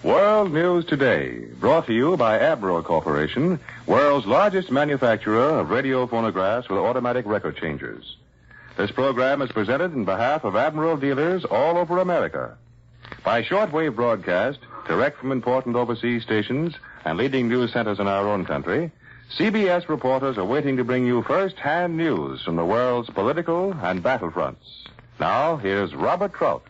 World News Today, brought to you by Admiral Corporation, world's largest manufacturer of radio phonographs with automatic record changers. This program is presented in behalf of Admiral dealers all over America. By shortwave broadcast, direct from important overseas stations and leading news centers in our own country, CBS reporters are waiting to bring you first-hand news from the world's political and battlefronts. Now, here's Robert Trout.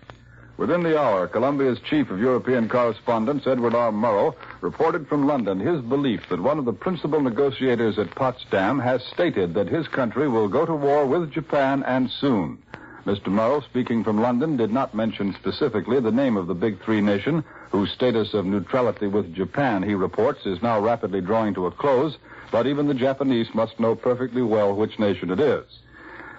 Within the hour, Colombia's chief of European correspondents, Edward R. Murrow, reported from London his belief that one of the principal negotiators at Potsdam has stated that his country will go to war with Japan and soon. Mr. Murrow, speaking from London, did not mention specifically the name of the Big Three nation, whose status of neutrality with Japan, he reports, is now rapidly drawing to a close, but even the Japanese must know perfectly well which nation it is.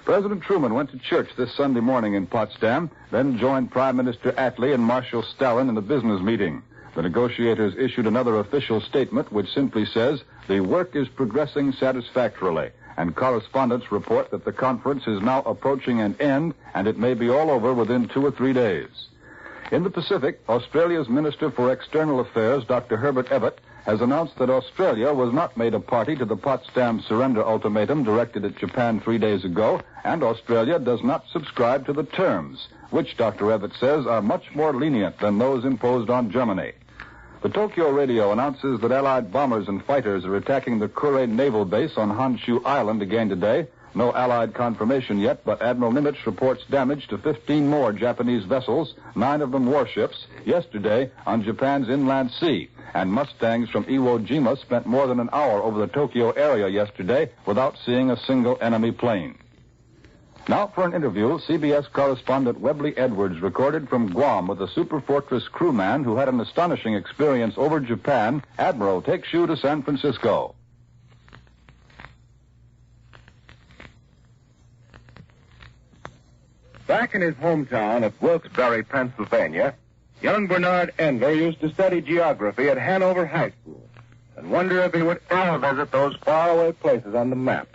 President Truman went to church this Sunday morning in Potsdam, then joined Prime Minister Attlee and Marshal Stalin in a business meeting. The negotiators issued another official statement which simply says the work is progressing satisfactorily, and correspondents report that the conference is now approaching an end and it may be all over within 2 or 3 days. In the Pacific, Australia's Minister for External Affairs, Dr. Herbert Evatt, has announced that Australia was not made a party to the Potsdam surrender ultimatum directed at Japan 3 days ago, and Australia does not subscribe to the terms, which Dr. Evatt says are much more lenient than those imposed on Germany. The Tokyo radio announces that Allied bombers and fighters are attacking the Kure naval base on Honshu Island again today. No Allied confirmation yet, but Admiral Nimitz reports damage to 15 more Japanese vessels, 9 of them warships, yesterday on Japan's inland sea. And Mustangs from Iwo Jima spent more than an hour over the Tokyo area yesterday without seeing a single enemy plane. Now for an interview, CBS correspondent Webley Edwards recorded from Guam with a Superfortress crewman who had an astonishing experience over Japan. Admiral takes you to San Francisco. Back in his hometown of Wilkes-Barre, Pennsylvania, young Bernard Endler used to study geography at Hanover High School and wonder if he would ever visit those faraway places on the map.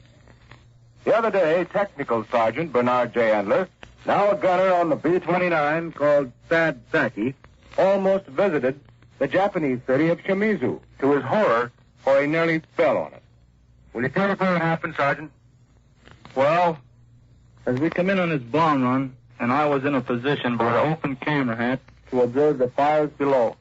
The other day, Technical Sergeant Bernard J. Endler, now a gunner on the B-29 called Sad Saki, almost visited the Japanese city of Shimizu. To his horror, for he nearly fell on it. Will you tell us how it happened, Sergeant? Well, as we come in on this bomb run, and I was in a position by the open camera hatch to observe the fires below.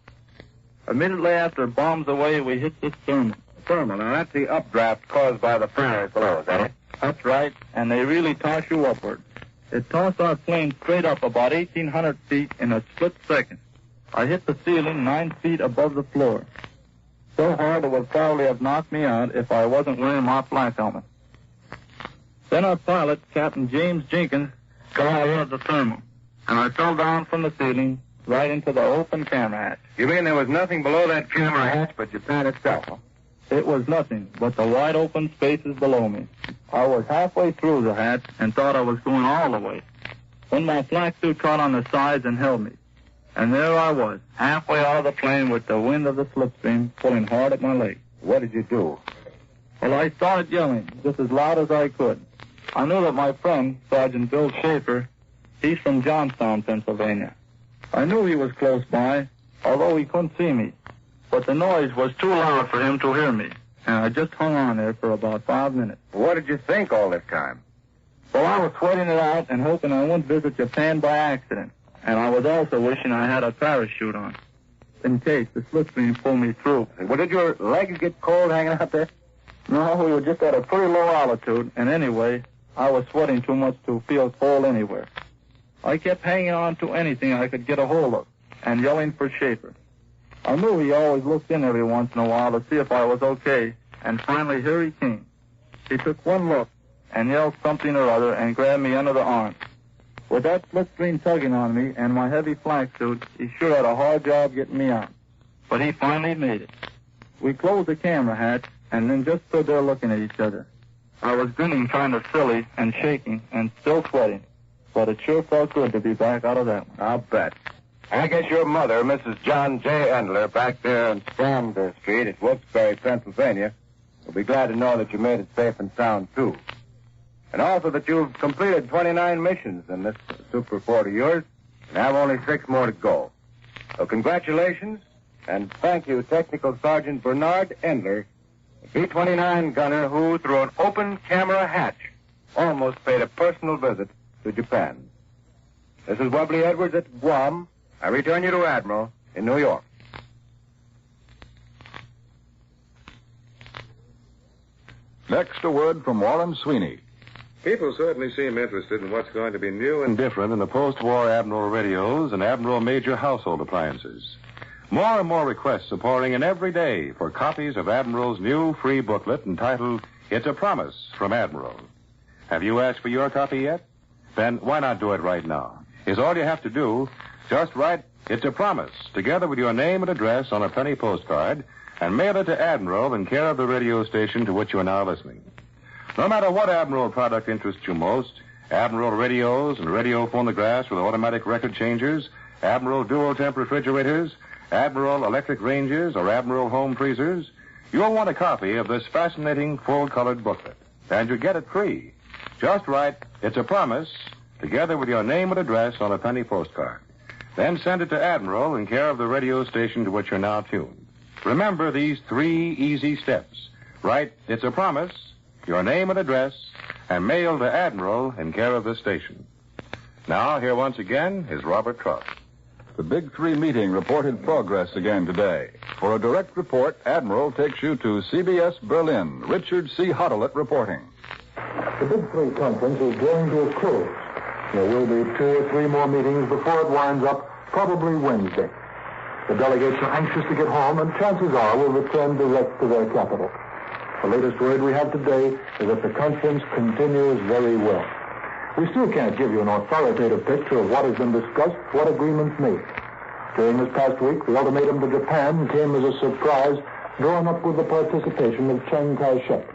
Immediately after bombs away, we hit this thermal. Now that's the updraft caused by the fires below, is that it? That's right, and they really toss you upward. It tossed our plane straight up about 1,800 feet in a split second. I hit the ceiling 9 feet above the floor. So hard it would probably have knocked me out if I wasn't wearing my flak helmet. Then our pilot, Captain James Jenkins, got out of the thermal, and I fell down from the ceiling right into the open camera hatch. You mean there was nothing below that camera hatch but Japan itself, huh? It was nothing but the wide open spaces below me. I was halfway through the hatch and thought I was going all the way, when my flak suit caught on the sides and held me. And there I was, halfway out of the plane with the wind of the slipstream pulling hard at my leg. What did you do? Well, I started yelling just as loud as I could. I knew that my friend, Sergeant Bill Schaefer, he's from Johnstown, Pennsylvania. I knew he was close by, although he couldn't see me. But the noise was too loud for him to hear me, and I just hung on there for about 5 minutes. What did you think all this time? Well, I was sweating it out and hoping I wouldn't visit Japan by accident. And I was also wishing I had a parachute on, in case the slipstream pulled me through. Well, did your legs get cold hanging out there? No, we were just at a pretty low altitude, and anyway, I was sweating too much to feel cold anywhere. I kept hanging on to anything I could get a hold of, and yelling for Schaefer. I knew he always looked in every once in a while to see if I was okay, and finally here he came. He took one look, and yelled something or other, and grabbed me under the arm. With that slipstream tugging on me and my heavy flak suit, he sure had a hard job getting me out. But he finally made it. We closed the camera hatch, and then just stood there looking at each other. I was grinning kind of silly and shaking and still sweating, but it sure felt good to be back out of that one. I'll bet. I guess your mother, Mrs. John J. Endler, back there on Stamber Street at Wilkes-Barre, Pennsylvania, will be glad to know that you made it safe and sound, too. And also that you've completed 29 missions in this Super Fort of yours and have only 6 more to go. So congratulations, And thank you, Technical Sergeant Bernard Endler, a B-29 gunner who, through an open camera hatch, almost paid a personal visit to Japan. This is Webley Edwards at Guam. I return you to Admiral in New York. Next, a word from Warren Sweeney. People certainly seem interested in what's going to be new and different in the post-war Admiral radios and Admiral major household appliances. More and more requests are pouring in every day for copies of Admiral's new free booklet entitled It's a Promise from Admiral. Have you asked for your copy yet? Then why not do it right now? Here's all you have to do. Just write It's a Promise together with your name and address on a penny postcard and mail it to Admiral in care of the radio station to which you are now listening. No matter what Admiral product interests you most, Admiral radios and radio phonographs with automatic record changers, Admiral dual-temp refrigerators, Admiral electric ranges, or Admiral home freezers, you'll want a copy of this fascinating full-colored booklet. And you get it free. Just write It's a Promise together with your name and address on a penny postcard. Then send it to Admiral in care of the radio station to which you're now tuned. Remember these 3 easy steps. Write It's a Promise, your name and address, and mail to Admiral in care of this station. Now, here once again is Robert Trout. The Big Three meeting reported progress again today. For a direct report, Admiral takes you to CBS Berlin. Richard C. Hodelet reporting. The Big Three conference is drawing to a close. There will be 2 or 3 more meetings before it winds up, probably Wednesday. The delegates are anxious to get home, and chances are will return direct to their capital. The latest word we have today is that the conference continues very well. We still can't give you an authoritative picture of what has been discussed, what agreements made. During this past week, the ultimatum to Japan came as a surprise, drawn up with the participation of Chiang Kai-shek.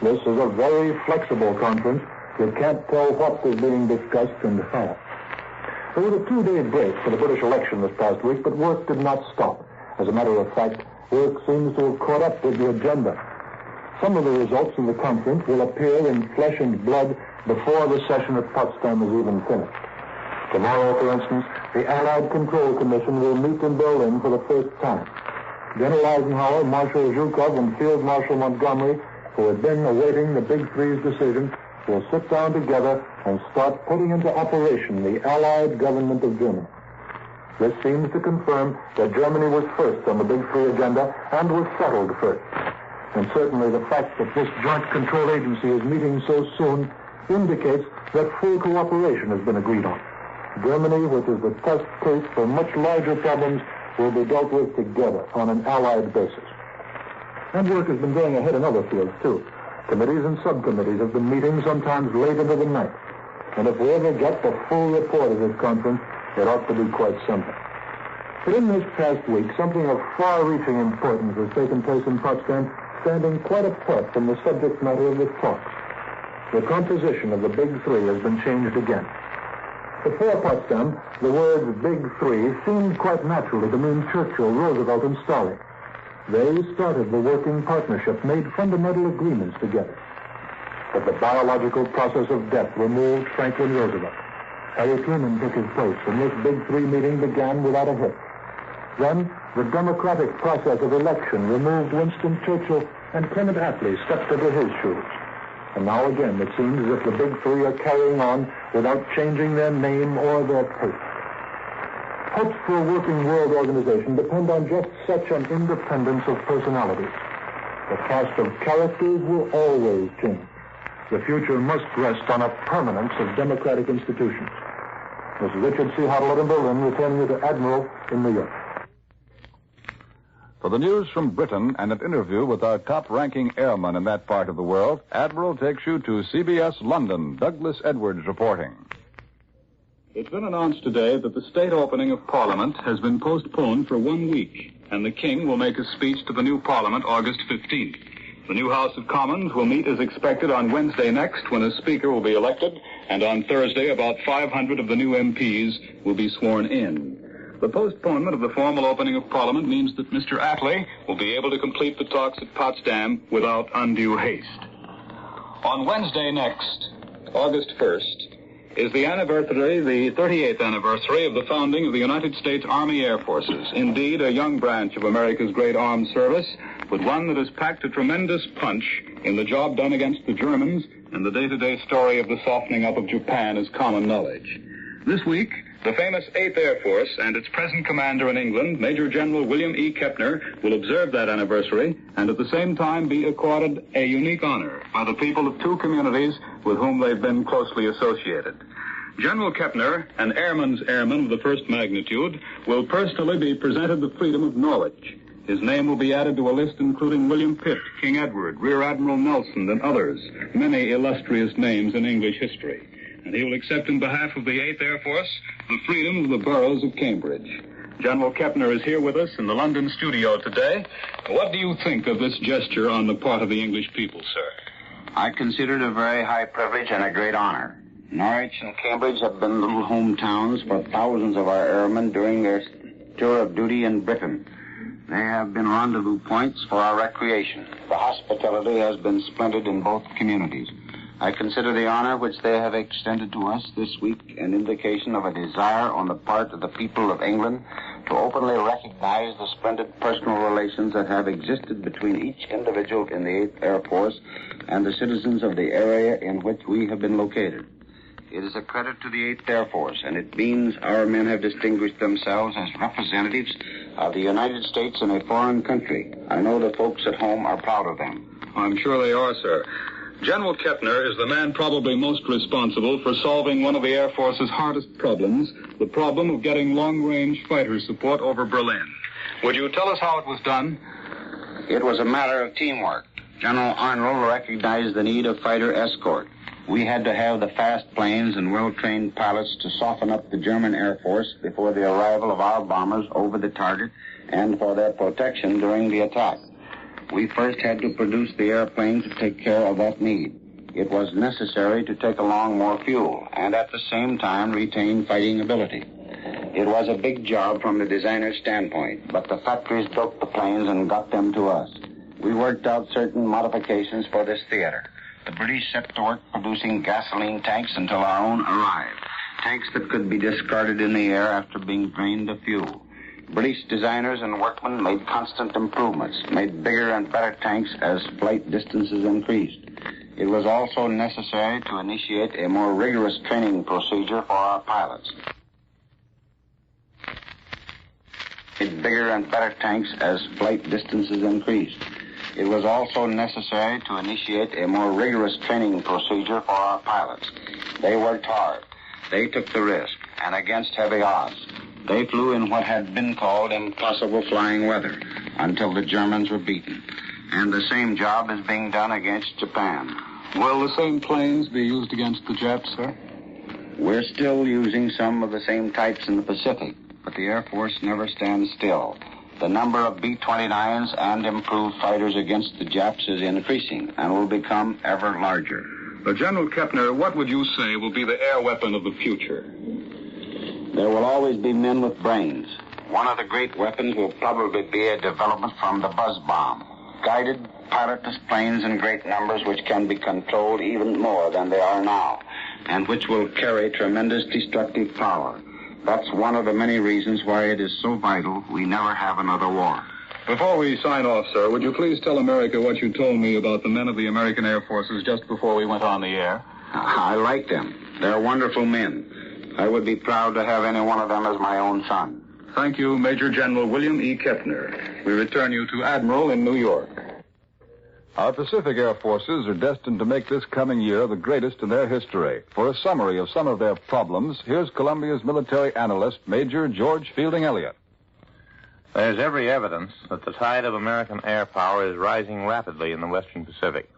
This is a very flexible conference. You can't tell what is being discussed and how. There was a 2-day break for the British election this past week, but work did not stop. As a matter of fact, work seems to have caught up with the agenda. Some of the results of the conference will appear in flesh and blood before the session at Potsdam is even finished. Tomorrow, for instance, the Allied Control Commission will meet in Berlin for the first time. General Eisenhower, Marshal Zhukov, and Field Marshal Montgomery, who had been awaiting the Big Three's decision, will sit down together and start putting into operation the Allied government of Germany. This seems to confirm that Germany was first on the Big Three agenda and was settled first. And certainly the fact that this joint control agency is meeting so soon indicates that full cooperation has been agreed on. Germany, which is the test case for much larger problems, will be dealt with together on an allied basis. And work has been going ahead in other fields, too. Committees and subcommittees have been meeting sometimes late into the night. And if we ever get the full report of this conference, it ought to be quite something. But in this past week, something of far-reaching importance has taken place in Potsdam, standing quite apart from the subject matter of the talks. The composition of the Big Three has been changed again. Before Potsdam, the words Big Three seemed quite naturally to mean Churchill, Roosevelt, and Stalin. They started the working partnership, made fundamental agreements together. But the biological process of death removed Franklin Roosevelt. Harry Truman took his place, and this Big Three meeting began without a hitch. Then, the democratic process of election removed Winston Churchill, and Clement Attlee stepped into his shoes. And now again, it seems as if the Big Three are carrying on without changing their name or their pace. Hopes for a working world organization depend on just such an independence of personalities. The cast of characters will always change. The future must rest on a permanence of democratic institutions. This is Richard C. Hodelet in Berlin, returning you to Admiral in New York. For the news from Britain and an interview with our top-ranking airman in that part of the world, Admiral takes you to CBS London. Douglas Edwards reporting. It's been announced today that the state opening of Parliament has been postponed for 1 week, and the King will make a speech to the new Parliament August 15th. The new House of Commons will meet as expected on Wednesday next, when a Speaker will be elected, and on Thursday about 500 of the new MPs will be sworn in. The postponement of the formal opening of Parliament means that Mr. Attlee will be able to complete the talks at Potsdam without undue haste. On Wednesday next, August 1st, is the 38th anniversary of the founding of the United States Army Air Forces. Indeed, a young branch of America's great armed service, but one that has packed a tremendous punch in the job done against the Germans, and the day-to-day story of the softening up of Japan is common knowledge. This week, the famous 8th Air Force and its present commander in England, Major General William E. Kepner, will observe that anniversary and at the same time be accorded a unique honor by the people of two communities with whom they've been closely associated. General Kepner, an airman's airman of the first magnitude, will personally be presented the freedom of Norwich. His name will be added to a list including William Pitt, King Edward, Rear Admiral Nelson, and others, many illustrious names in English history. And he will accept in behalf of the 8th Air Force the freedom of the boroughs of Cambridge. General Kepner is here with us in the London studio today. What do you think of this gesture on the part of the English people, sir? I consider it a very high privilege and a great honor. Norwich and Cambridge have been little hometowns for thousands of our airmen during their tour of duty in Britain. They have been rendezvous points for our recreation. The hospitality has been splendid in both communities. I consider the honor which they have extended to us this week an indication of a desire on the part of the people of England to openly recognize the splendid personal relations that have existed between each individual in the 8th Air Force and the citizens of the area in which we have been located. It is a credit to the 8th Air Force, and it means our men have distinguished themselves as representatives of the United States in a foreign country. I know the folks at home are proud of them. I'm sure they are, sir. General Kepner is the man probably most responsible for solving one of the Air Force's hardest problems, the problem of getting long-range fighter support over Berlin. Would you tell us how it was done? It was a matter of teamwork. General Arnold recognized the need of fighter escort. We had to have the fast planes and well-trained pilots to soften up the German Air Force before the arrival of our bombers over the target and for their protection during the attack. We first had to produce the airplane to take care of that need. It was necessary to take along more fuel and at the same time retain fighting ability. It was a big job from the designer's standpoint, but the factories built the planes and got them to us. We worked out certain modifications for this theater. The British set to work producing gasoline tanks until our own arrived. Tanks that could be discarded in the air after being drained of fuel. British designers and workmen made constant improvements, made bigger and better tanks as flight distances increased. It was also necessary to initiate a more rigorous training procedure for our pilots. Made bigger and better tanks as flight distances increased. It was also necessary to initiate a more rigorous training procedure for our pilots. They worked hard. They took the risk, and against heavy odds. They flew in what had been called impossible flying weather until the Germans were beaten. And the same job is being done against Japan. Will the same planes be used against the Japs, sir? We're still using some of the same types in the Pacific, but the Air Force never stands still. The number of B-29s and improved fighters against the Japs is increasing and will become ever larger. General Kepner, what would you say will be the air weapon of the future? There will always be men with brains. One of the great weapons will probably be a development from the buzz bomb. Guided, pilotless planes in great numbers which can be controlled even more than they are now, and which will carry tremendous destructive power. That's one of the many reasons why it is so vital we never have another war. Before we sign off, sir, would you please tell America what you told me about the men of the American Air Forces just before we went on the air? I like them. They're wonderful men. I would be proud to have any one of them as my own son. Thank you, Major General William E. Kepner. We return you to Admiral in New York. Our Pacific Air Forces are destined to make this coming year the greatest in their history. For a summary of some of their problems, here's Columbia's military analyst, Major George Fielding Elliott. There's every evidence that the tide of American air power is rising rapidly in the Western Pacific.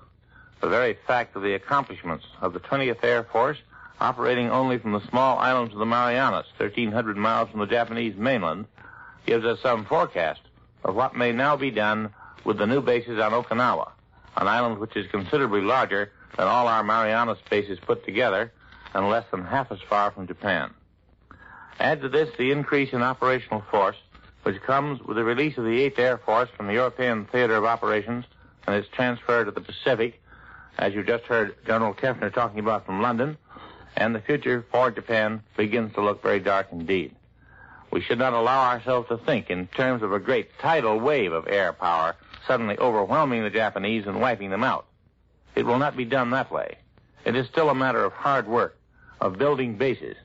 The very fact of the accomplishments of the 20th Air Force, operating only from the small islands of the Marianas, 1,300 miles from the Japanese mainland, gives us some forecast of what may now be done with the new bases on Okinawa, an island which is considerably larger than all our Marianas bases put together and less than half as far from Japan. Add to this the increase in operational force, which comes with the release of the 8th Air Force from the European theater of operations and its transfer to the Pacific, as you just heard General Kepner talking about from London, and the future for Japan begins to look very dark indeed. We should not allow ourselves to think in terms of a great tidal wave of air power suddenly overwhelming the Japanese and wiping them out. It will not be done that way. It is still a matter of hard work, of building bases,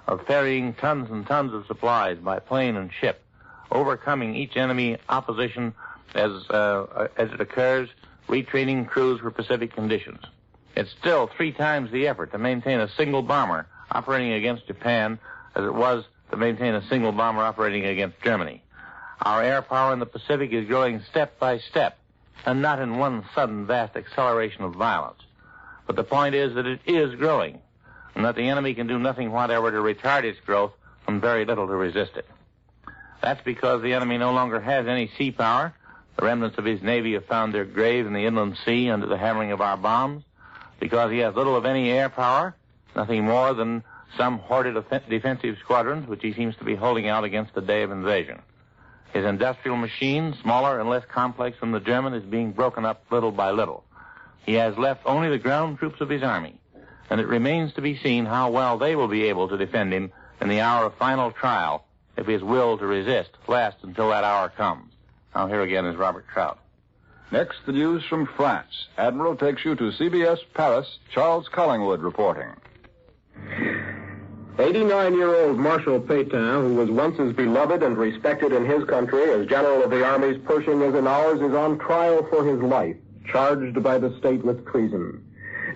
of ferrying tons and tons of supplies by plane and ship, overcoming each enemy opposition as it occurs, retraining crews for Pacific conditions. It's still 3 times the effort to maintain a single bomber operating against Japan as it was to maintain a single bomber operating against Germany. Our air power in the Pacific is growing step by step, and not in one sudden vast acceleration of violence. But the point is that it is growing, and that the enemy can do nothing whatever to retard its growth and very little to resist it. That's because the enemy no longer has any sea power. The remnants of his navy have found their grave in the inland sea under the hammering of our bombs. Because he has little of any air power, nothing more than some hoarded defensive squadrons which he seems to be holding out against the day of invasion. His industrial machine, smaller and less complex than the German, is being broken up little by little. He has left only the ground troops of his army, and it remains to be seen how well they will be able to defend him in the hour of final trial if his will to resist lasts until that hour comes. Now here again is Robert Trout. Next, the news from France. Admiral takes you to CBS Paris. Charles Collingwood reporting. 89-year-old Marshal Pétain, who was once as beloved and respected in his country as general of the armies Pershing is in ours, is on trial for his life, charged by the state with treason.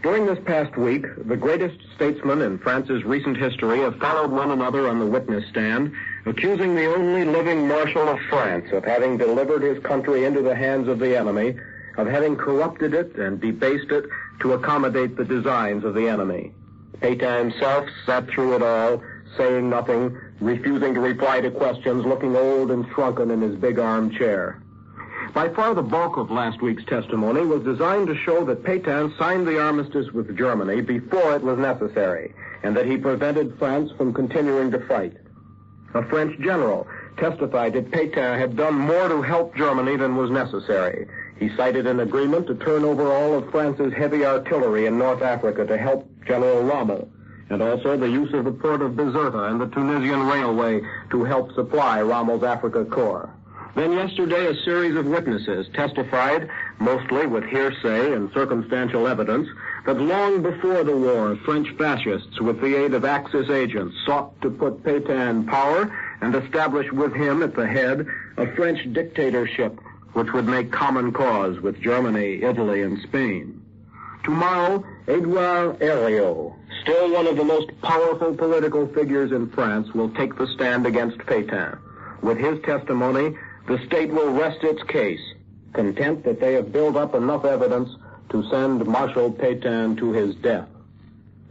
During this past week, the greatest statesmen in France's recent history have followed one another on the witness stand, accusing the only living Marshal of France of having delivered his country into the hands of the enemy, of having corrupted it and debased it to accommodate the designs of the enemy. Pétain himself sat through it all, saying nothing, refusing to reply to questions, looking old and shrunken in his big armchair. By far the bulk of last week's testimony was designed to show that Pétain signed the armistice with Germany before it was necessary, and that he prevented France from continuing to fight. A French general testified that Pétain had done more to help Germany than was necessary. He cited an agreement to turn over all of France's heavy artillery in North Africa to help General Rommel, and also the use of the port of Bizerta and the Tunisian railway to help supply Rommel's Africa Corps. Then yesterday, a series of witnesses testified, mostly with hearsay and circumstantial evidence, that long before the war, French fascists, with the aid of Axis agents, sought to put Pétain in power and establish with him at the head a French dictatorship which would make common cause with Germany, Italy, and Spain. Tomorrow, Édouard Herriot, still one of the most powerful political figures in France, will take the stand against Pétain. With his testimony, the state will rest its case, content that they have built up enough evidence to send Marshal Pétain to his death.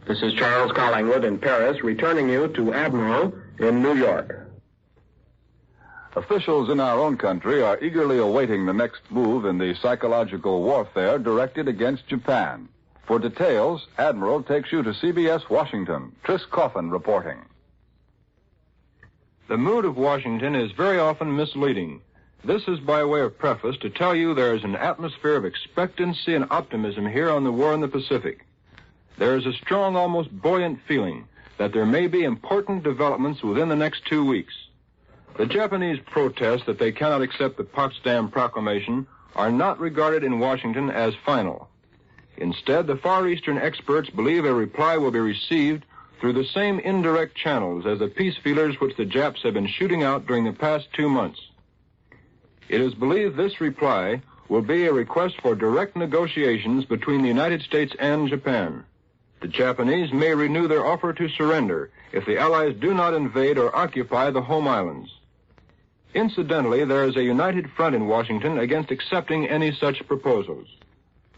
This is Charles Collingwood in Paris, returning you to Admiral in New York. Officials in our own country are eagerly awaiting the next move in the psychological warfare directed against Japan. For details, Admiral takes you to CBS Washington. Tris Coffin reporting. The mood of Washington is very often misleading. This is by way of preface to tell you there is an atmosphere of expectancy and optimism here on the war in the Pacific. There is a strong, almost buoyant feeling that there may be important developments within the next 2 weeks. The Japanese protest that they cannot accept the Potsdam Proclamation are not regarded in Washington as final. Instead, the Far Eastern experts believe a reply will be received through the same indirect channels as the peace feelers which the Japs have been shooting out during the past 2 months. It is believed this reply will be a request for direct negotiations between the United States and Japan. The Japanese may renew their offer to surrender if the Allies do not invade or occupy the home islands. Incidentally, there is a united front in Washington against accepting any such proposals.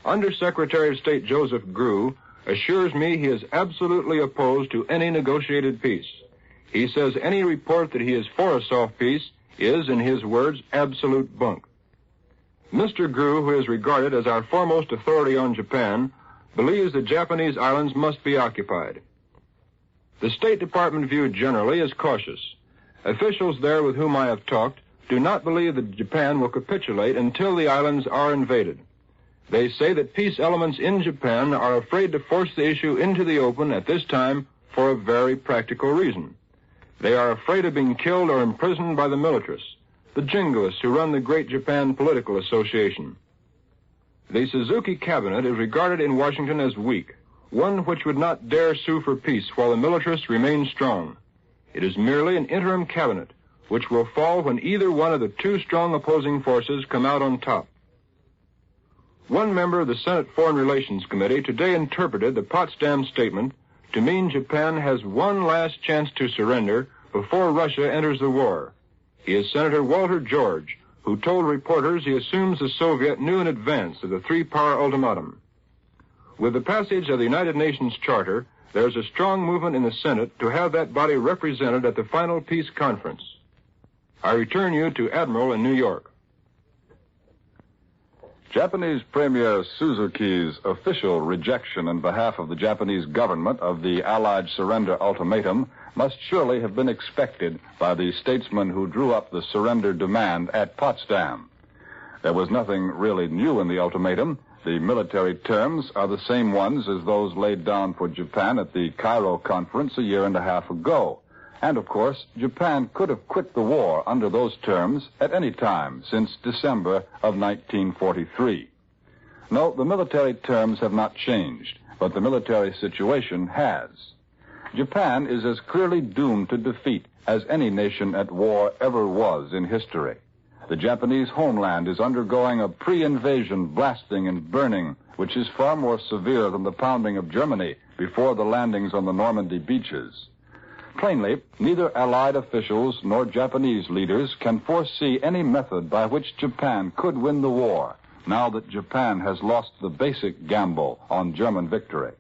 Under-Secretary of State Joseph Grew assures me he is absolutely opposed to any negotiated peace. He says any report that he is for a soft peace is, in his words, absolute bunk. Mr. Grew, who is regarded as our foremost authority on Japan, believes the Japanese islands must be occupied. The State Department view generally is cautious. Officials there with whom I have talked do not believe that Japan will capitulate until the islands are invaded. They say that peace elements in Japan are afraid to force the issue into the open at this time for a very practical reason. They are afraid of being killed or imprisoned by the militarists, the jingoists who run the Great Japan Political Association. The Suzuki cabinet is regarded in Washington as weak, one which would not dare sue for peace while the militarists remain strong. It is merely an interim cabinet, which will fall when either one of the two strong opposing forces come out on top. One member of the Senate Foreign Relations Committee today interpreted the Potsdam Statement to mean Japan has one last chance to surrender before Russia enters the war. He is Senator Walter George, who told reporters he assumes the Soviet knew in advance of the three-power ultimatum. With the passage of the United Nations Charter, there is a strong movement in the Senate to have that body represented at the final peace conference. I return you to Admiral in New York. Japanese Premier Suzuki's official rejection on behalf of the Japanese government of the Allied surrender ultimatum must surely have been expected by the statesmen who drew up the surrender demand at Potsdam. There was nothing really new in the ultimatum. The military terms are the same ones as those laid down for Japan at the Cairo conference a year and a half ago. And, of course, Japan could have quit the war under those terms at any time since December of 1943. No, the military terms have not changed, but the military situation has. Japan is as clearly doomed to defeat as any nation at war ever was in history. The Japanese homeland is undergoing a pre-invasion blasting and burning, which is far more severe than the pounding of Germany before the landings on the Normandy beaches. Plainly, neither Allied officials nor Japanese leaders can foresee any method by which Japan could win the war, now that Japan has lost the basic gamble on German victory.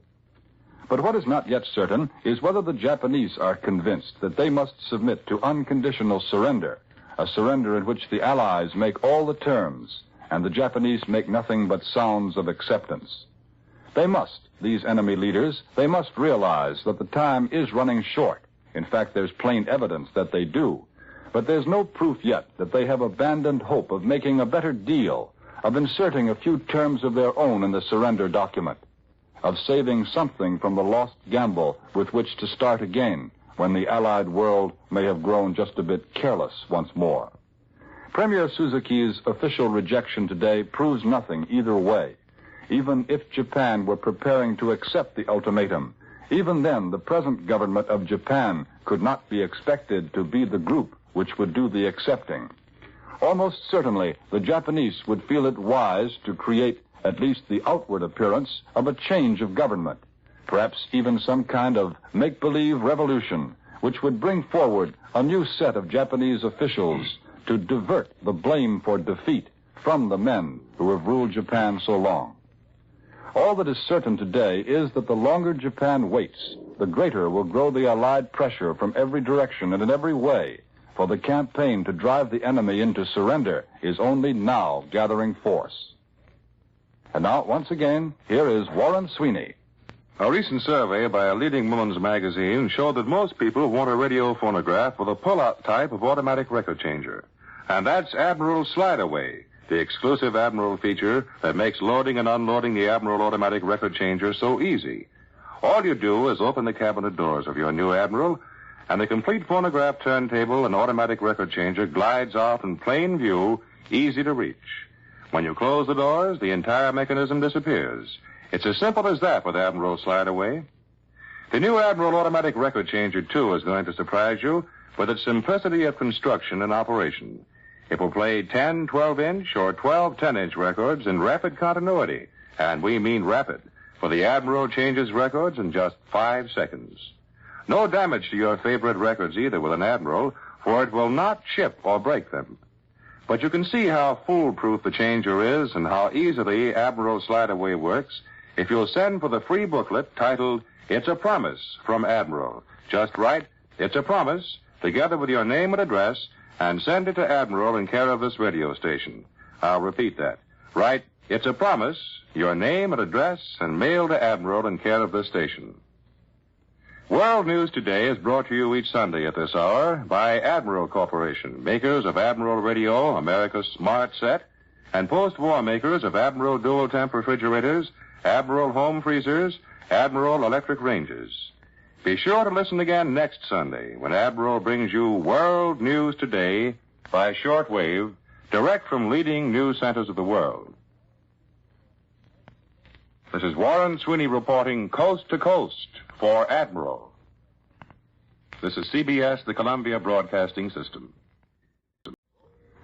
But what is not yet certain is whether the Japanese are convinced that they must submit to unconditional surrender, a surrender in which the Allies make all the terms and the Japanese make nothing but sounds of acceptance. They must, these enemy leaders, they must realize that the time is running short. In fact, there's plain evidence that they do. But there's no proof yet that they have abandoned hope of making a better deal, of inserting a few terms of their own in the surrender document, of saving something from the lost gamble with which to start again when the Allied world may have grown just a bit careless once more. Premier Suzuki's official rejection today proves nothing either way. Even if Japan were preparing to accept the ultimatum, even then, the present government of Japan could not be expected to be the group which would do the accepting. Almost certainly, the Japanese would feel it wise to create at least the outward appearance of a change of government, perhaps even some kind of make-believe revolution, which would bring forward a new set of Japanese officials to divert the blame for defeat from the men who have ruled Japan so long. All that is certain today is that the longer Japan waits, the greater will grow the Allied pressure from every direction and in every way, for the campaign to drive the enemy into surrender is only now gathering force. And now, once again, here is Warren Sweeney. A recent survey by a leading women's magazine showed that most people want a radio phonograph with a pull-out type of automatic record changer. And that's Admiral Slide-Away, the exclusive Admiral feature that makes loading and unloading the Admiral automatic record changer so easy. All you do is open the cabinet doors of your new Admiral, and the complete phonograph turntable and automatic record changer glides off in plain view, easy to reach. When you close the doors, the entire mechanism disappears. It's as simple as that with Admiral Slide-Away. The new Admiral automatic record changer, too, is going to surprise you with its simplicity of construction and operation. It will play 10 12-inch or 12 10-inch records in rapid continuity, and we mean rapid, for the Admiral changes records in just 5 seconds. No damage to your favorite records either with an Admiral, for it will not chip or break them. But you can see how foolproof the changer is and how easily Admiral Slide-Away works if you'll send for the free booklet titled It's a Promise from Admiral. Just write, It's a Promise, together with your name and address, and send it to Admiral in care of this radio station. I'll repeat that. Write, It's a Promise, your name and address, and mail to Admiral in care of this station. World News Today is brought to you each Sunday at this hour by Admiral Corporation, makers of Admiral Radio, America's Smart Set, and post-war makers of Admiral Dual Temp refrigerators, Admiral Home Freezers, Admiral Electric Ranges. Be sure to listen again next Sunday when Admiral brings you World News Today by shortwave, direct from leading news centers of the world. This is Warren Sweeney reporting coast to coast for Admiral. This is CBS, the Columbia Broadcasting System.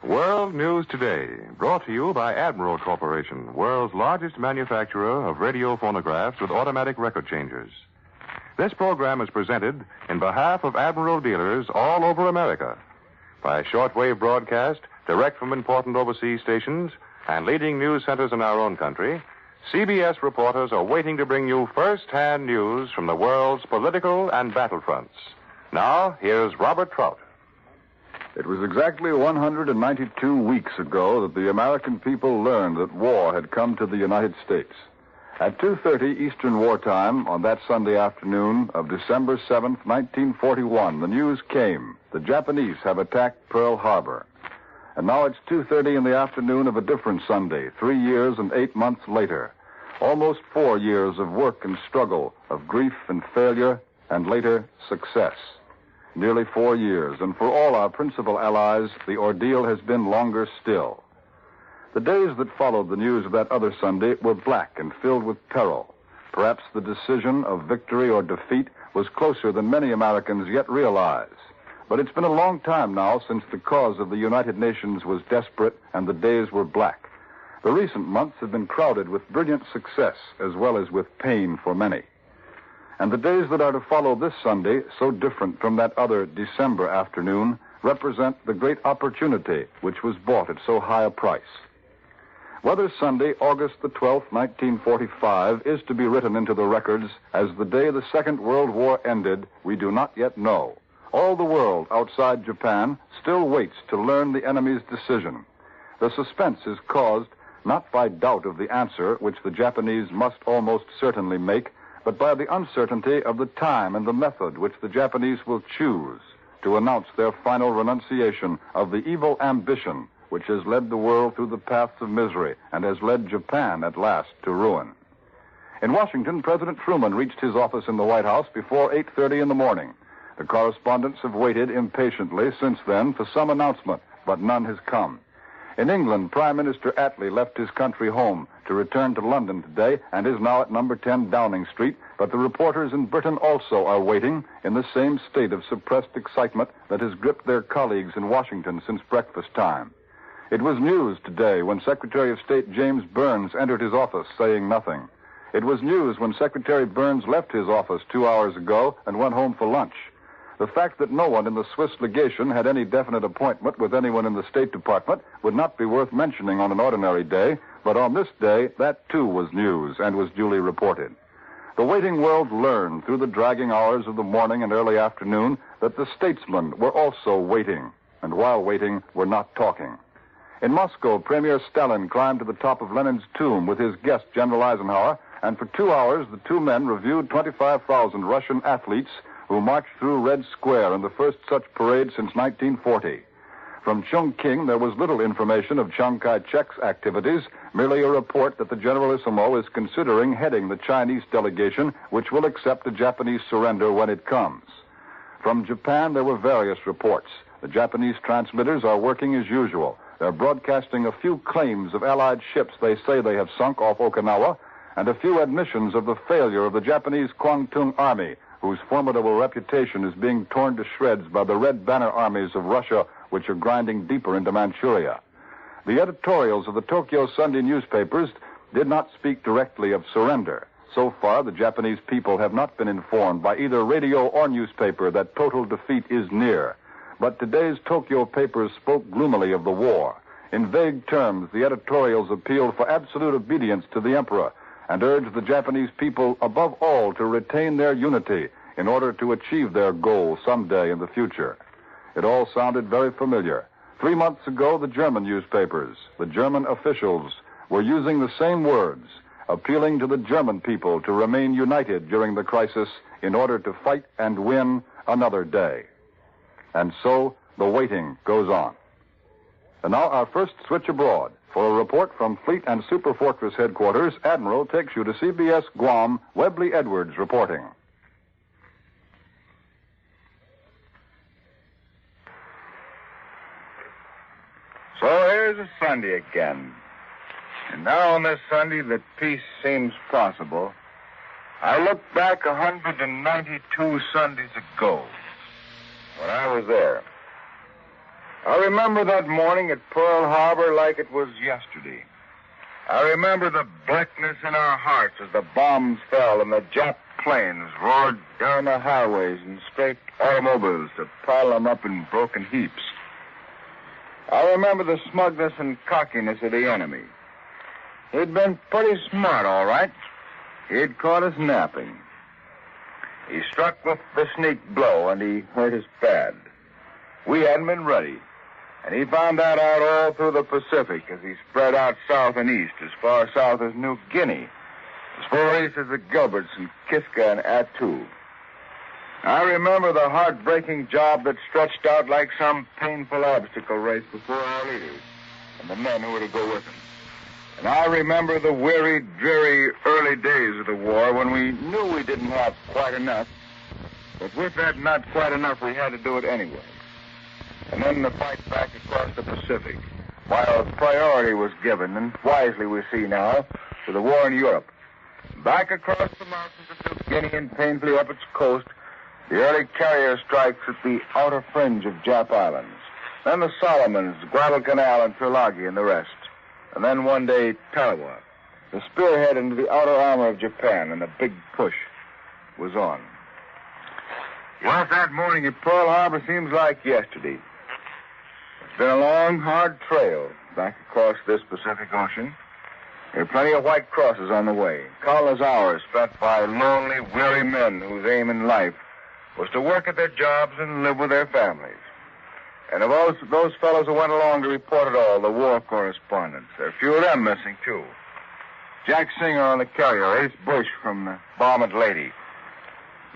World News Today, brought to you by Admiral Corporation, world's largest manufacturer of radio phonographs with automatic record changers. This program is presented in behalf of Admiral dealers all over America by shortwave broadcast, direct from important overseas stations and leading news centers in our own country. CBS reporters are waiting to bring you first-hand news from the world's political and battlefronts. Now, here's Robert Trout. It was exactly 192 weeks ago that the American people learned that war had come to the United States. At 2:30 Eastern Wartime on that Sunday afternoon of December 7th, 1941, the news came. The Japanese have attacked Pearl Harbor. And now it's 2:30 in the afternoon of a different Sunday, 3 years and 8 months later. Almost 4 years of work and struggle, of grief and failure, and later success. Nearly 4 years, and for all our principal allies, the ordeal has been longer still. The days that followed the news of that other Sunday were black and filled with peril. Perhaps the decision of victory or defeat was closer than many Americans yet realize. But it's been a long time now since the cause of the United Nations was desperate and the days were black. The recent months have been crowded with brilliant success as well as with pain for many. And the days that are to follow this Sunday, so different from that other December afternoon, represent the great opportunity which was bought at so high a price. Whether Sunday, August the 12th, 1945, is to be written into the records as the day the Second World War ended, we do not yet know. All the world outside Japan still waits to learn the enemy's decision. The suspense is caused not by doubt of the answer, which the Japanese must almost certainly make, but by the uncertainty of the time and the method which the Japanese will choose to announce their final renunciation of the evil ambition which has led the world through the paths of misery and has led Japan at last to ruin. In Washington, President Truman reached his office in the White House before 8:30 in the morning. The correspondents have waited impatiently since then for some announcement, but none has come. In England, Prime Minister Attlee left his country home to return to London today and is now at number 10 Downing Street, but the reporters in Britain also are waiting in the same state of suppressed excitement that has gripped their colleagues in Washington since breakfast time. It was news today when Secretary of State James Burns entered his office saying nothing. It was news when Secretary Burns left his office 2 hours ago and went home for lunch. The fact that no one in the Swiss legation had any definite appointment with anyone in the State Department would not be worth mentioning on an ordinary day, but on this day, that too was news and was duly reported. The waiting world learned through the dragging hours of the morning and early afternoon that the statesmen were also waiting, and while waiting, were not talking. In Moscow, Premier Stalin climbed to the top of Lenin's tomb with his guest, General Eisenhower, and for 2 hours, the two men reviewed 25,000 Russian athletes who marched through Red Square in the first such parade since 1940. From Chongqing, there was little information of Chiang Kai-shek's activities, merely a report that the Generalissimo is considering heading the Chinese delegation, which will accept a Japanese surrender when it comes. From Japan, there were various reports. The Japanese transmitters are working as usual. They're broadcasting a few claims of Allied ships they say they have sunk off Okinawa, and a few admissions of the failure of the Japanese Kwangtung Army, whose formidable reputation is being torn to shreds by the Red Banner armies of Russia, which are grinding deeper into Manchuria. The editorials of the Tokyo Sunday newspapers did not speak directly of surrender. So far, the Japanese people have not been informed by either radio or newspaper that total defeat is near. But today's Tokyo papers spoke gloomily of the war. In vague terms, the editorials appealed for absolute obedience to the emperor and urged the Japanese people, above all, to retain their unity in order to achieve their goal someday in the future. It all sounded very familiar. 3 months ago, the German newspapers, the German officials, were using the same words, appealing to the German people to remain united during the crisis in order to fight and win another day. And so, the waiting goes on. And now our first switch abroad. For a report from Fleet and Superfortress headquarters, Admiral takes you to CBS Guam, Webley Edwards reporting. there's a Sunday again. And now on this Sunday that peace seems possible, I look back 192 Sundays ago when I was there. I remember that morning at Pearl Harbor like it was yesterday. I remember the blackness in our hearts as the bombs fell and the Jap planes roared down the highways and scraped automobiles to pile them up in broken heaps. I remember the smugness and cockiness of the enemy. He'd been pretty smart, all right. He'd caught us napping. He struck with the sneak blow, and he hurt us bad. We hadn't been ready, and he found that out all through the Pacific as he spread out south and east, as far south as New Guinea, as far east as the Gilberts and Kiska and Attu. I remember the heartbreaking job that stretched out like some painful obstacle race before our leaders and the men who were to go with them. And I remember the weary, dreary early days of the war when we knew we didn't have quite enough, but with that not quite enough, we had to do it anyway. And then the fight back across the Pacific, while priority was given, and wisely we see now, to the war in Europe. Back across the mountains of New Guinea and painfully up its coast, the early carrier strikes at the outer fringe of Jap Islands. Then the Solomons, Guadalcanal, and Tulagi, and the rest. And then one day, Tarawa, the spearhead into the outer armor of Japan, and the big push was on. Well, that morning at Pearl Harbor seems like yesterday. It's been a long, hard trail back across this Pacific Ocean. There are plenty of white crosses on the way, countless hours spent by lonely, weary men whose aim in life was to work at their jobs and live with their families. And of those fellows who went along to report it all, the war correspondents, there are a few of them missing, too. Jack Singer on the carrier, Ace Bush from the Bombed Lady,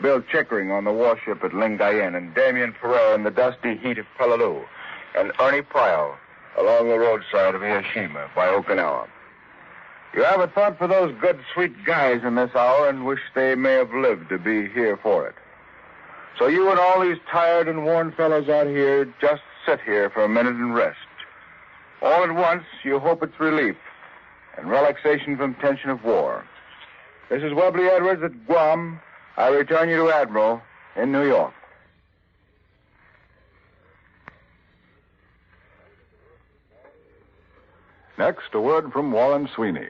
Bill Chickering on the warship at Lingayen, and Damien Ferrer in the dusty heat of Peleliu, and Ernie Pyle along the roadside of Hiroshima by Okinawa. You have a thought for those good, sweet guys in this hour and wish they may have lived to be here for it. So you and all these tired and worn fellows out here just sit here for a minute and rest. All at once, you hope it's relief and relaxation from tension of war. This is Webley Edwards at Guam. I return you to Admiral in New York. Next, a word from Warren Sweeney.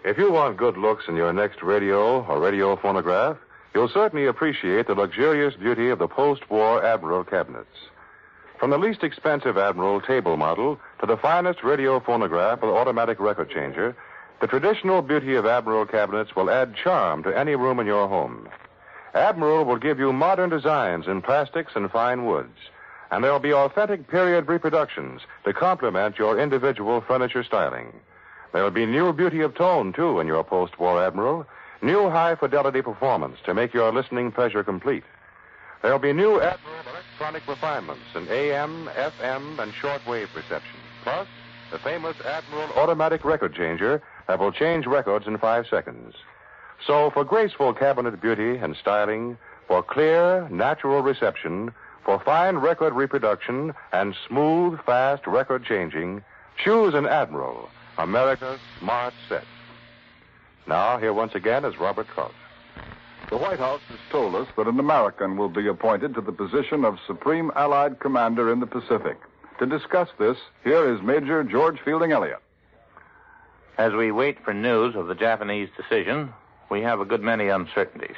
If you want good looks in your next radio or radio phonograph, you'll certainly appreciate the luxurious beauty of the post-war Admiral cabinets. From the least expensive Admiral table model to the finest radio phonograph with automatic record changer, the traditional beauty of Admiral cabinets will add charm to any room in your home. Admiral will give you modern designs in plastics and fine woods, and there'll be authentic period reproductions to complement your individual furniture styling. There'll be new beauty of tone, too, in your post-war Admiral, new high-fidelity performance to make your listening pleasure complete. There'll be new Admiral electronic refinements in AM, FM, and shortwave reception, plus the famous Admiral automatic record changer that will change records in 5 seconds. So for graceful cabinet beauty and styling, for clear, natural reception, for fine record reproduction and smooth, fast record changing, choose an Admiral, America's smart set. Now, here once again is Robert Trout. The White House has told us that an American will be appointed to the position of Supreme Allied Commander in the Pacific. To discuss this, here is Major George Fielding Elliott. As we wait for news of the Japanese decision, we have a good many uncertainties.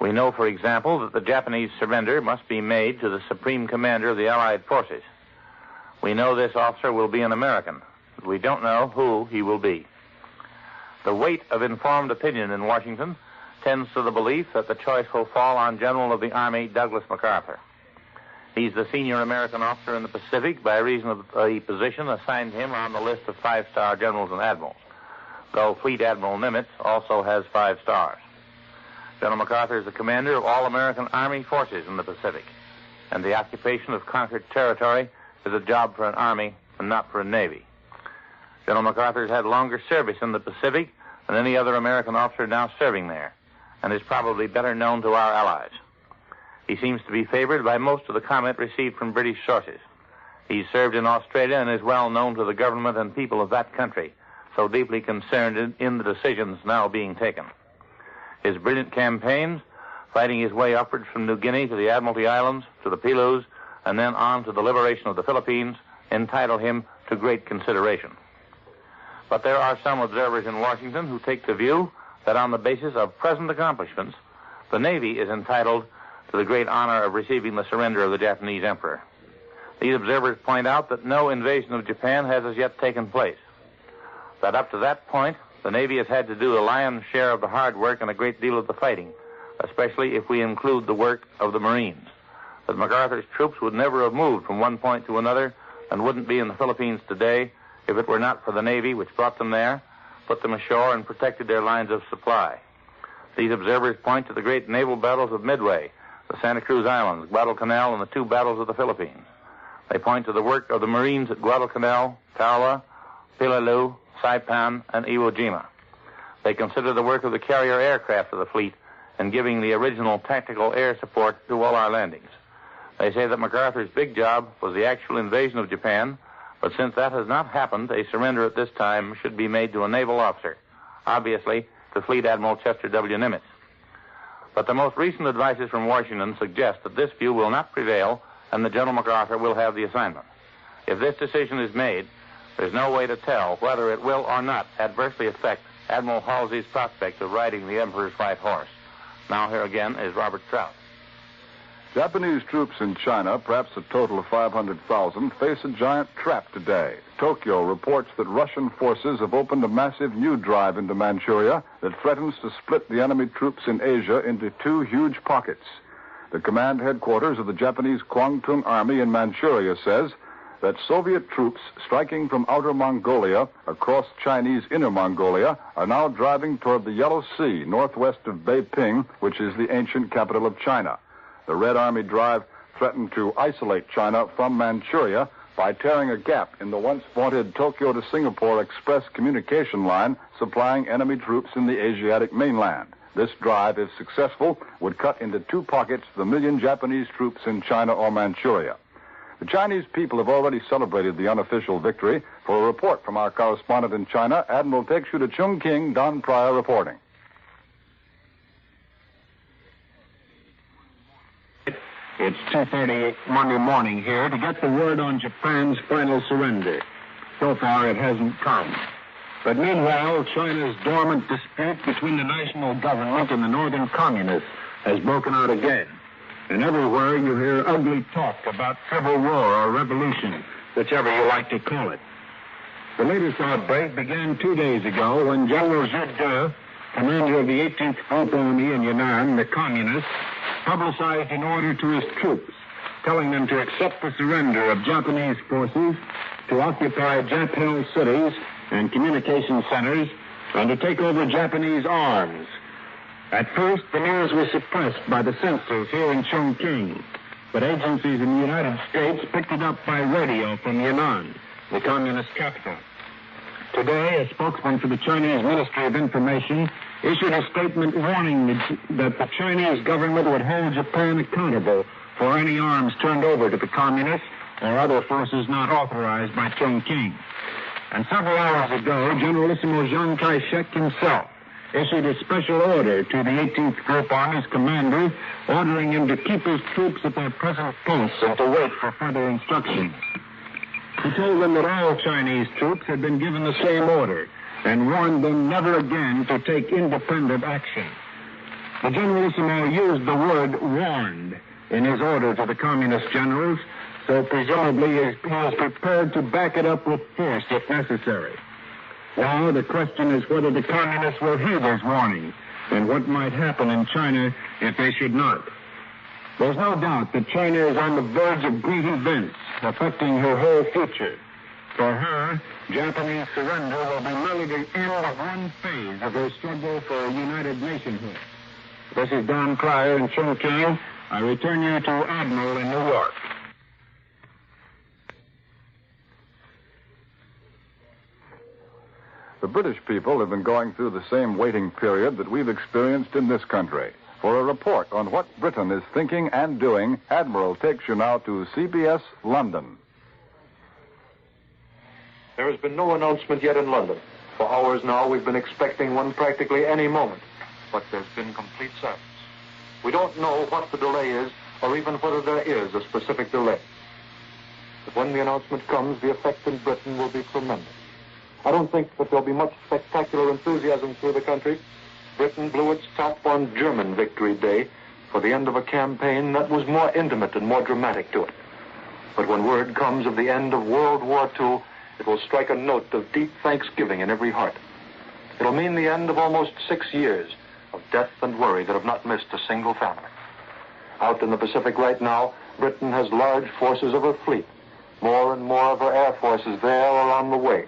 We know, for example, that the Japanese surrender must be made to the Supreme Commander of the Allied Forces. We know this officer will be an American, but we don't know who he will be. The weight of informed opinion in Washington tends to the belief that the choice will fall on General of the Army Douglas MacArthur. He's the senior American officer in the Pacific by reason of the position assigned him on the list of 5-star generals and admirals, though Fleet Admiral Nimitz also has 5 stars. General MacArthur is the commander of all American Army forces in the Pacific, and the occupation of conquered territory is a job for an Army and not for a Navy. General MacArthur has had longer service in the Pacific than any other American officer now serving there, and is probably better known to our allies. He seems to be favored by most of the comment received from British sources. He served in Australia and is well known to the government and people of that country, so deeply concerned in the decisions now being taken. His brilliant campaigns, fighting his way upwards from New Guinea to the Admiralty Islands, to the Pilus, and then on to the liberation of the Philippines, entitle him to great consideration. But there are some observers in Washington who take the view that on the basis of present accomplishments, the Navy is entitled to the great honor of receiving the surrender of the Japanese emperor. These observers point out that no invasion of Japan has as yet taken place, that up to that point, the Navy has had to do the lion's share of the hard work and a great deal of the fighting, especially if we include the work of the Marines, that MacArthur's troops would never have moved from one point to another and wouldn't be in the Philippines today if it were not for the Navy, which brought them there, put them ashore, and protected their lines of supply. These observers point to the great naval battles of Midway, the Santa Cruz Islands, Guadalcanal, and the two battles of the Philippines. They point to the work of the Marines at Guadalcanal, Tarawa, Pilalu, Saipan, and Iwo Jima. They consider the work of the carrier aircraft of the fleet in giving the original tactical air support to all our landings. They say that MacArthur's big job was the actual invasion of Japan, but since that has not happened, a surrender at this time should be made to a naval officer, obviously to Fleet Admiral Chester W. Nimitz. But the most recent advices from Washington suggest that this view will not prevail and that General MacArthur will have the assignment. If this decision is made, there's no way to tell whether it will or not adversely affect Admiral Halsey's prospect of riding the Emperor's white horse. Now here again is Robert Trout. Japanese troops in China, perhaps a total of 500,000, face a giant trap today. Tokyo reports that Russian forces have opened a massive new drive into Manchuria that threatens to split the enemy troops in Asia into two huge pockets. The command headquarters of the Japanese Kwangtung Army in Manchuria says that Soviet troops striking from outer Mongolia across Chinese Inner Mongolia are now driving toward the Yellow Sea northwest of Beiping, which is the ancient capital of China. The Red Army drive threatened to isolate China from Manchuria by tearing a gap in the once vaunted Tokyo to Singapore express communication line supplying enemy troops in the Asiatic mainland. This drive, if successful, would cut into two pockets the million Japanese troops in China or Manchuria. The Chinese people have already celebrated the unofficial victory. For a report from our correspondent in China, Admiral takes you to Chongqing, Don Pryor reporting. It's 2:30 Monday morning here to get the word on Japan's final surrender. So far, it hasn't come. But meanwhile, China's dormant dispute between the national government and the northern communists has broken out again. And everywhere you hear ugly talk about civil war or revolution, whichever you like to call it. The latest outbreak began 2 days ago when General Zhu De, commander of the 18th Group Army in Yunnan, the communists, publicized an order to his troops, telling them to accept the surrender of Japanese forces to occupy Jap-held cities and communication centers and to take over Japanese arms. At first, the news was suppressed by the censors here in Chongqing, but agencies in the United States picked it up by radio from Yunnan, the communist capital. Today, a spokesman for the Chinese Ministry of Information issued a statement warning that the Chinese government would hold Japan accountable for any arms turned over to the communists or other forces not authorized by Chongqing. And several hours ago, Generalissimo Chiang Kai-shek himself issued a special order to the 18th Group Army's commander, ordering him to keep his troops at their present posts and to wait for further instructions. He told them that all Chinese troops had been given the same order and warned them never again to take independent action. The Generalissimo used the word warned in his order to the communist generals, so presumably he was prepared to back it up with force if necessary. Now the question is whether the communists will heed his warning and what might happen in China if they should not. There's no doubt that China is on the verge of great events affecting her whole future. For her, Japanese surrender will be merely the end of one phase of her struggle for a united nationhood. This is Don Pryor in Chongqing. I return you to Admiral in New York. The British people have been going through the same waiting period that we've experienced in this country. For a report on what Britain is thinking and doing, Admiral takes you now to CBS London. There has been no announcement yet in London. For hours now, we've been expecting one practically any moment. But there's been complete silence. We don't know what the delay is, or even whether there is a specific delay. But when the announcement comes, the effect in Britain will be tremendous. I don't think that there'll be much spectacular enthusiasm through the country. Britain blew its top on German Victory Day for the end of a campaign that was more intimate and more dramatic to it. But when word comes of the end of World War II, it will strike a note of deep thanksgiving in every heart. It'll mean the end of almost 6 years of death and worry that have not missed a single family. Out in the Pacific right now, Britain has large forces of her fleet. More and more of her air forces there or on the way.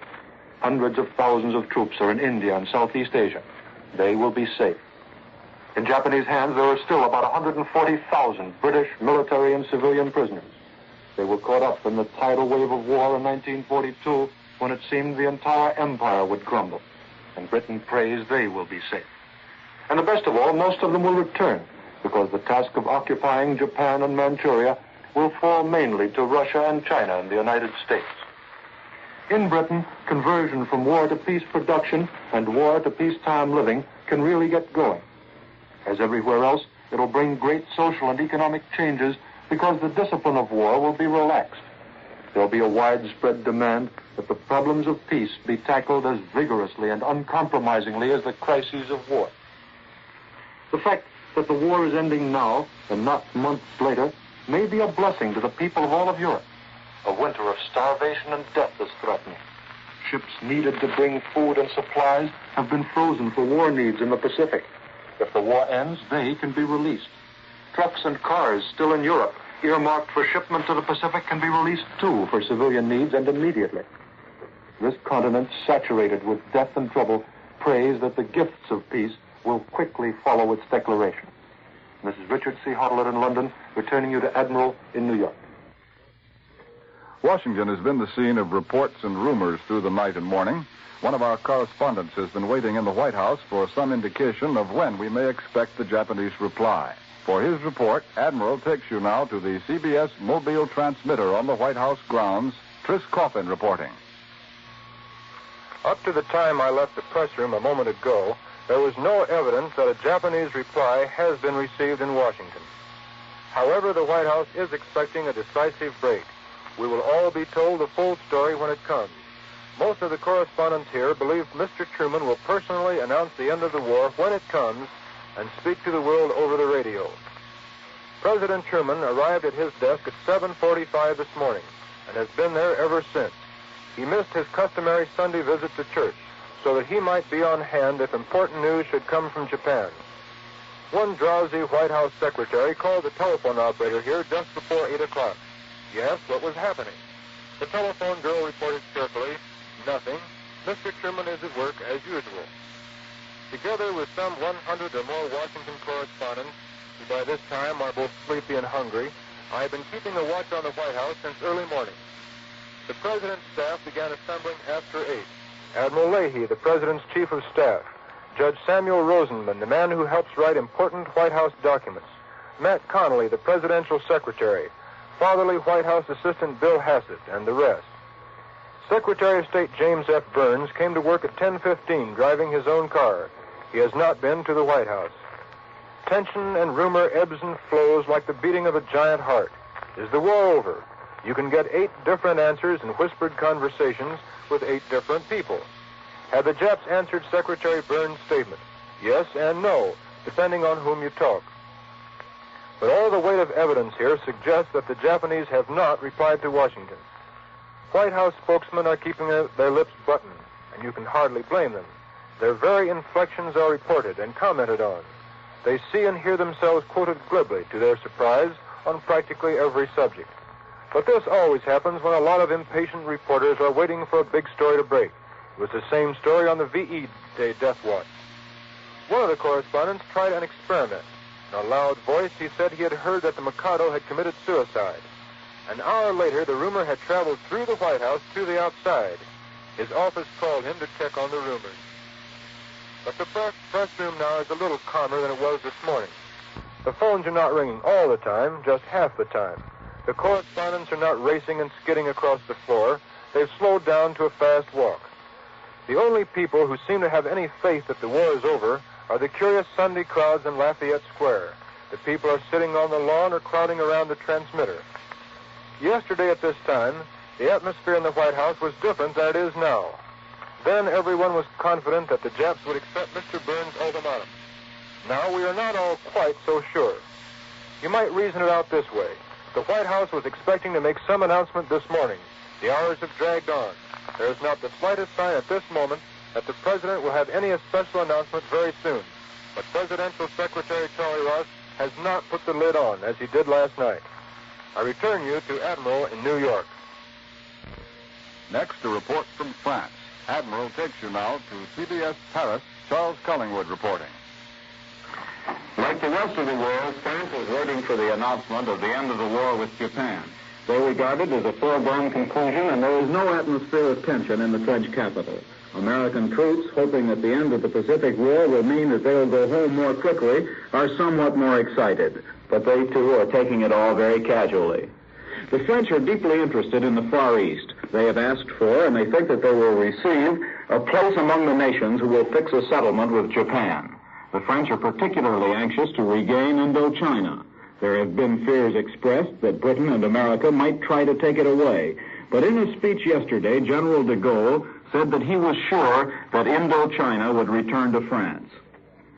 Hundreds of thousands of troops are in India and Southeast Asia. They will be safe. In Japanese hands, there are still about 140,000 British military and civilian prisoners. They were caught up in the tidal wave of war in 1942 when it seemed the entire empire would crumble. And Britain prays they will be safe. And the best of all, most of them will return, because the task of occupying Japan and Manchuria will fall mainly to Russia and China and the United States. In Britain, conversion from war to peace production and war to peacetime living can really get going. As everywhere else, it'll bring great social and economic changes because the discipline of war will be relaxed. There'll be a widespread demand that the problems of peace be tackled as vigorously and uncompromisingly as the crises of war. The fact that the war is ending now and not months later may be a blessing to the people of all of Europe. A winter of starvation and death is threatening. Ships needed to bring food and supplies have been frozen for war needs in the Pacific. If the war ends, they can be released. Trucks and cars still in Europe, earmarked for shipment to the Pacific, can be released too for civilian needs and immediately. This continent, saturated with death and trouble, prays that the gifts of peace will quickly follow its declaration. This is Richard C. Hottelet in London, returning you to Admiral in New York. Washington has been the scene of reports and rumors through the night and morning. One of our correspondents has been waiting in the White House for some indication of when we may expect the Japanese reply. For his report, Admiral takes you now to the CBS mobile transmitter on the White House grounds. Tris Coffin reporting. Up to the time I left the press room a moment ago, there was no evidence that a Japanese reply has been received in Washington. However, the White House is expecting a decisive break. We will all be told the full story when it comes. Most of the correspondents here believe Mr. Truman will personally announce the end of the war when it comes and speak to the world over the radio. President Truman arrived at his desk at 7:45 this morning and has been there ever since. He missed his customary Sunday visit to church so that he might be on hand if important news should come from Japan. One drowsy White House secretary called the telephone operator here just before 8 o'clock. He asked what was happening. The telephone girl reported cheerfully, "Nothing. Mr. Truman is at work as usual." Together with some 100 or more Washington correspondents, who by this time are both sleepy and hungry, I have been keeping a watch on the White House since early morning. The President's staff began assembling after 8. Admiral Leahy, the President's Chief of Staff, Judge Samuel Rosenman, the man who helps write important White House documents, Matt Connolly, the Presidential Secretary, fatherly White House Assistant Bill Hassett, and the rest. Secretary of State James F. Burns came to work at 10:15, driving his own car. He has not been to the White House. Tension and rumor ebbs and flows like the beating of a giant heart. Is the war over? You can get 8 different answers in whispered conversations with 8 different people. Have the Japs answered Secretary Burns' statement? Yes and no, depending on whom you talk. But all the weight of evidence here suggests that the Japanese have not replied to Washington. White House spokesmen are keeping their lips buttoned, and you can hardly blame them. Their very inflections are reported and commented on. They see and hear themselves quoted glibly, to their surprise, on practically every subject. But this always happens when a lot of impatient reporters are waiting for a big story to break. It was the same story on the VE Day death watch. One of the correspondents tried an experiment. In a loud voice, he said he had heard that the Mikado had committed suicide. An hour later, the rumor had traveled through the White House to the outside. His office called him to check on the rumors. But the press room now is a little calmer than it was this morning. The phones are not ringing all the time, just half the time. The correspondents are not racing and skidding across the floor. they've slowed down to a fast walk. The only people who seem to have any faith that the war is over are the curious Sunday crowds in Lafayette Square. The people are sitting on the lawn or crowding around the transmitter. Yesterday at this time, the atmosphere in the White House was different than it is now. Then everyone was confident that the Japs would accept Mr. Burns' ultimatum. Now we are not all quite so sure. You might reason it out this way. The White House was expecting to make some announcement this morning. The hours have dragged on. There is not the slightest sign at this moment that the President will have any special announcement very soon. But Presidential Secretary Charlie Ross has not put the lid on, as he did last night. I return you to Admiral in New York. Next, a report from France. Admiral takes you now to CBS Paris. Charles Collingwood reporting. Like the rest of the world, France is waiting for the announcement of the end of the war with Japan. They regard it as a foregone conclusion, and there is no atmosphere of tension in the French capital. American troops, hoping that the end of the Pacific War will mean that they'll go home more quickly, are somewhat more excited. But they, too, are taking it all very casually. The French are deeply interested in the Far East. They have asked for, and they think that they will receive, a place among the nations who will fix a settlement with Japan. The French are particularly anxious to regain Indochina. There have been fears expressed that Britain and America might try to take it away. But in a speech yesterday, General de Gaulle said that he was sure that Indochina would return to France.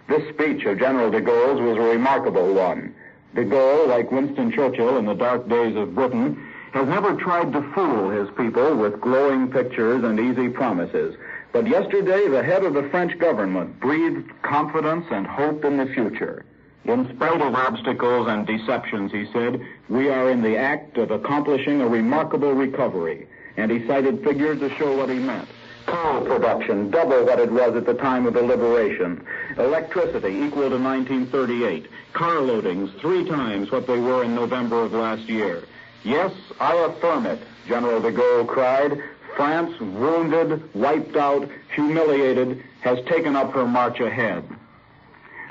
This speech of General de Gaulle's was a remarkable one. De Gaulle, like Winston Churchill in the dark days of Britain, has never tried to fool his people with glowing pictures and easy promises. But yesterday, the head of the French government breathed confidence and hope in the future. In spite of obstacles and deceptions, he said, we are in the act of accomplishing a remarkable recovery. And he cited figures to show what he meant. Coal production, double what it was at the time of the liberation. Electricity, equal to 1938. Car loadings, 3 times what they were in November of last year. Yes, I affirm it, General de Gaulle cried. France, wounded, wiped out, humiliated, has taken up her march ahead.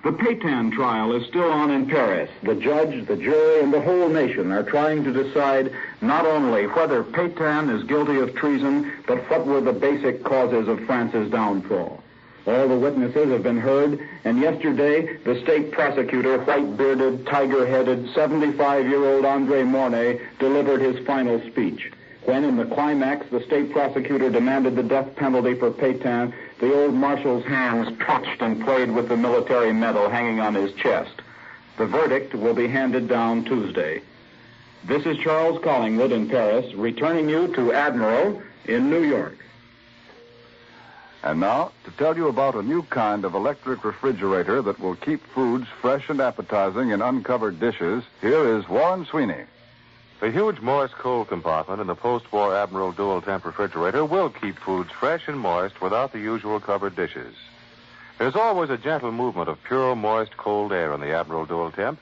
The Pétain trial is still on in Paris. The judge, the jury, and the whole nation are trying to decide not only whether Pétain is guilty of treason, but what were the basic causes of France's downfall. All the witnesses have been heard, and yesterday the state prosecutor, white-bearded, tiger-headed, 75-year-old André Mornay, delivered his final speech. When, in the climax, the state prosecutor demanded the death penalty for Pétain, the old marshal's hands twitched and played with the military medal hanging on his chest. The verdict will be handed down Tuesday. This is Charles Collingwood in Paris, returning you to Admiral in New York. And now, to tell you about a new kind of electric refrigerator that will keep foods fresh and appetizing in uncovered dishes, here is Warren Sweeney. The huge Morse cold compartment in the post-war Admiral Dual Temp refrigerator will keep foods fresh and moist without the usual covered dishes. There's always a gentle movement of pure, moist, cold air in the Admiral Dual Temp.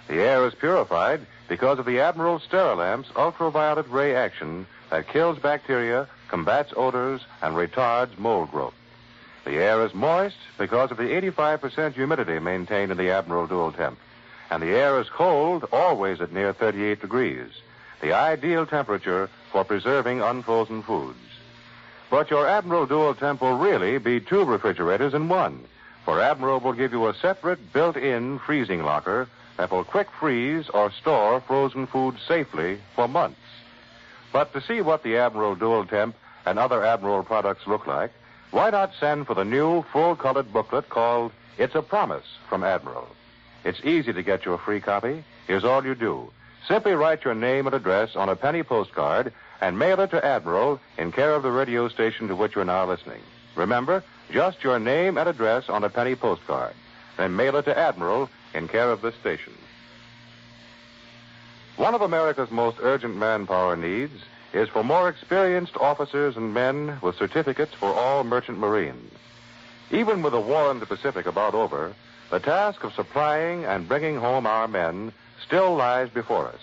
The air is purified because of the Admiral Sterilamp's ultraviolet ray action that kills bacteria, combats odors, and retards mold growth. The air is moist because of the 85% humidity maintained in the Admiral Dual Temp. And the air is cold, always at near 38 degrees, the ideal temperature for preserving unfrozen foods. But your Admiral Dual Temp will really be 2 refrigerators in one, for Admiral will give you a separate built-in freezing locker that will quick freeze or store frozen foods safely for months. But to see what the Admiral Dual Temp and other Admiral products look like, why not send for the new full-colored booklet called It's a Promise from Admiral? It's easy to get your free copy. Here's all you do. Simply write your name and address on a penny postcard and mail it to Admiral in care of the radio station to which you're now listening. Remember, just your name and address on a penny postcard. Then mail it to Admiral in care of this station. One of America's most urgent manpower needs is for more experienced officers and men with certificates for all merchant marine. Even with the war in the Pacific about over, the task of supplying and bringing home our men still lies before us.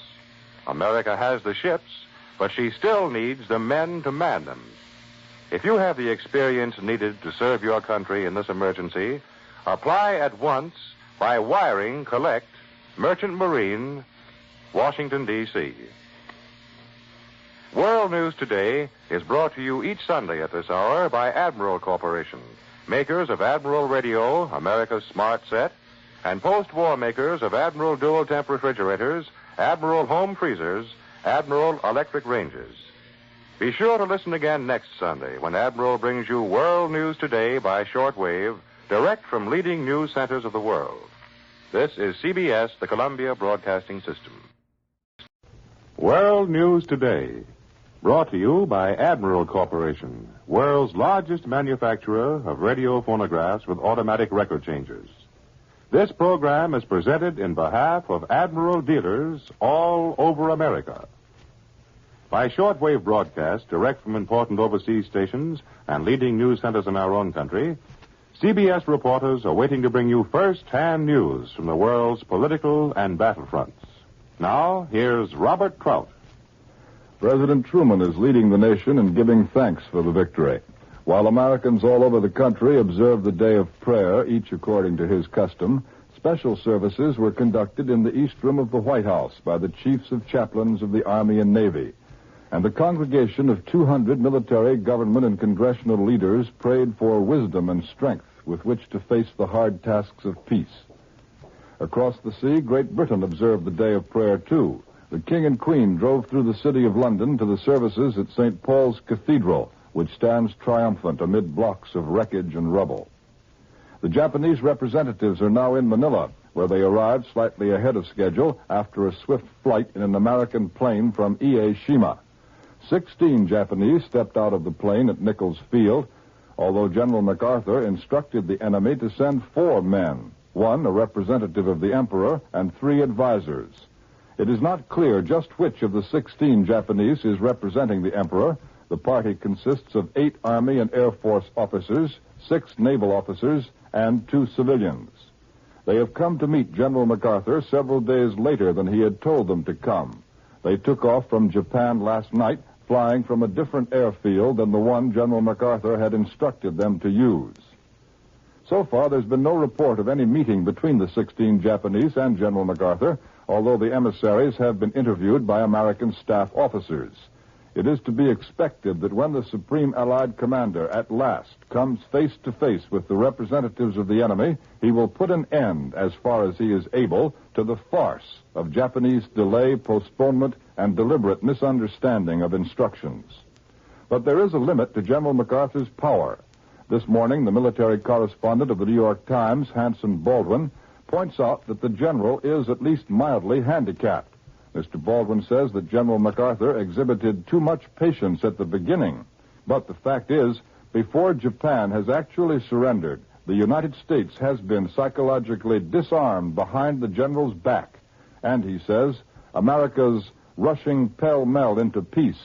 America has the ships, but she still needs the men to man them. If you have the experience needed to serve your country in this emergency, apply at once by wiring Collect, Merchant Marine, Washington, D.C. World News Today is brought to you each Sunday at this hour by Admiral Corporation, makers of Admiral Radio, America's Smart Set, and post-war makers of Admiral Dual Temp Refrigerators, Admiral Home Freezers, Admiral Electric Ranges. Be sure to listen again next Sunday when Admiral brings you World News Today by shortwave, direct from leading news centers of the world. This is CBS, the Columbia Broadcasting System. World News Today, brought to you by Admiral Corporation, world's largest manufacturer of radio phonographs with automatic record changers. This program is presented in behalf of Admiral dealers all over America. By shortwave broadcast direct from important overseas stations and leading news centers in our own country, CBS reporters are waiting to bring you first-hand news from the world's political and battlefronts. Now, here's Robert Trout. President Truman is leading the nation in giving thanks for the victory. While Americans all over the country observe the day of prayer, each according to his custom, special services were conducted in the East Room of the White House by the chiefs of chaplains of the Army and Navy. And the congregation of 200 military, government, and congressional leaders prayed for wisdom and strength with which to face the hard tasks of peace. Across the sea, Great Britain observed the day of prayer, too. The King and Queen drove through the city of London to the services at St. Paul's Cathedral, which stands triumphant amid blocks of wreckage and rubble. The Japanese representatives are now in Manila, where they arrived slightly ahead of schedule after a swift flight in an American plane from Ie-Shima. 16 Japanese stepped out of the plane at Nichols Field, although General MacArthur instructed the enemy to send 4 men, 1 a representative of the Emperor, and 3 advisors. It is not clear just which of the 16 Japanese is representing the Emperor. The party consists of 8 Army and Air Force officers, 6 naval officers, and 2 civilians. They have come to meet General MacArthur several days later than he had told them to come. They took off from Japan last night, flying from a different airfield than the one General MacArthur had instructed them to use. So far, there's been no report of any meeting between the 16 Japanese and General MacArthur, although the emissaries have been interviewed by American staff officers. It is to be expected that when the Supreme Allied Commander at last comes face to face with the representatives of the enemy, he will put an end, as far as he is able, to the farce of Japanese delay, postponement, and deliberate misunderstanding of instructions. But there is a limit to General MacArthur's power. This morning, the military correspondent of the New York Times, Hanson Baldwin, points out that the general is at least mildly handicapped. Mr. Baldwin says that General MacArthur exhibited too much patience at the beginning. But the fact is, before Japan has actually surrendered, the United States has been psychologically disarmed behind the general's back. And, he says, America's rushing pell-mell into peace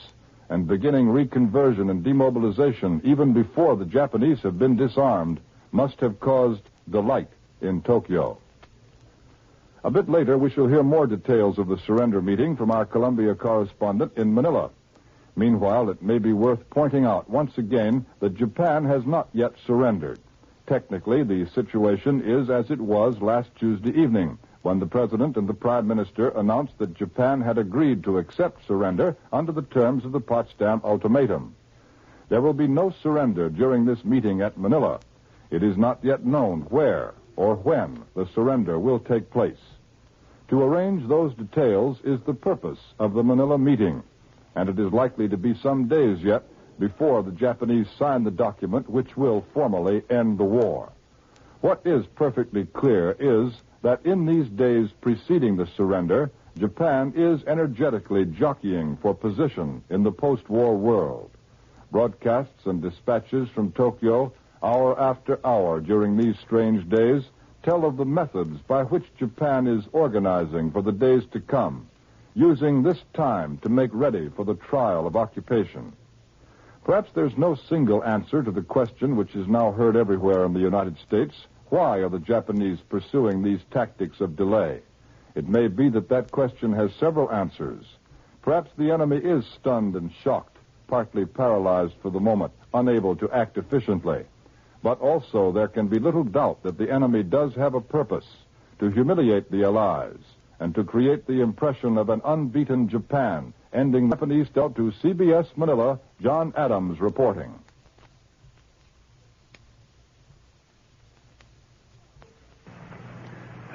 and beginning reconversion and demobilization even before the Japanese have been disarmed must have caused delight in Tokyo. A bit later, we shall hear more details of the surrender meeting from our Columbia correspondent in Manila. Meanwhile, it may be worth pointing out once again that Japan has not yet surrendered. Technically, the situation is as it was last Tuesday evening, when the President and the Prime Minister announced that Japan had agreed to accept surrender under the terms of the Potsdam Ultimatum. There will be no surrender during this meeting at Manila. It is not yet known where or when the surrender will take place. To arrange those details is the purpose of the Manila meeting, and it is likely to be some days yet before the Japanese sign the document which will formally end the war. What is perfectly clear is that in these days preceding the surrender, Japan is energetically jockeying for position in the post-war world. Broadcasts and dispatches from Tokyo, hour after hour during these strange days, tell of the methods by which Japan is organizing for the days to come, using this time to make ready for the trial of occupation. Perhaps there's no single answer to the question which is now heard everywhere in the United States: why are the Japanese pursuing these tactics of delay? It may be that that question has several answers. Perhaps the enemy is stunned and shocked, partly paralyzed for the moment, unable to act efficiently. But also there can be little doubt that the enemy does have a purpose: to humiliate the Allies, and to create the impression of an unbeaten Japan, ending the Japanese out to CBS Manila, John Adams reporting.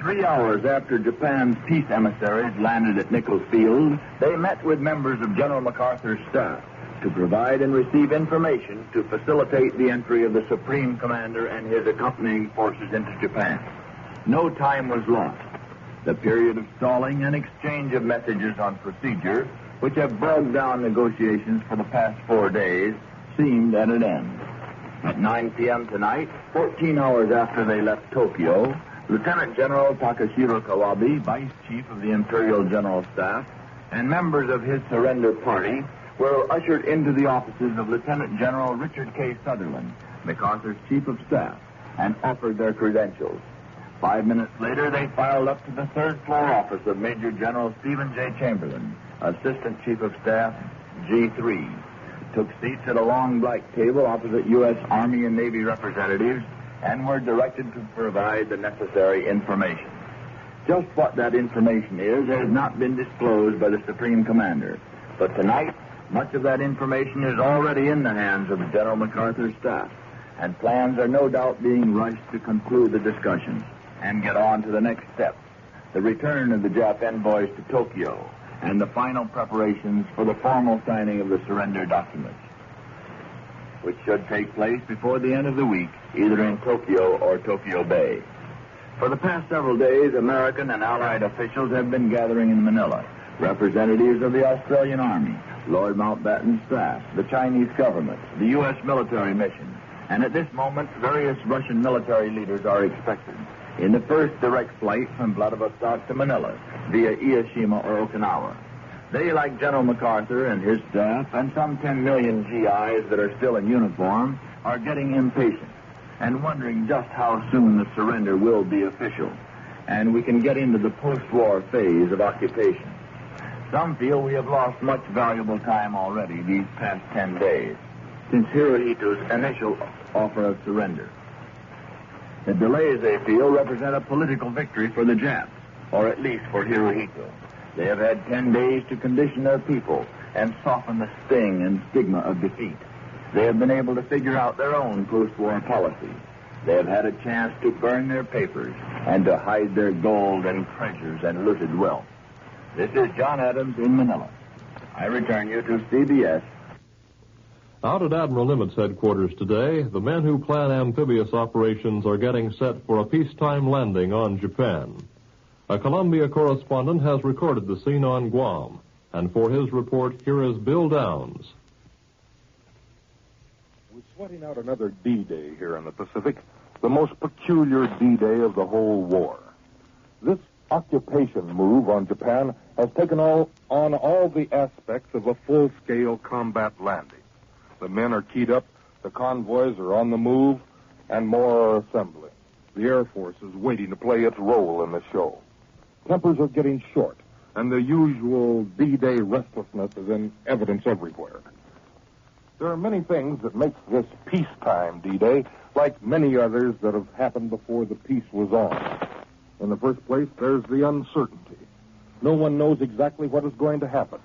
Three hours after Japan's peace emissaries landed at Nichols Field, they met with members of General MacArthur's staff to provide and receive information to facilitate the entry of the Supreme Commander and his accompanying forces into Japan. No time was lost. The period of stalling and exchange of messages on procedure, which have bogged down negotiations for the past 4 days, seemed at an end. At 9 p.m. tonight, 14 hours after they left Tokyo, Lieutenant General Takashiro Kawabe, Vice Chief of the Imperial General Staff, and members of his surrender party were ushered into the offices of Lieutenant General Richard K. Sutherland, MacArthur's Chief of Staff, and offered their credentials. 5 minutes later, they filed up to the third-floor office of Major General Stephen J. Chamberlain, Assistant Chief of Staff, G3, took seats at a long black table opposite U.S. Army and Navy representatives, and were directed to provide the necessary information. Just what that information is has not been disclosed by the Supreme Commander, but tonight, much of that information is already in the hands of General MacArthur's staff, and plans are no doubt being rushed to conclude the discussions and get on to the next step, the return of the Jap envoys to Tokyo, and the final preparations for the formal signing of the surrender documents, which should take place before the end of the week, either in Tokyo or Tokyo Bay. For the past several days, American and Allied officials have been gathering in Manila, representatives of the Australian Army, Lord Mountbatten's staff, the Chinese government, the U.S. military mission, and at this moment, various Russian military leaders are expected in the first direct flight from Vladivostok to Manila via Ieshima or Okinawa. They, like General MacArthur and his staff, and some 10 million GIs that are still in uniform, are getting impatient and wondering just how soon the surrender will be official, and we can get into the post-war phase of occupation. Some feel we have lost much valuable time already these past 10 days, since Hirohito's initial offer of surrender. The delays, they feel, represent a political victory for the Japs, or at least for Hirohito. They have had 10 days to condition their people and soften the sting and stigma of defeat. They have been able to figure out their own post-war policy. They have had a chance to burn their papers and to hide their gold and treasures and looted wealth. This is John Adams in Manila. I return you to CBS. Out at Admiral Nimitz headquarters today, the men who plan amphibious operations are getting set for a peacetime landing on Japan. A Columbia correspondent has recorded the scene on Guam, and for his report, here is Bill Downs. We're sweating out another D-Day here in the Pacific, the most peculiar D-Day of the whole war. This occupation move on Japan has taken on all the aspects of a full-scale combat landing. The men are keyed up, the convoys are on the move, and more are assembling. The Air Force is waiting to play its role in the show. Tempers are getting short, and the usual D-Day restlessness is in evidence everywhere. There are many things that make this peacetime D-Day like many others that have happened before the peace was on. In the first place, there's the uncertainty. No one knows exactly what is going to happen.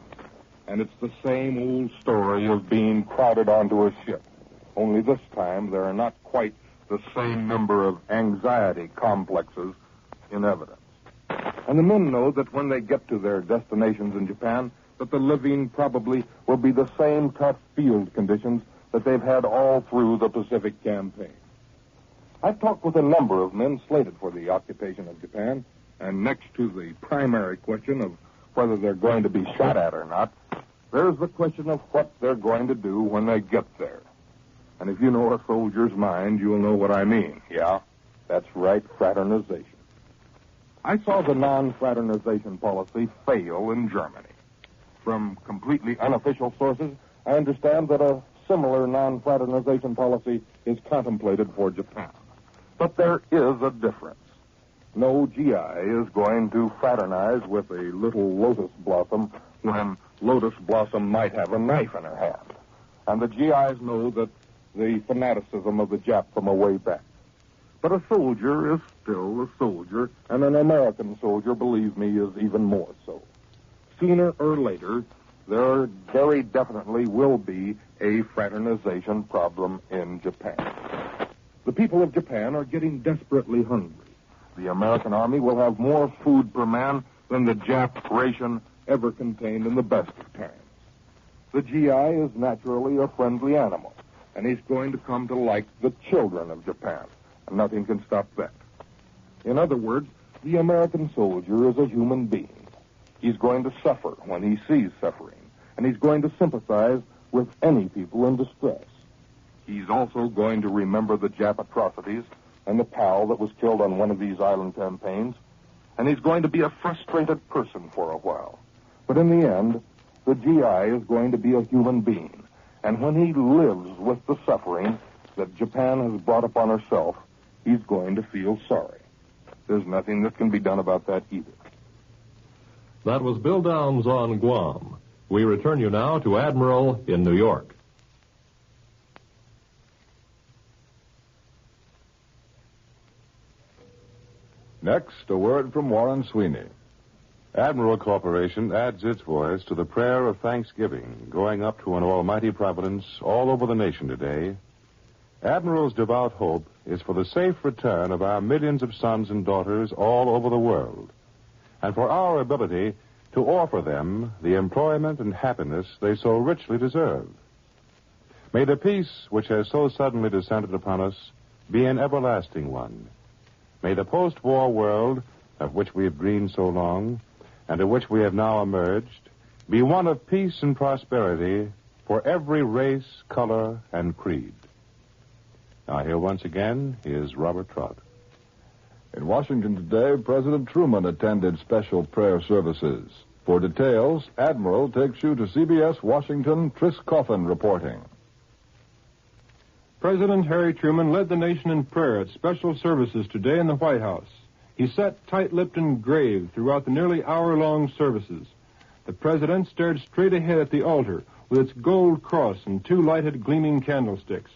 And it's the same old story of being crowded onto a ship. Only this time, there are not quite the same number of anxiety complexes in evidence. And the men know that when they get to their destinations in Japan, that the living probably will be the same tough field conditions that they've had all through the Pacific campaign. I've talked with a number of men slated for the occupation of Japan, and next to the primary question of whether they're going to be shot at or not, there's the question of what they're going to do when they get there. And if you know a soldier's mind, you'll know what I mean. Yeah, that's right, fraternization. I saw the non-fraternization policy fail in Germany. From completely unofficial sources, I understand that a similar non-fraternization policy is contemplated for Japan. But there is a difference. No GI is going to fraternize with a little lotus blossom when lotus blossom might have a knife in her hand. And the GIs know that the fanaticism of the Jap from a way back. But a soldier is still a soldier, and an American soldier, believe me, is even more so. Sooner or later, there very definitely will be a fraternization problem in Japan. The people of Japan are getting desperately hungry. The American Army will have more food per man than the Jap ration ever contained in the best of times. The GI is naturally a friendly animal, and he's going to come to like the children of Japan, and nothing can stop that. In other words, the American soldier is a human being. He's going to suffer when he sees suffering, and he's going to sympathize with any people in distress. He's also going to remember the Jap atrocities and the pal that was killed on one of these island campaigns, and he's going to be a frustrated person for a while. But in the end, the GI is going to be a human being, and when he lives with the suffering that Japan has brought upon herself, he's going to feel sorry. There's nothing that can be done about that either. That was Bill Downs on Guam. We return you now to Admiral in New York. Next, a word from Warren Sweeney. Admiral Corporation adds its voice to the prayer of thanksgiving going up to an almighty providence all over the nation today. Admiral's devout hope is for the safe return of our millions of sons and daughters all over the world, and for our ability to offer them the employment and happiness they so richly deserve. May the peace which has so suddenly descended upon us be an everlasting one. May the post-war world, of which we have dreamed so long, and to which we have now emerged, be one of peace and prosperity for every race, color, and creed. Now here once again is Robert Trout. In Washington today, President Truman attended special prayer services. For details, Admiral takes you to CBS Washington, Tris Coffin reporting. President Harry Truman led the nation in prayer at special services today in the White House. He sat tight-lipped and grave throughout the nearly hour-long services. The president stared straight ahead at the altar with its gold cross and two lighted, gleaming candlesticks.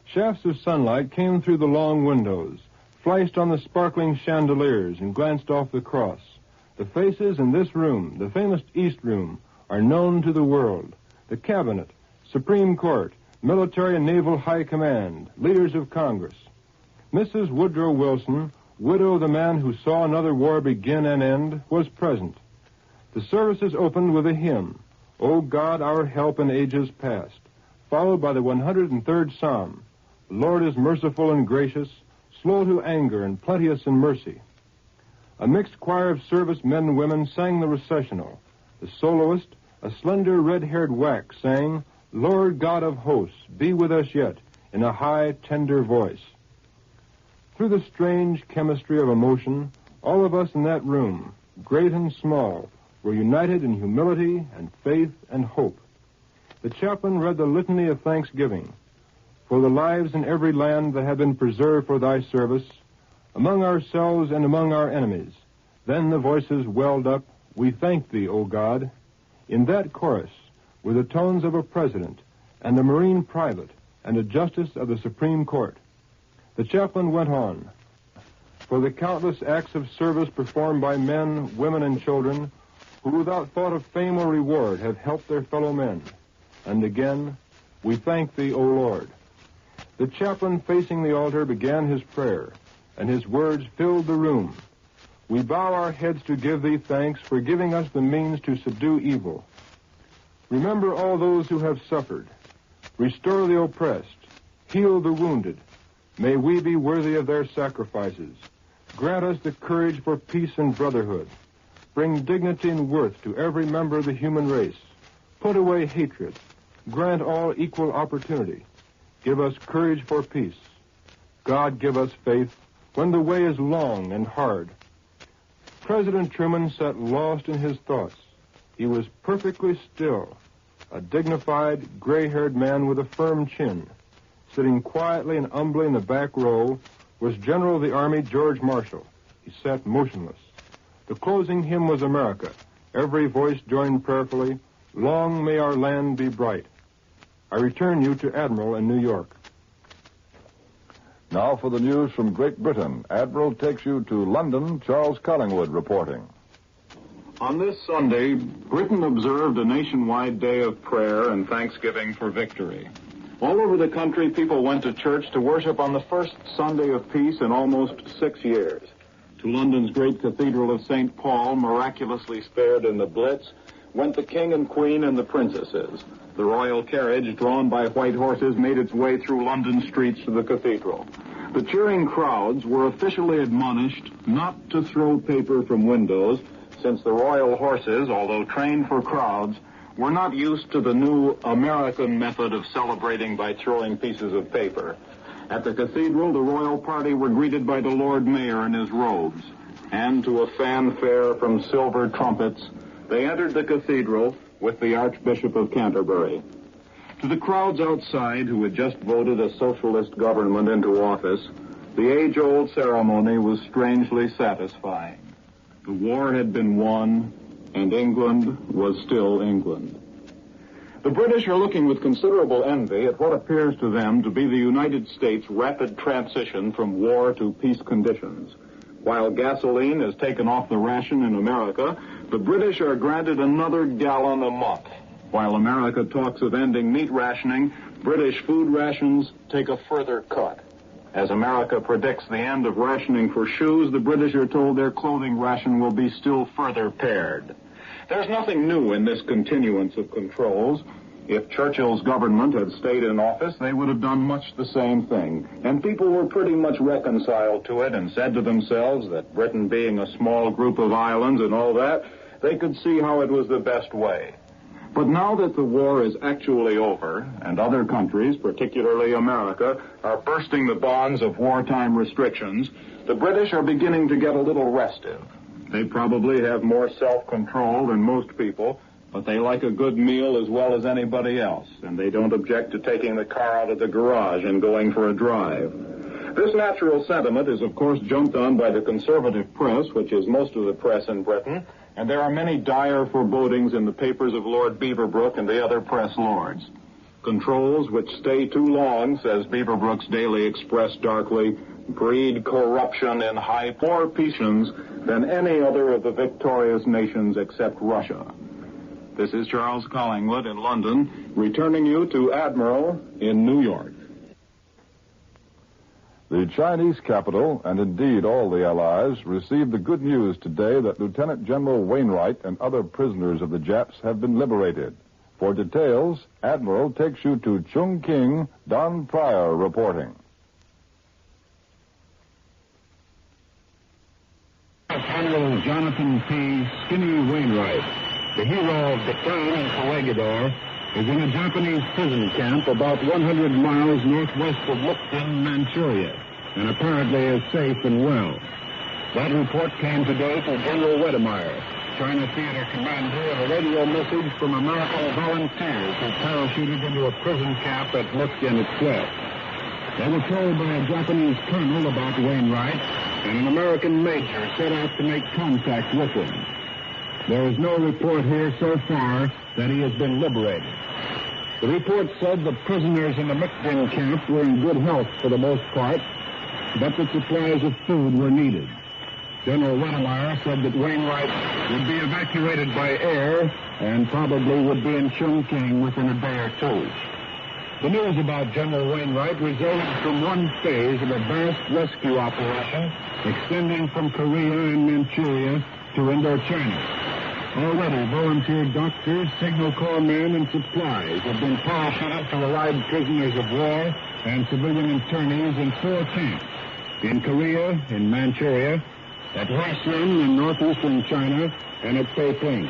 Shafts of sunlight came through the long windows, flashed on the sparkling chandeliers, and glanced off the cross. The faces in this room, the famous East Room, are known to the world. The Cabinet, Supreme Court, Military and Naval High Command, leaders of Congress. Mrs. Woodrow Wilson, widow of the man who saw another war begin and end, was present. The services opened with a hymn, O God, our help in ages past, followed by the 103rd Psalm. The Lord is merciful and gracious, slow to anger and plenteous in mercy. A mixed choir of service men and women sang the recessional. The soloist, a slender red-haired wack, sang, Lord God of hosts, be with us yet, in a high, tender voice. Through the strange chemistry of emotion, all of us in that room, great and small, were united in humility and faith and hope. The chaplain read the litany of thanksgiving for the lives in every land that have been preserved for thy service, among ourselves and among our enemies. Then the voices welled up, we thank thee, O God. In that chorus were the tones of a president and a Marine private and a justice of the Supreme Court. The chaplain went on. For the countless acts of service performed by men, women, and children who without thought of fame or reward have helped their fellow men. And again, we thank thee, O Lord. The chaplain facing the altar began his prayer, and his words filled the room. We bow our heads to give thee thanks for giving us the means to subdue evil. Remember all those who have suffered. Restore the oppressed. Heal the wounded. May we be worthy of their sacrifices. Grant us the courage for peace and brotherhood. Bring dignity and worth to every member of the human race. Put away hatred. Grant all equal opportunity. Give us courage for peace. God give us faith when the way is long and hard. President Truman sat lost in his thoughts. He was perfectly still, a dignified, gray-haired man with a firm chin. Sitting quietly and humbly in the back row was General of the Army George Marshall. He sat motionless. The closing hymn was America. Every voice joined prayerfully, Long may our land be bright. I return you to Admiral in New York. Now for the news from Great Britain. Admiral takes you to London. Charles Collingwood reporting. On this Sunday, Britain observed a nationwide day of prayer and thanksgiving for victory. All over the country, people went to church to worship on the first Sunday of peace in almost 6 years. To London's great cathedral of St. Paul, miraculously spared in the Blitz, went the king and queen and the princesses. The royal carriage, drawn by white horses, made its way through London streets to the cathedral. The cheering crowds were officially admonished not to throw paper from windows, since the royal horses, although trained for crowds, were not used to the new American method of celebrating by throwing pieces of paper. At the cathedral, the royal party were greeted by the Lord Mayor in his robes, and to a fanfare from silver trumpets, they entered the cathedral with the Archbishop of Canterbury. To the crowds outside who had just voted a socialist government into office, the age-old ceremony was strangely satisfying. The war had been won, and England was still England. The British are looking with considerable envy at what appears to them to be the United States' rapid transition from war to peace conditions. While gasoline is taken off the ration in America, the British are granted another gallon a month. While America talks of ending meat rationing, British food rations take a further cut. As America predicts the end of rationing for shoes, the British are told their clothing ration will be still further pared. There's nothing new in this continuance of controls. If Churchill's government had stayed in office, they would have done much the same thing. And people were pretty much reconciled to it and said to themselves that Britain being a small group of islands and all that, they could see how it was the best way. But now that the war is actually over, and other countries, particularly America, are bursting the bonds of wartime restrictions, the British are beginning to get a little restive. They probably have more self-control than most people, but they like a good meal as well as anybody else, and they don't object to taking the car out of the garage and going for a drive. This natural sentiment is, of course, jumped on by the conservative press, which is most of the press in Britain, and there are many dire forebodings in the papers of Lord Beaverbrook and the other press lords. Controls which stay too long, says Beaverbrook's Daily Express darkly, breed corruption in high more nations than any other of the victorious nations except Russia. This is Charles Collingwood in London, returning you to Admiral in New York. The Chinese capital, and indeed all the Allies, received the good news today that Lieutenant General Wainwright and other prisoners of the Japs have been liberated. For details, Admiral takes you to Chungking. Don Pryor reporting. General Jonathan P. Skinny Wainwright, the hero of Bataan and Corregidor, is in a Japanese prison camp about 100 miles northwest of Mukden, Manchuria, and apparently is safe and well. That report came today to General Wedemeyer, China Theater commander, in a radio message from American volunteers who parachuted into a prison camp at Mukden itself. They were told by a Japanese colonel about Wainwright, and an American major set out to make contact with him. There is no report here so far that he has been liberated. The report said the prisoners in the Mukden camp were in good health for the most part, but that supplies of food were needed. General Wedemeyer said that Wainwright would be evacuated by air and probably would be in Chungking within a day or two. The news about General Wainwright resulted from one phase of a vast rescue operation extending from Korea and Manchuria to Indochina. Already, volunteer doctors, signal corps men, and supplies have been parachuted to arrive prisoners of war and civilian internees in 4 camps: in Korea, in Manchuria, at Huaixin in northeastern China, and at Peiping.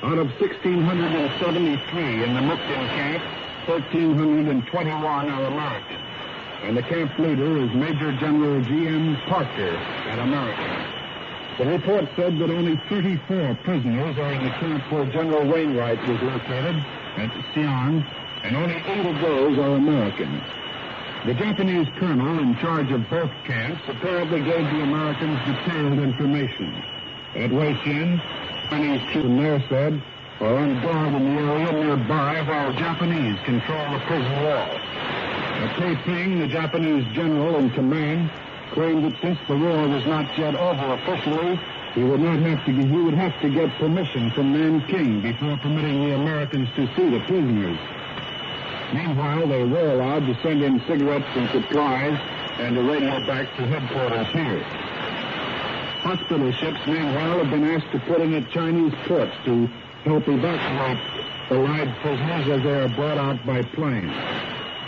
Out of 1,673 in the Mukden camp, 1,321 are American, and the camp leader is Major General G.M. Parker, an American. The report said that only 34 prisoners are in the camp where General Wainwright was located, at Xi'an, and only 8 of those are American. The Japanese colonel in charge of both camps apparently gave the Americans detailed information. At Huaixin, Chinese troops there said are on guard in the area nearby while Japanese control the prison wall. Taiping, the Japanese general in command, claimed that since the war was not yet over officially, he would have to get permission from Nanking before permitting the Americans to see the prisoners. Meanwhile, they were allowed to send in cigarettes and supplies and to radio back to headquarters here. Hospital ships, meanwhile, have been asked to put in at Chinese ports to help evacuate the live prisoners as they are brought out by plane.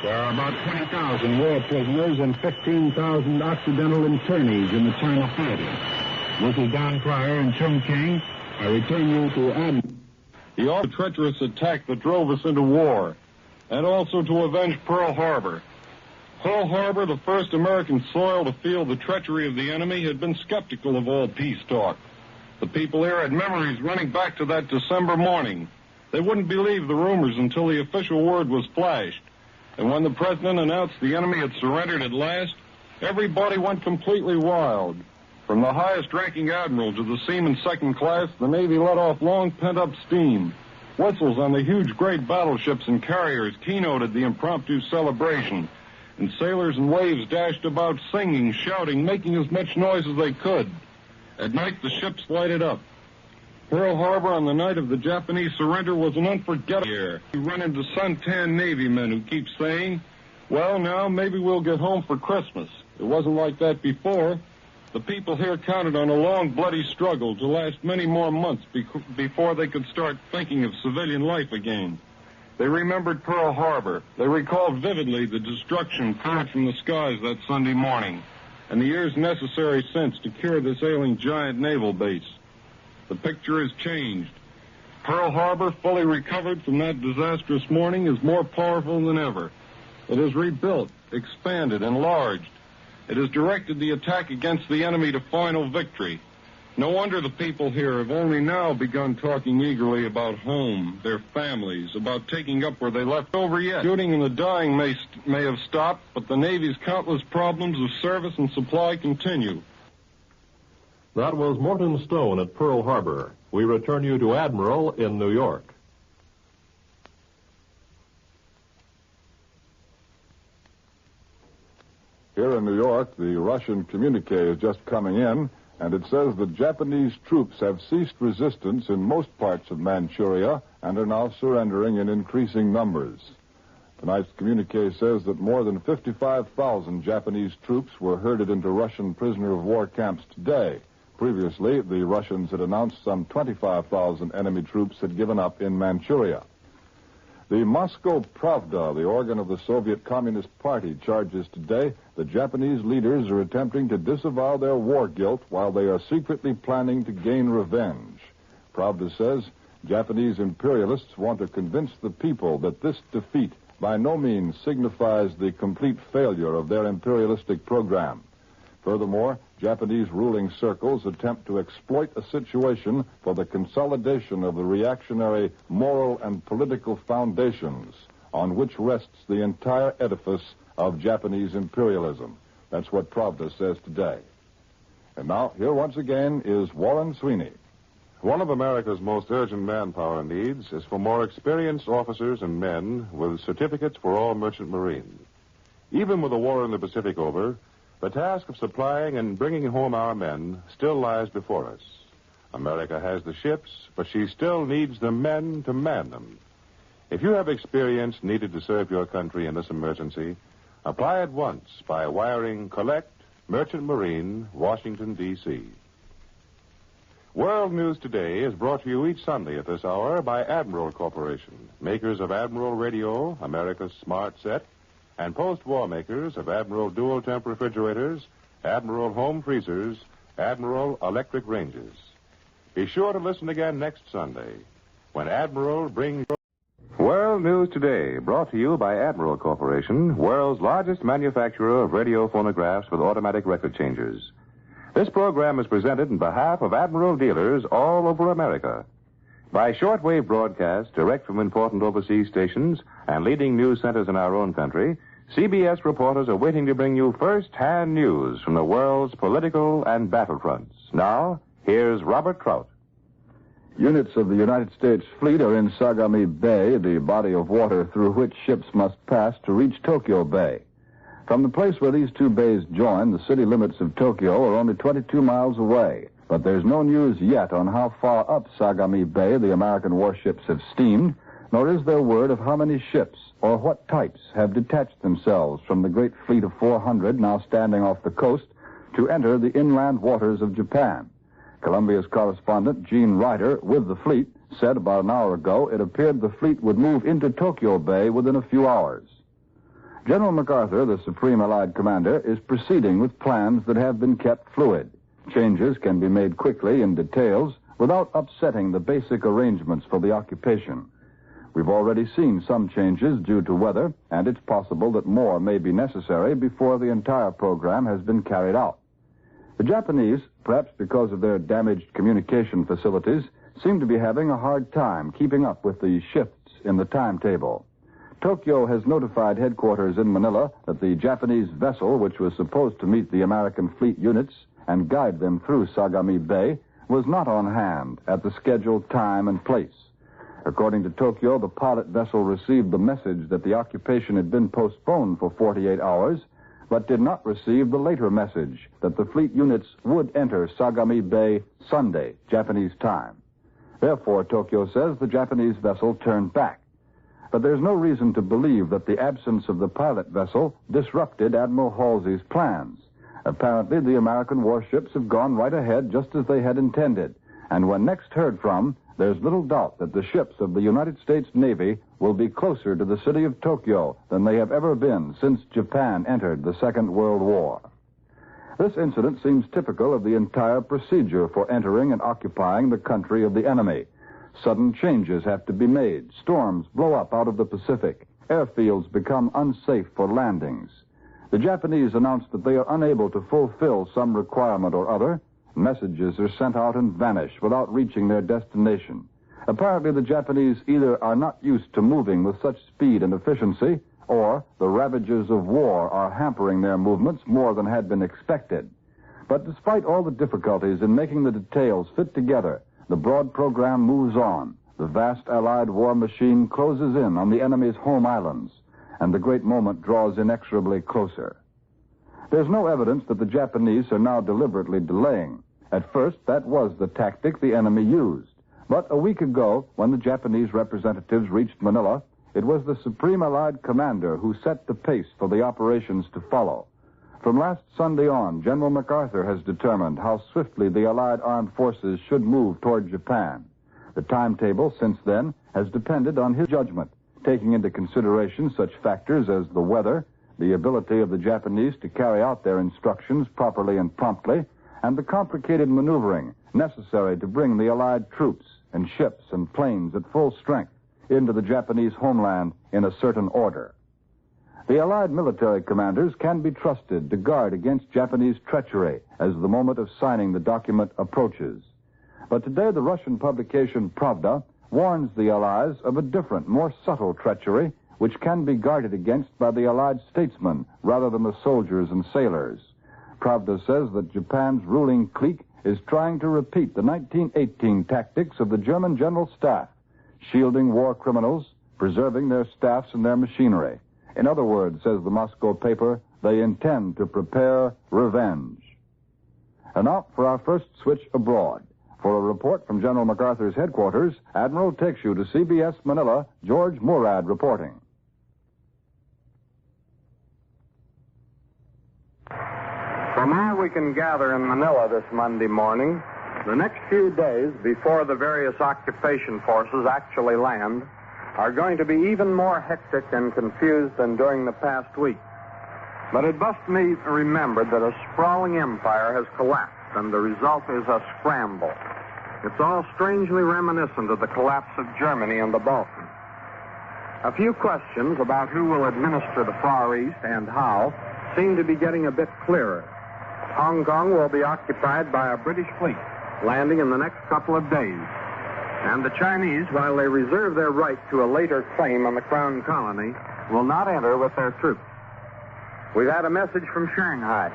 There are about 20,000 war prisoners and 15,000 Occidental internees in the China theater. This is Don Pryor in Chongqing. I return you to Admiral. The treacherous attack that drove us into war, and also to avenge Pearl Harbor. Pearl Harbor, the first American soil to feel the treachery of the enemy, had been skeptical of all peace talk. The people here had memories running back to that December morning. They wouldn't believe the rumors until the official word was flashed. And when the president announced the enemy had surrendered at last, everybody went completely wild. From the highest-ranking admiral to the seaman second class, the Navy let off long pent-up steam. Whistles on the huge great battleships and carriers keynoted the impromptu celebration, and sailors and waves dashed about singing, shouting, making as much noise as they could. At night, the ships lighted up. Pearl Harbor on the night of the Japanese surrender was an unforgettable year. You run into suntan Navy men who keep saying, well, now maybe we'll get home for Christmas. It wasn't like that before. The people here counted on a long, bloody struggle to last many more months before they could start thinking of civilian life again. They remembered Pearl Harbor. They recalled vividly the destruction poured from the skies that Sunday morning, and the years necessary since to cure this ailing giant naval base. The picture has changed. Pearl Harbor, fully recovered from that disastrous morning, is more powerful than ever. It is rebuilt, expanded, enlarged. It has directed the attack against the enemy to final victory. No wonder the people here have only now begun talking eagerly about home, their families, about taking up where they left over yet. Shooting and the dying may have stopped, but the Navy's countless problems of service and supply continue. That was Morton Stone at Pearl Harbor. We return you to Admiral in New York. Here in New York, the Russian communique is just coming in, and it says that Japanese troops have ceased resistance in most parts of Manchuria and are now surrendering in increasing numbers. Tonight's communique says that more than 55,000 Japanese troops were herded into Russian prisoner of war camps today. Previously, the Russians had announced some 25,000 enemy troops had given up in Manchuria. The Moscow Pravda, the organ of the Soviet Communist Party, charges today that Japanese leaders are attempting to disavow their war guilt while they are secretly planning to gain revenge. Pravda says Japanese imperialists want to convince the people that this defeat by no means signifies the complete failure of their imperialistic program. Furthermore, Japanese ruling circles attempt to exploit a situation for the consolidation of the reactionary moral and political foundations on which rests the entire edifice of Japanese imperialism. That's what Pravda says today. And now, here once again is Warren Sweeney. One of America's most urgent manpower needs is for more experienced officers and men with certificates for all merchant marine. Even with the war in the Pacific over, the task of supplying and bringing home our men still lies before us. America has the ships, but she still needs the men to man them. If you have experience needed to serve your country in this emergency, apply at once by wiring Collect, Merchant Marine, Washington, D.C. World News Today is brought to you each Sunday at this hour by Admiral Corporation, makers of Admiral Radio, America's smart set, and post-war makers of Admiral dual-temp refrigerators, Admiral home freezers, Admiral electric ranges. Be sure to listen again next Sunday when Admiral brings... World News Today, brought to you by Admiral Corporation, world's largest manufacturer of radio phonographs with automatic record changers. This program is presented in behalf of Admiral dealers all over America. By shortwave broadcast direct from important overseas stations and leading news centers in our own country, CBS reporters are waiting to bring you first-hand news from the world's political and battlefronts. Now, here's Robert Trout. Units of the United States fleet are in Sagame Bay, the body of water through which ships must pass to reach Tokyo Bay. From the place where these two bays join, the city limits of Tokyo are only 22 miles away. But there's no news yet on how far up Sagame Bay the American warships have steamed, nor is there word of how many ships or what types have detached themselves from the great fleet of 400 now standing off the coast to enter the inland waters of Japan. Columbia's correspondent, Gene Ryder, with the fleet, said about an hour ago it appeared the fleet would move into Tokyo Bay within a few hours. General MacArthur, the Supreme Allied Commander, is proceeding with plans that have been kept fluid. Changes can be made quickly in details without upsetting the basic arrangements for the occupation. We've already seen some changes due to weather, and it's possible that more may be necessary before the entire program has been carried out. The Japanese, perhaps because of their damaged communication facilities, seem to be having a hard time keeping up with the shifts in the timetable. Tokyo has notified headquarters in Manila that the Japanese vessel, which was supposed to meet the American fleet units and guide them through Sagame Bay, was not on hand at the scheduled time and place. According to Tokyo, the pilot vessel received the message that the occupation had been postponed for 48 hours, but did not receive the later message that the fleet units would enter Sagame Bay Sunday, Japanese time. Therefore, Tokyo says the Japanese vessel turned back. But there's no reason to believe that the absence of the pilot vessel disrupted Admiral Halsey's plans. Apparently, the American warships have gone right ahead just as they had intended, and when next heard from, there's little doubt that the ships of the United States Navy will be closer to the city of Tokyo than they have ever been since Japan entered the Second World War. This incident seems typical of the entire procedure for entering and occupying the country of the enemy. Sudden changes have to be made. Storms blow up out of the Pacific. Airfields become unsafe for landings. The Japanese announce that they are unable to fulfill some requirement or other. Messages are sent out and vanish without reaching their destination. Apparently, the Japanese either are not used to moving with such speed and efficiency, or the ravages of war are hampering their movements more than had been expected. But despite all the difficulties in making the details fit together, the broad program moves on. The vast Allied war machine closes in on the enemy's home islands, and the great moment draws inexorably closer. There's no evidence that the Japanese are now deliberately delaying. At first, that was the tactic the enemy used. But a week ago, when the Japanese representatives reached Manila, it was the Supreme Allied Commander who set the pace for the operations to follow. From last Sunday on, General MacArthur has determined how swiftly the Allied armed forces should move toward Japan. The timetable since then has depended on his judgment, taking into consideration such factors as the weather, the ability of the Japanese to carry out their instructions properly and promptly, and the complicated maneuvering necessary to bring the Allied troops and ships and planes at full strength into the Japanese homeland in a certain order. The Allied military commanders can be trusted to guard against Japanese treachery as the moment of signing the document approaches. But today the Russian publication Pravda warns the Allies of a different, more subtle treachery which can be guarded against by the Allied statesmen rather than the soldiers and sailors. Pravda says that Japan's ruling clique is trying to repeat the 1918 tactics of the German General Staff, shielding war criminals, preserving their staffs and their machinery. In other words, says the Moscow paper, they intend to prepare revenge. And now for our first switch abroad. For a report from General MacArthur's headquarters, Admiral takes you to CBS Manila, George Murad reporting. From all we can gather in Manila this Monday morning, the next few days before the various occupation forces actually land are going to be even more hectic and confused than during the past week. But it must be remembered that a sprawling empire has collapsed, and the result is a scramble. It's all strangely reminiscent of the collapse of Germany and the Balkans. A few questions about who will administer the Far East and how seem to be getting a bit clearer. Hong Kong will be occupied by a British fleet, landing in the next couple of days. And the Chinese, while they reserve their right to a later claim on the Crown Colony, will not enter with their troops. We've had a message from Shanghai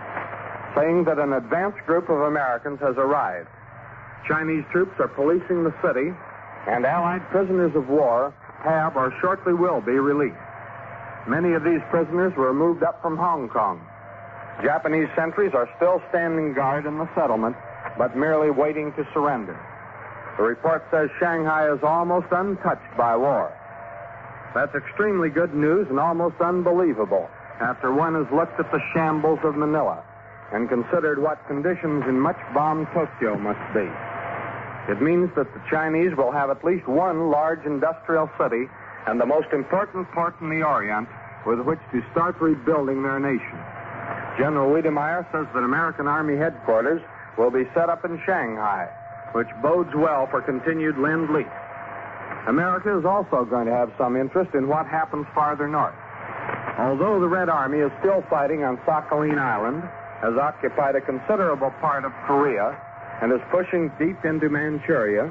saying that an advance group of Americans has arrived. Chinese troops are policing the city, and Allied prisoners of war have or shortly will be released. Many of these prisoners were moved up from Hong Kong. Japanese sentries are still standing guard in the settlement, but merely waiting to surrender. The report says Shanghai is almost untouched by war. That's extremely good news and almost unbelievable after one has looked at the shambles of Manila and considered what conditions in much-bombed Tokyo must be. It means that the Chinese will have at least one large industrial city and the most important port in the Orient with which to start rebuilding their nation. General Wiedemeyer says that American Army headquarters will be set up in Shanghai, which bodes well for continued Lend-Lease. America is also going to have some interest in what happens farther north. Although the Red Army is still fighting on Sakhalin Island, has occupied a considerable part of Korea, and is pushing deep into Manchuria,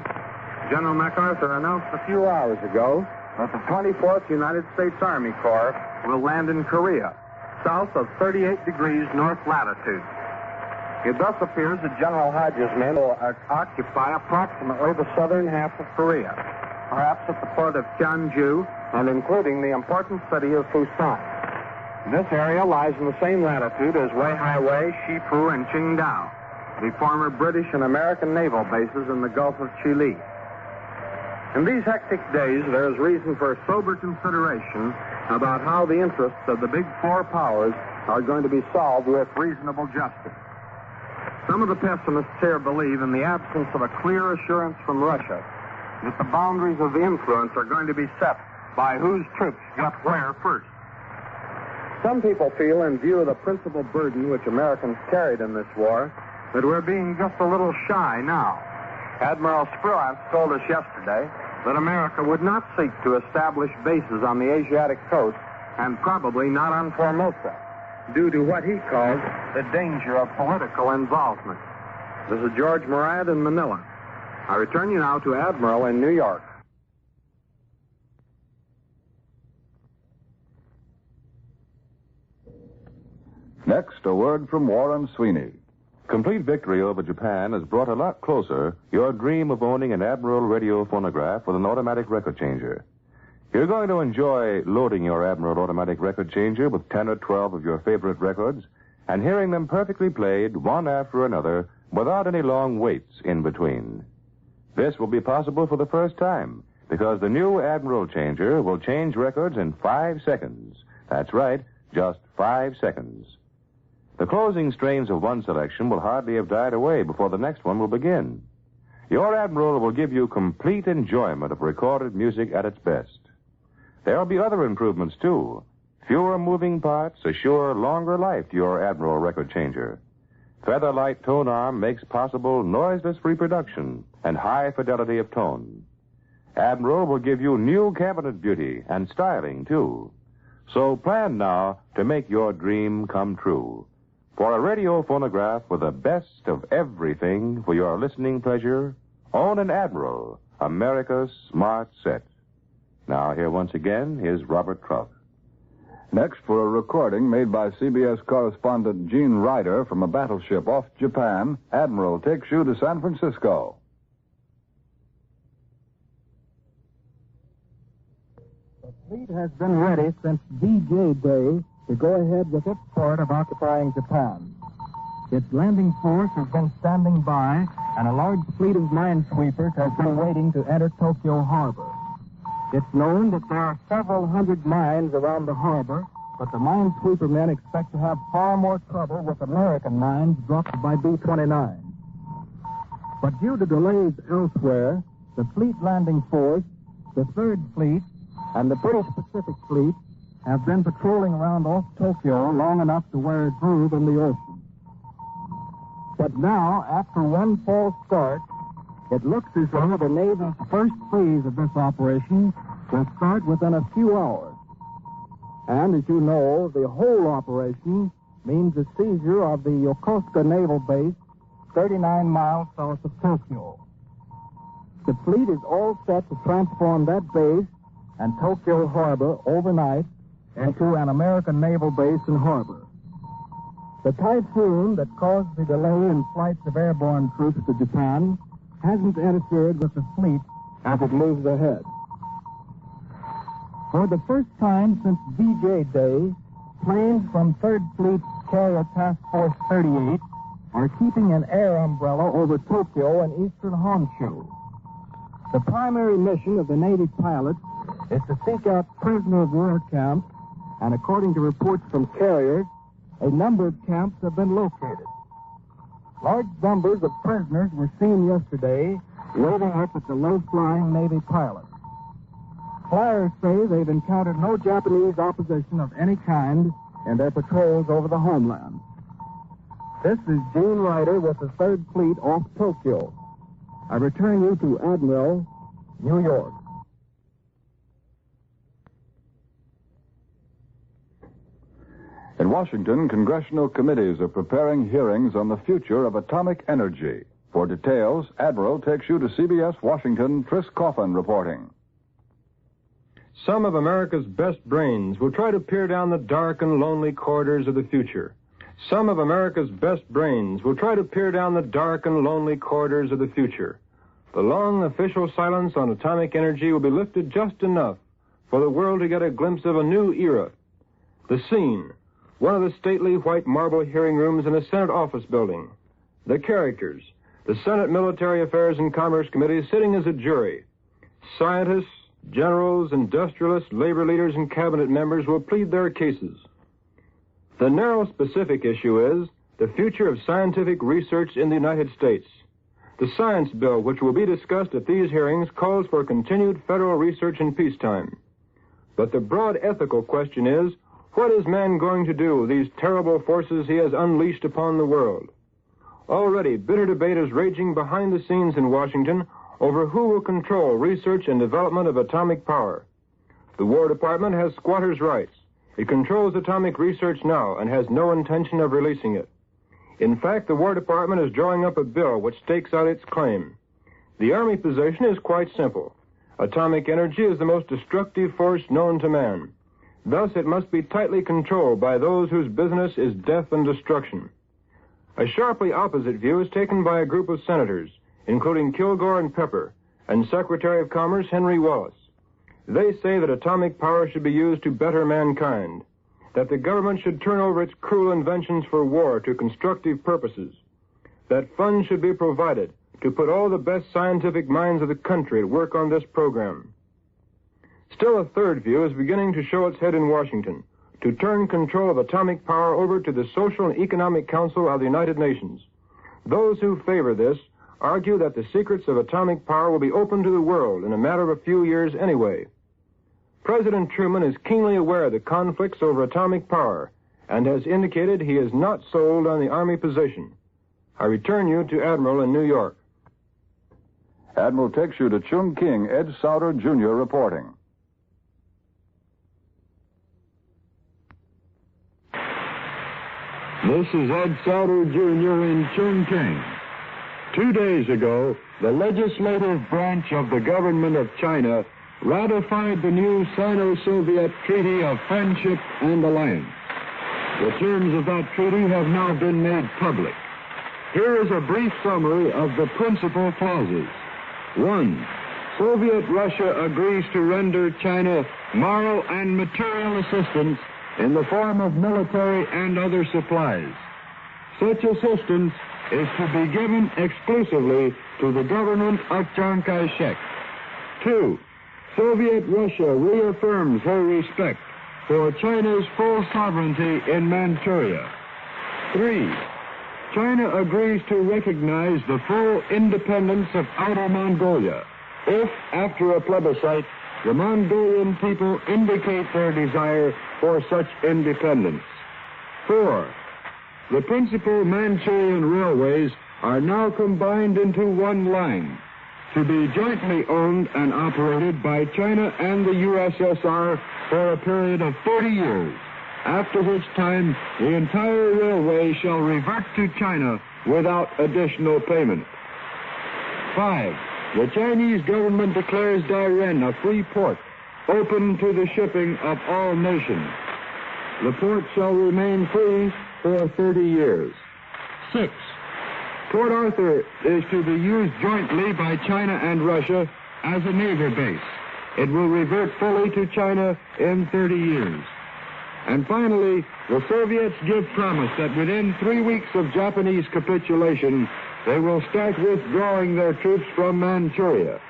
General MacArthur announced a few hours ago that the 24th United States Army Corps will land in Korea, south of 38 degrees north latitude. It thus appears that General Hodges' men will occupy approximately the southern half of Korea, perhaps at the port of Tianju and including the important city of Busan. This area lies in the same latitude as Weihaiwei, Shipu, and Qingdao, the former British and American naval bases in the Gulf of Chile. In these hectic days, there is reason for sober consideration about how the interests of the big four powers are going to be solved with reasonable justice. Some of the pessimists here believe in the absence of a clear assurance from Russia that the boundaries of the influence are going to be set by whose troops get where first. Some people feel, in view of the principal burden which Americans carried in this war, that we're being just a little shy now. Admiral Spruance told us yesterday that America would not seek to establish bases on the Asiatic coast, and probably not on Formosa, due to what he calls the danger of political involvement. This is George Murad in Manila. I return you now to Admiral in New York. Next, a word from Warren Sweeney. Complete victory over Japan has brought a lot closer your dream of owning an Admiral radio phonograph with an automatic record changer. You're going to enjoy loading your Admiral automatic record changer with 10 or 12 of your favorite records and hearing them perfectly played one after another without any long waits in between. This will be possible for the first time because the new Admiral changer will change records in 5 seconds. That's right, just 5 seconds. The closing strains of one selection will hardly have died away before the next one will begin. Your Admiral will give you complete enjoyment of recorded music at its best. There will be other improvements, too. Fewer moving parts assure longer life to your Admiral record changer. Featherlight tone arm makes possible noiseless reproduction and high fidelity of tone. Admiral will give you new cabinet beauty and styling, too. So plan now to make your dream come true. For a radio phonograph with the best of everything for your listening pleasure, own an Admiral, America's smart set. Now, here once again is Robert Trout. Next, for a recording made by CBS correspondent Gene Ryder from a battleship off Japan, Admiral takes you to San Francisco. The fleet has been ready since D-Day Day to go ahead with its part of occupying Japan. Its landing force has been standing by, and a large fleet of minesweepers has been waiting to enter Tokyo Harbor. It's known that there are several hundred mines around the harbor, but the minesweeper men expect to have far more trouble with American mines dropped by B-29. But due to delays elsewhere, the Fleet Landing Force, the Third Fleet, and the British Pacific Fleet have been patrolling around off Tokyo long enough to wear a groove in the ocean. But now, after one false start, it looks as though the Navy's first phase of this operation will start within a few hours. And as you know, the whole operation means the seizure of the Yokosuka Naval Base, 39 miles south of Tokyo. The fleet is all set to transform that base and Tokyo Harbor overnight into an American naval base and harbor. The typhoon that caused the delay in flights of airborne troops to Japan hasn't interfered with the fleet as it moves ahead. For the first time since VJ Day, planes from 3rd Fleet Carrier Task Force 38 are keeping an air umbrella over Tokyo and eastern Honshu. The primary mission of the Navy pilots is to seek out prisoner of war camps, and according to reports from carriers, a number of camps have been located. Large numbers of prisoners were seen yesterday waiting up at the low-flying Navy pilots. Flyers say they've encountered no Japanese opposition of any kind in their patrols over the homeland. This is Gene Ryder with the 3rd Fleet off Tokyo. I return you to Admiral, New York. In Washington, congressional committees are preparing hearings on the future of atomic energy. For details, Admiral takes you to CBS Washington, Tris Coffin reporting. Some of America's best brains will try to peer down the dark and lonely corridors of the future. Some of America's best brains will try to peer down the dark and lonely corridors of the future. The long official silence on atomic energy will be lifted just enough for the world to get a glimpse of a new era. The scene, one of the stately white marble hearing rooms in a Senate office building. The characters, the Senate Military Affairs and Commerce Committee sitting as a jury. Scientists, generals, industrialists, labor leaders, and cabinet members will plead their cases. The narrow specific issue is the future of scientific research in the United States. The science bill, which will be discussed at these hearings, calls for continued federal research in peacetime. But the broad ethical question is, what is man going to do with these terrible forces he has unleashed upon the world? Already, bitter debate is raging behind the scenes in Washington over who will control research and development of atomic power. The War Department has squatters' rights. It controls atomic research now and has no intention of releasing it. In fact, the War Department is drawing up a bill which stakes out its claim. The Army position is quite simple. Atomic energy is the most destructive force known to man. Thus, it must be tightly controlled by those whose business is death and destruction. A sharply opposite view is taken by a group of senators, including Kilgore and Pepper, and Secretary of Commerce Henry Wallace. They say that atomic power should be used to better mankind, that the government should turn over its cruel inventions for war to constructive purposes, that funds should be provided to put all the best scientific minds of the country at work on this program. Still, a third view is beginning to show its head in Washington, to turn control of atomic power over to the Social and Economic Council of the United Nations. Those who favor this argue that the secrets of atomic power will be open to the world in a matter of a few years anyway. President Truman is keenly aware of the conflicts over atomic power and has indicated he is not sold on the Army position. I return you to Admiral in New York. Admiral takes you to Chungking, Ed Sauter, Jr. reporting. This is Ed Sauter, Jr. in Chungking. 2 days ago, the legislative branch of the government of China ratified the new Sino-Soviet Treaty of Friendship and Alliance. The terms of that treaty have now been made public. Here is a brief summary of the principal clauses. 1. Soviet Russia agrees to render China moral and material assistance in the form of military and other supplies. Such assistance is to be given exclusively to the government of Chiang Kai-shek. 2. Soviet Russia reaffirms her respect for China's full sovereignty in Manchuria. 3. China agrees to recognize the full independence of Outer Mongolia if, after a plebiscite, the Mongolian people indicate their desire for such independence. 4. The principal Manchurian railways are now combined into one line, to be jointly owned and operated by China and the USSR for a period of 30 years, after which time the entire railway shall revert to China without additional payment. 5. The Chinese government declares Dairen a free port, open to the shipping of all nations. The port shall remain free for 30 years. 6. Port Arthur is to be used jointly by China and Russia as a naval base. It will revert fully to China in 30 years. And finally, the Soviets give promise that within 3 weeks of Japanese capitulation, they will start withdrawing their troops from Manchuria.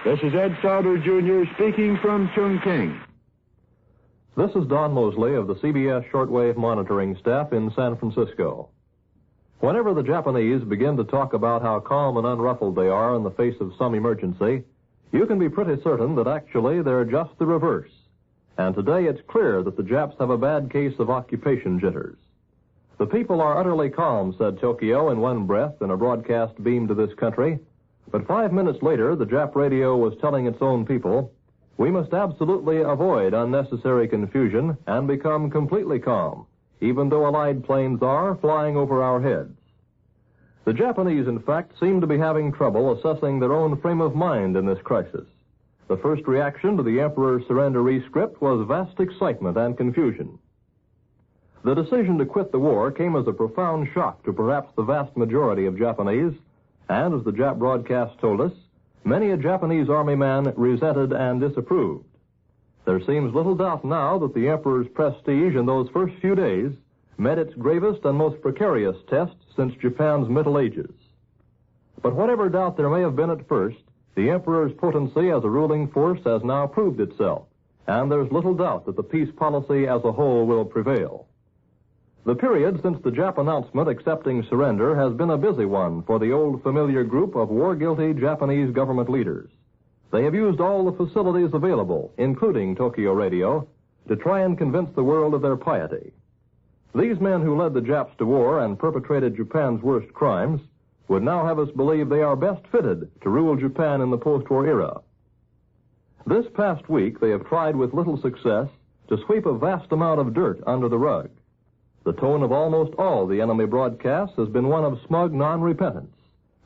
This is Ed Sauter, Jr. speaking from Chongqing. This is Don Mosley of the CBS Shortwave Monitoring Staff in San Francisco. Whenever the Japanese begin to talk about how calm and unruffled they are in the face of some emergency, you can be pretty certain that actually they're just the reverse. And today it's clear that the Japs have a bad case of occupation jitters. The people are utterly calm, said Tokyo in one breath in a broadcast beamed to this country. But 5 minutes later, the Jap radio was telling its own people, we must absolutely avoid unnecessary confusion and become completely calm, even though Allied planes are flying over our heads. The Japanese, in fact, seem to be having trouble assessing their own frame of mind in this crisis. The first reaction to the Emperor's surrender rescript was vast excitement and confusion. The decision to quit the war came as a profound shock to perhaps the vast majority of Japanese, and as the Jap broadcast told us, many a Japanese army man resented and disapproved. There seems little doubt now that the Emperor's prestige in those first few days met its gravest and most precarious test since Japan's Middle Ages. But whatever doubt there may have been at first, the Emperor's potency as a ruling force has now proved itself, and there's little doubt that the peace policy as a whole will prevail. The period since the Jap announcement accepting surrender has been a busy one for the old familiar group of war-guilty Japanese government leaders. They have used all the facilities available, including Tokyo radio, to try and convince the world of their piety. These men who led the Japs to war and perpetrated Japan's worst crimes would now have us believe they are best fitted to rule Japan in the post-war era. This past week, they have tried with little success to sweep a vast amount of dirt under the rug. The tone of almost all the enemy broadcasts has been one of smug non-repentance,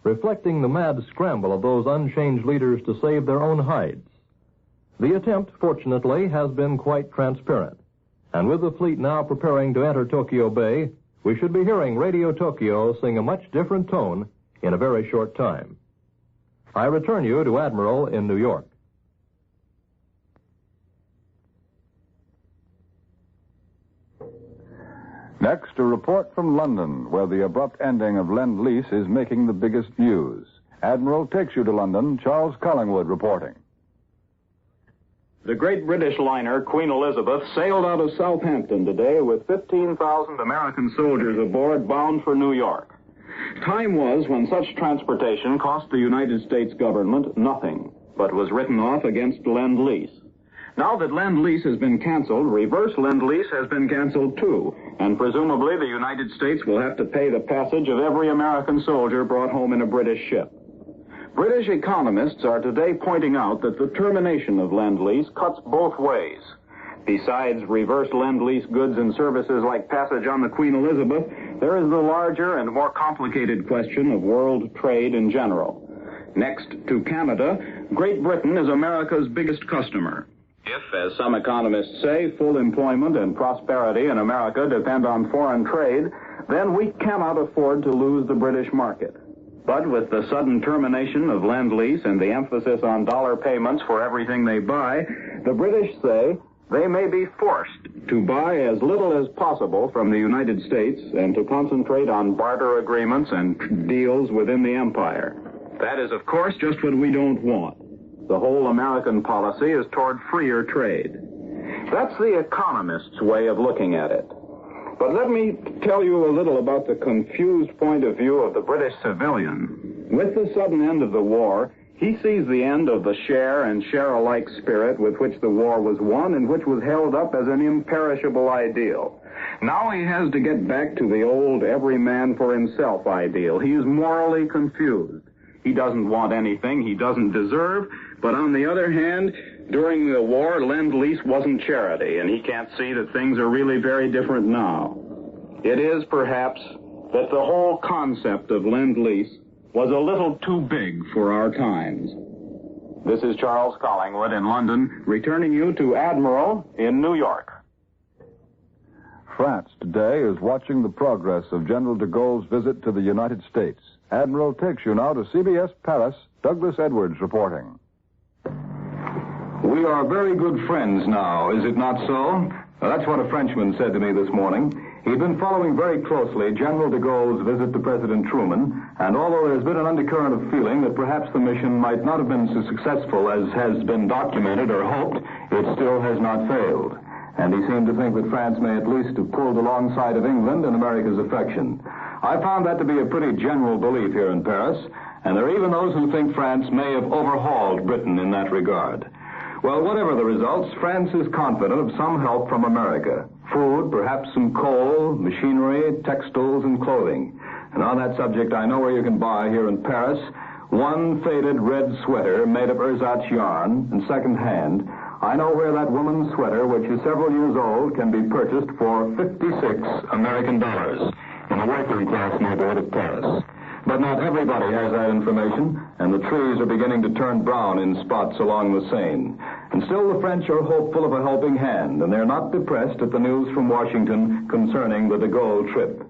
reflecting the mad scramble of those unchanged leaders to save their own hides. The attempt, fortunately, has been quite transparent, and with the fleet now preparing to enter Tokyo Bay, we should be hearing Radio Tokyo sing a much different tone in a very short time. I return you to Admiral in New York. Next, a report from London, where the abrupt ending of Lend-Lease is making the biggest news. Admiral takes you to London. Charles Collingwood reporting. The great British liner Queen Elizabeth sailed out of Southampton today with 15,000 American soldiers aboard bound for New York. Time was when such transportation cost the United States government nothing, but was written off against Lend-Lease. Now that Lend-Lease has been canceled, reverse Lend-Lease has been canceled too, and presumably the United States will have to pay the passage of every American soldier brought home in a British ship. British economists are today pointing out that the termination of Lend-Lease cuts both ways. Besides reverse Lend-Lease goods and services like passage on the Queen Elizabeth, there is the larger and more complicated question of world trade in general. Next to Canada, Great Britain is America's biggest customer. If, as some economists say, full employment and prosperity in America depend on foreign trade, then we cannot afford to lose the British market. But with the sudden termination of Lend-Lease and the emphasis on dollar payments for everything they buy, the British say they may be forced to buy as little as possible from the United States and to concentrate on barter agreements and deals within the empire. That is, of course, just what we don't want. The whole American policy is toward freer trade. That's the economist's way of looking at it. But let me tell you a little about the confused point of view of the British civilian. With the sudden end of the war, he sees the end of the share and share-alike spirit with which the war was won and which was held up as an imperishable ideal. Now he has to get back to the old every man for himself ideal. He is morally confused. He doesn't want anything he doesn't deserve, but on the other hand, during the war, Lend-Lease wasn't charity, and he can't see that things are really very different now. It is, perhaps, that the whole concept of Lend-Lease was a little too big for our times. This is Charles Collingwood in London, returning you to Admiral in New York. France today is watching the progress of General de Gaulle's visit to the United States. Admiral takes you now to CBS Paris. Douglas Edwards reporting. We are very good friends now, is it not so? That's what a Frenchman said to me this morning. He'd been following very closely General de Gaulle's visit to President Truman, and although there's been an undercurrent of feeling that perhaps the mission might not have been so successful as has been documented or hoped, it still has not failed. And he seemed to think that France may at least have pulled alongside of England in America's affection. I found that to be a pretty general belief here in Paris, and there are even those who think France may have overhauled Britain in that regard. Well, whatever the results, France is confident of some help from America. Food, perhaps some coal, machinery, textiles, and clothing. And on that subject, I know where you can buy here in Paris one faded red sweater made of ersatz yarn and second-hand. I know where that woman's sweater, which is several years old, can be purchased for $56 American in a working-class neighborhood of Paris. But not everybody has that information, and the trees are beginning to turn brown in spots along the Seine. And still the French are hopeful of a helping hand, and they're not depressed at the news from Washington concerning the de Gaulle trip.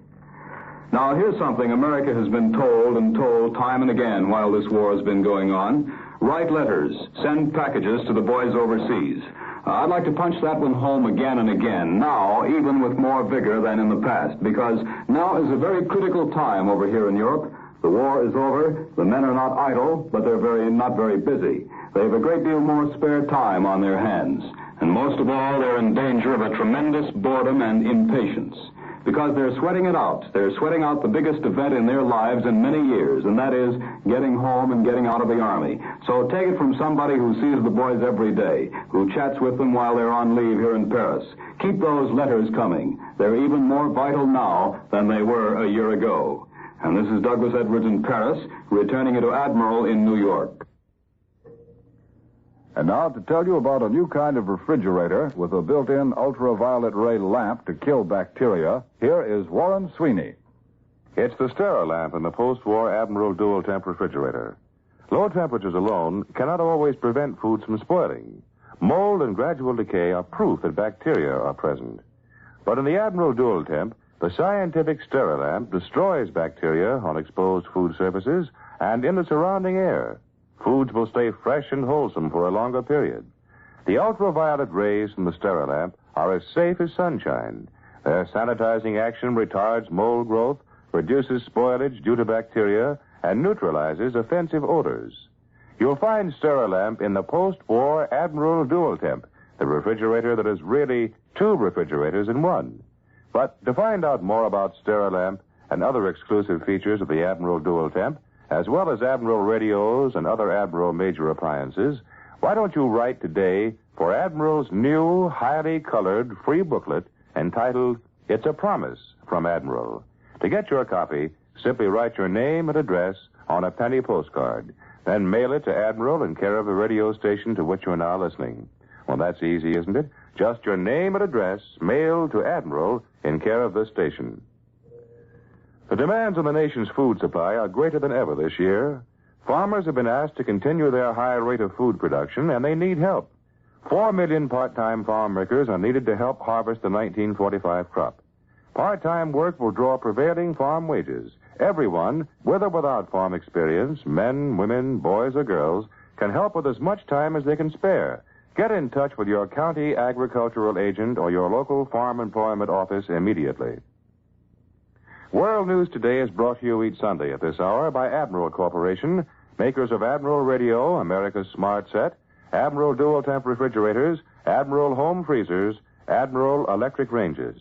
Now, here's something America has been told and told time and again while this war has been going on. Write letters, send packages to the boys overseas. I'd like to punch that one home again and again, now even with more vigor than in the past, because now is a very critical time over here in Europe. The war is over. The men are not idle, but they're not very busy. They have a great deal more spare time on their hands. And most of all, they're in danger of a tremendous boredom and impatience. Because they're sweating it out. They're sweating out the biggest event in their lives in many years, and that is getting home and getting out of the Army. So take it from somebody who sees the boys every day, who chats with them while they're on leave here in Paris. Keep those letters coming. They're even more vital now than they were a year ago. And this is Douglas Edwards in Paris, returning you to Admiral in New York. And now to tell you about a new kind of refrigerator with a built-in ultraviolet ray lamp to kill bacteria, here is Warren Sweeney. It's the Sterilamp in the post-war Admiral Dual Temp refrigerator. Low temperatures alone cannot always prevent foods from spoiling. Mold and gradual decay are proof that bacteria are present. But in the Admiral Dual Temp, the scientific Sterilamp destroys bacteria on exposed food surfaces and in the surrounding air. Foods will stay fresh and wholesome for a longer period. The ultraviolet rays from the Sterilamp are as safe as sunshine. Their sanitizing action retards mold growth, reduces spoilage due to bacteria, and neutralizes offensive odors. You'll find Sterilamp in the post-war Admiral Dual Temp, the refrigerator that is really two refrigerators in one. But to find out more about Sterilamp and other exclusive features of the Admiral Dual Temp, as well as Admiral radios and other Admiral major appliances, why don't you write today for Admiral's new, highly colored, free booklet entitled, It's a Promise from Admiral. To get your copy, simply write your name and address on a penny postcard. Then mail it to Admiral in care of the radio station to which you're now listening. Well, that's easy, isn't it? Just your name and address mailed to Admiral in care of this station. The demands on the nation's food supply are greater than ever this year. Farmers have been asked to continue their high rate of food production, and they need help. 4 million part-time farm workers are needed to help harvest the 1945 crop. Part-time work will draw prevailing farm wages. Everyone, with or without farm experience, men, women, boys, or girls, can help with as much time as they can spare. Get in touch with your county agricultural agent or your local farm employment office immediately. World News Today is brought to you each Sunday at this hour by Admiral Corporation, makers of Admiral Radio, America's Smart Set, Admiral Dual Temp Refrigerators, Admiral Home Freezers, Admiral Electric Ranges.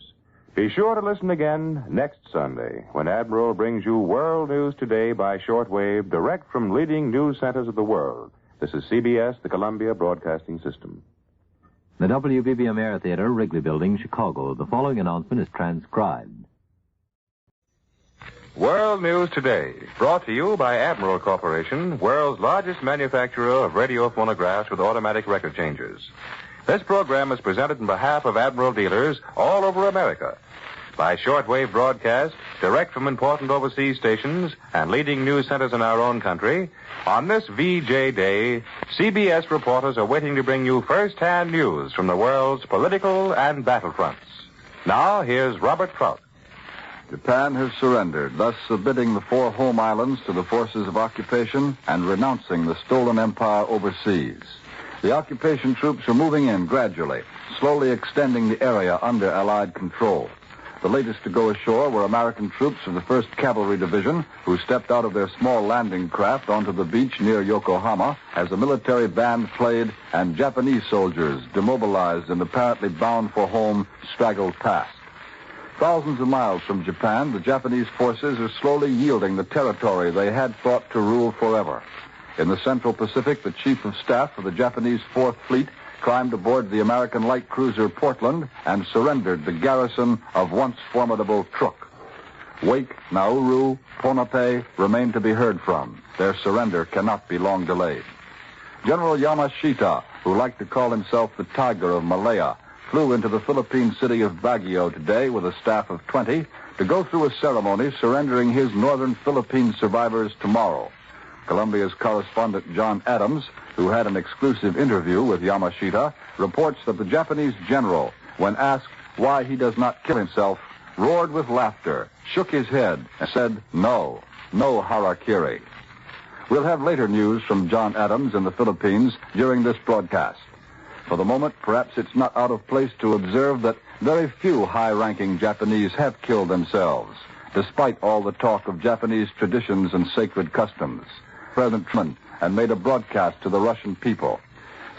Be sure to listen again next Sunday when Admiral brings you World News Today by shortwave direct from leading news centers of the world. This is CBS, the Columbia Broadcasting System. The WBBM Air Theater, Wrigley Building, Chicago. The following announcement is transcribed. World News Today, brought to you by Admiral Corporation, world's largest manufacturer of radio phonographs with automatic record changers. This program is presented in behalf of Admiral dealers all over America. By shortwave broadcast, direct from important overseas stations and leading news centers in our own country, on this VJ Day, CBS reporters are waiting to bring you first-hand news from the world's political and battlefronts. Now, here's Robert Trout. Japan has surrendered, thus submitting the 4 home islands to the forces of occupation and renouncing the stolen empire overseas. The occupation troops are moving in gradually, slowly extending the area under Allied control. The latest to go ashore were American troops of the 1st Cavalry Division, who stepped out of their small landing craft onto the beach near Yokohama as a military band played and Japanese soldiers, demobilized and apparently bound for home, straggled past. Thousands of miles from Japan, the Japanese forces are slowly yielding the territory they had thought to rule forever. In the Central Pacific, the Chief of Staff of the Japanese 4th Fleet climbed aboard the American light cruiser Portland and surrendered the garrison of once formidable Truk. Wake, Nauru, Ponape remain to be heard from. Their surrender cannot be long delayed. General Yamashita, who liked to call himself the Tiger of Malaya, flew into the Philippine city of Baguio today with a staff of 20 to go through a ceremony surrendering his northern Philippine survivors tomorrow. Columbia's correspondent John Adams, who had an exclusive interview with Yamashita, reports that the Japanese general, when asked why he does not kill himself, roared with laughter, shook his head, and said, no harakiri. We'll have later news from John Adams in the Philippines during this broadcast. For the moment, perhaps it's not out of place to observe that very few high-ranking Japanese have killed themselves, despite all the talk of Japanese traditions and sacred customs. President Truman and made a broadcast to the Russian people.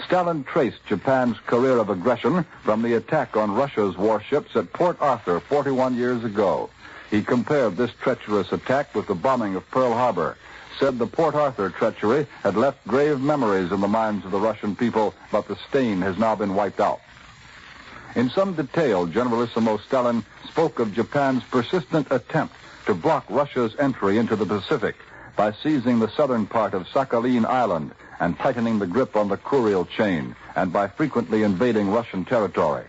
Stalin traced Japan's career of aggression from the attack on Russia's warships at Port Arthur 41 years ago. He compared this treacherous attack with the bombing of Pearl Harbor, said the Port Arthur treachery had left grave memories in the minds of the Russian people, but the stain has now been wiped out. In some detail, Generalissimo Stalin spoke of Japan's persistent attempt to block Russia's entry into the Pacific by seizing the southern part of Sakhalin Island and tightening the grip on the Kuril chain, and by frequently invading Russian territory.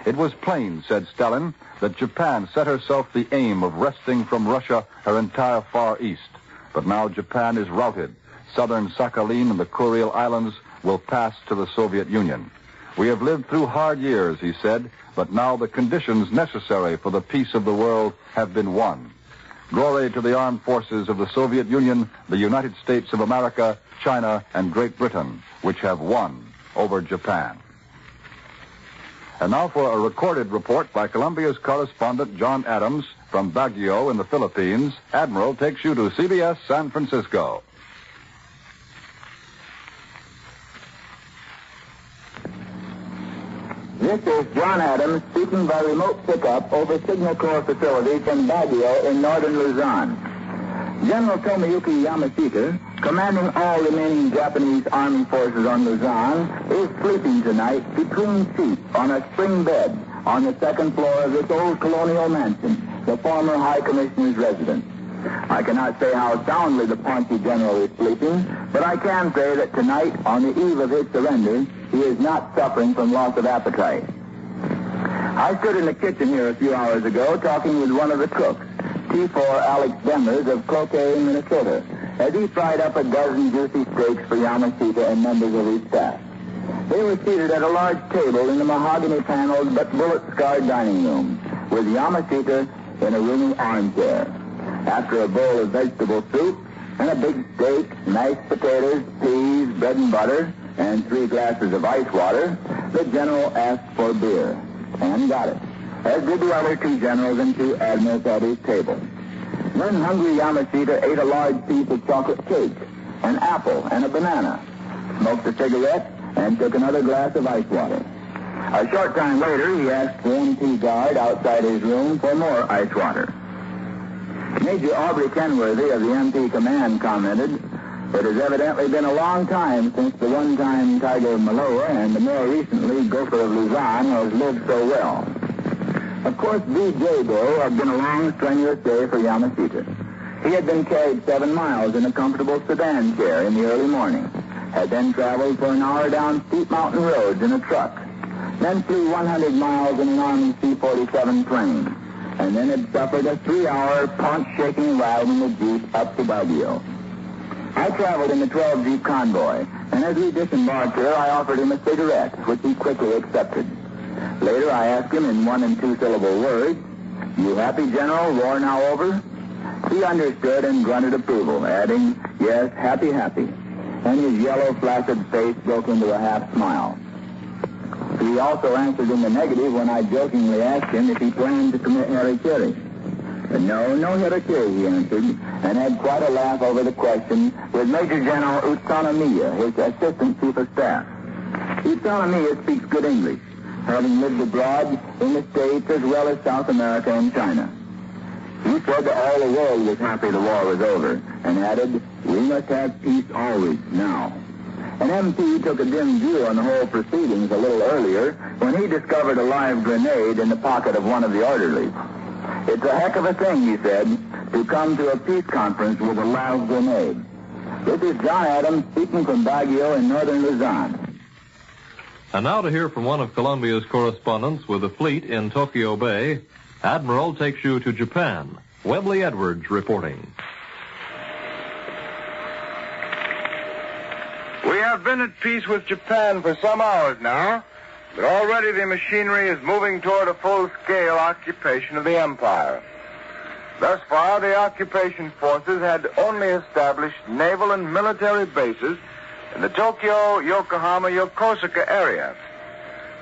It was plain, said Stalin, that Japan set herself the aim of wresting from Russia her entire Far East. But now Japan is routed. Southern Sakhalin and the Kuril Islands will pass to the Soviet Union. We have lived through hard years, he said, but now the conditions necessary for the peace of the world have been won. Glory to the armed forces of the Soviet Union, the United States of America, China, and Great Britain, which have won over Japan. And now for a recorded report by Columbia's correspondent John Adams from Baguio in the Philippines. Admiral takes you to CBS San Francisco. This is John Adams speaking by remote pickup over Signal Corps facility from Baguio in northern Luzon. General Tomoyuki Yamashita, commanding all remaining Japanese Army forces on Luzon, is sleeping tonight between seats on a spring bed on the second floor of this old colonial mansion, the former High Commissioner's residence. I cannot say how soundly the paunchy general is sleeping, but I can say that tonight, on the eve of his surrender, he is not suffering from loss of appetite. I stood in the kitchen here a few hours ago talking with one of the cooks, T4 Alex Demers of Cloquet, Minnesota, as he fried up a dozen juicy steaks for Yamashita and members of his staff. They were seated at a large table in the mahogany-paneled but bullet-scarred dining room, with Yamashita in a roomy armchair. After a bowl of vegetable soup and a big steak, nice potatoes, peas, bread and butter, and 3 glasses of ice water, the general asked for beer, and got it, as did the other 2 generals and 2 admirals at his table. Then hungry Yamashita ate a large piece of chocolate cake, an apple, and a banana, smoked a cigarette, and took another glass of ice water. A short time later, he asked the MP guard outside his room for more ice water. Major Aubrey Kenworthy of the MP command commented, "It has evidently been a long time since the one-time Tiger of Maloa and the more recently Gopher of Luzon has lived so well." Of course, D-Day Day had been a long, strenuous day for Yamashita. He had been carried 7 miles in a comfortable sedan chair in the early morning, had then traveled for an hour down steep mountain roads in a truck, then flew 100 miles in an Army C-47 plane, and then had suffered a 3-hour paunch-shaking ride in the Jeep up to Baguio. I traveled in the 12-Jeep convoy, and as we disembarked here, I offered him a cigarette, which he quickly accepted. Later, I asked him in 1- and 2-syllable words, "You happy, General? War now over?" He understood and grunted approval, adding, "Yes, happy, happy." And his yellow, flaccid face broke into a half smile. He also answered in the negative when I jokingly asked him if he planned to commit harakiri. "No, no harakiri," he answered, and had quite a laugh over the question with Major General Utsunomiya, his Assistant Chief of Staff. Utsunomiya speaks good English, having lived abroad in the States as well as South America and China. He said that all the world was happy the war was over, and added, "We must have peace always now." An MP took a dim view on the whole proceedings a little earlier when he discovered a live grenade in the pocket of one of the orderlies. "It's a heck of a thing," he said, "to come to a peace conference with a live grenade." This is John Adams speaking from Baguio in northern Luzon. And now to hear from one of Columbia's correspondents with the fleet in Tokyo Bay. Admiral takes you to Japan. Webley Edwards reporting. We have been at peace with Japan for some hours now, but already the machinery is moving toward a full-scale occupation of the empire. Thus far, the occupation forces had only established naval and military bases in the Tokyo, Yokohama, Yokosuka area.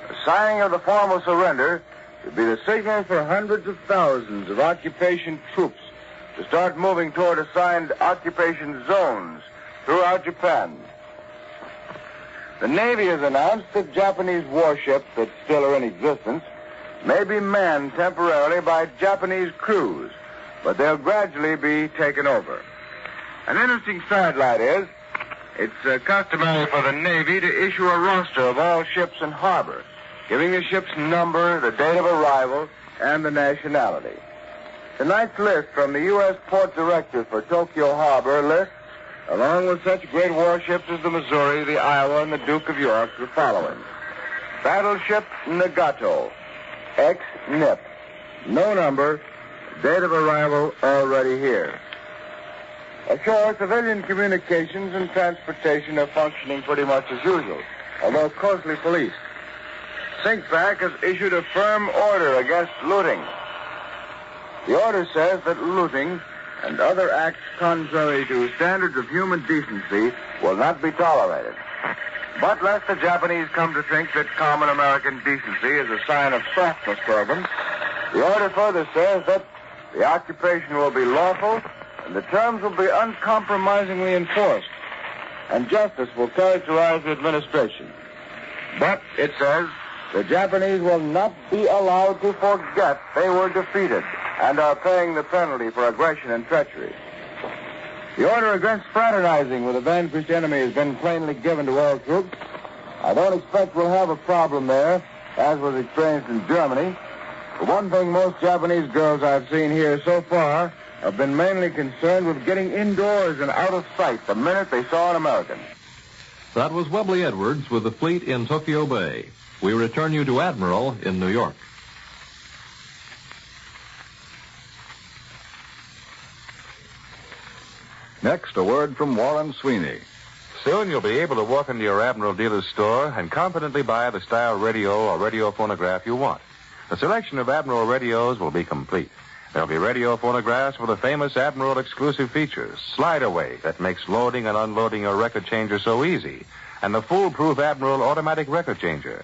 The signing of the formal surrender would be the signal for hundreds of thousands of occupation troops to start moving toward assigned occupation zones throughout Japan. The Navy has announced that Japanese warships that still are in existence may be manned temporarily by Japanese crews, but they'll gradually be taken over. An interesting sidelight is it's customary for the Navy to issue a roster of all ships in harbor, giving the ship's number, the date of arrival, and the nationality. Tonight's list from the U.S. Port Director for Tokyo Harbor lists, along with such great warships as the Missouri, the Iowa, and the Duke of York, the following. Battleship Nagato, ex-NIP, no number, date of arrival already here. Ashore, civilian communications and transportation are functioning pretty much as usual, although closely policed. SINCPAC has issued a firm order against looting. The order says that looting and other acts contrary to standards of human decency will not be tolerated. But lest the Japanese come to think that common American decency is a sign of softness for them, the order further says that the occupation will be lawful and the terms will be uncompromisingly enforced, and justice will characterize the administration. But, it says, the Japanese will not be allowed to forget they were defeated and are paying the penalty for aggression and treachery. The order against fraternizing with a vanquished enemy has been plainly given to all troops. I don't expect we'll have a problem there, as was experienced in Germany. For one thing, most Japanese girls I've seen here so far have been mainly concerned with getting indoors and out of sight the minute they saw an American. That was Webley Edwards with the fleet in Tokyo Bay. We return you to Admiral in New York. Next, a word from Warren Sweeney. Soon you'll be able to walk into your Admiral dealer's store and confidently buy the style radio or radio phonograph you want. The selection of Admiral radios will be complete. There'll be radio phonographs with the famous Admiral exclusive features, slide away that makes loading and unloading your record changer so easy, and the foolproof Admiral automatic record changer.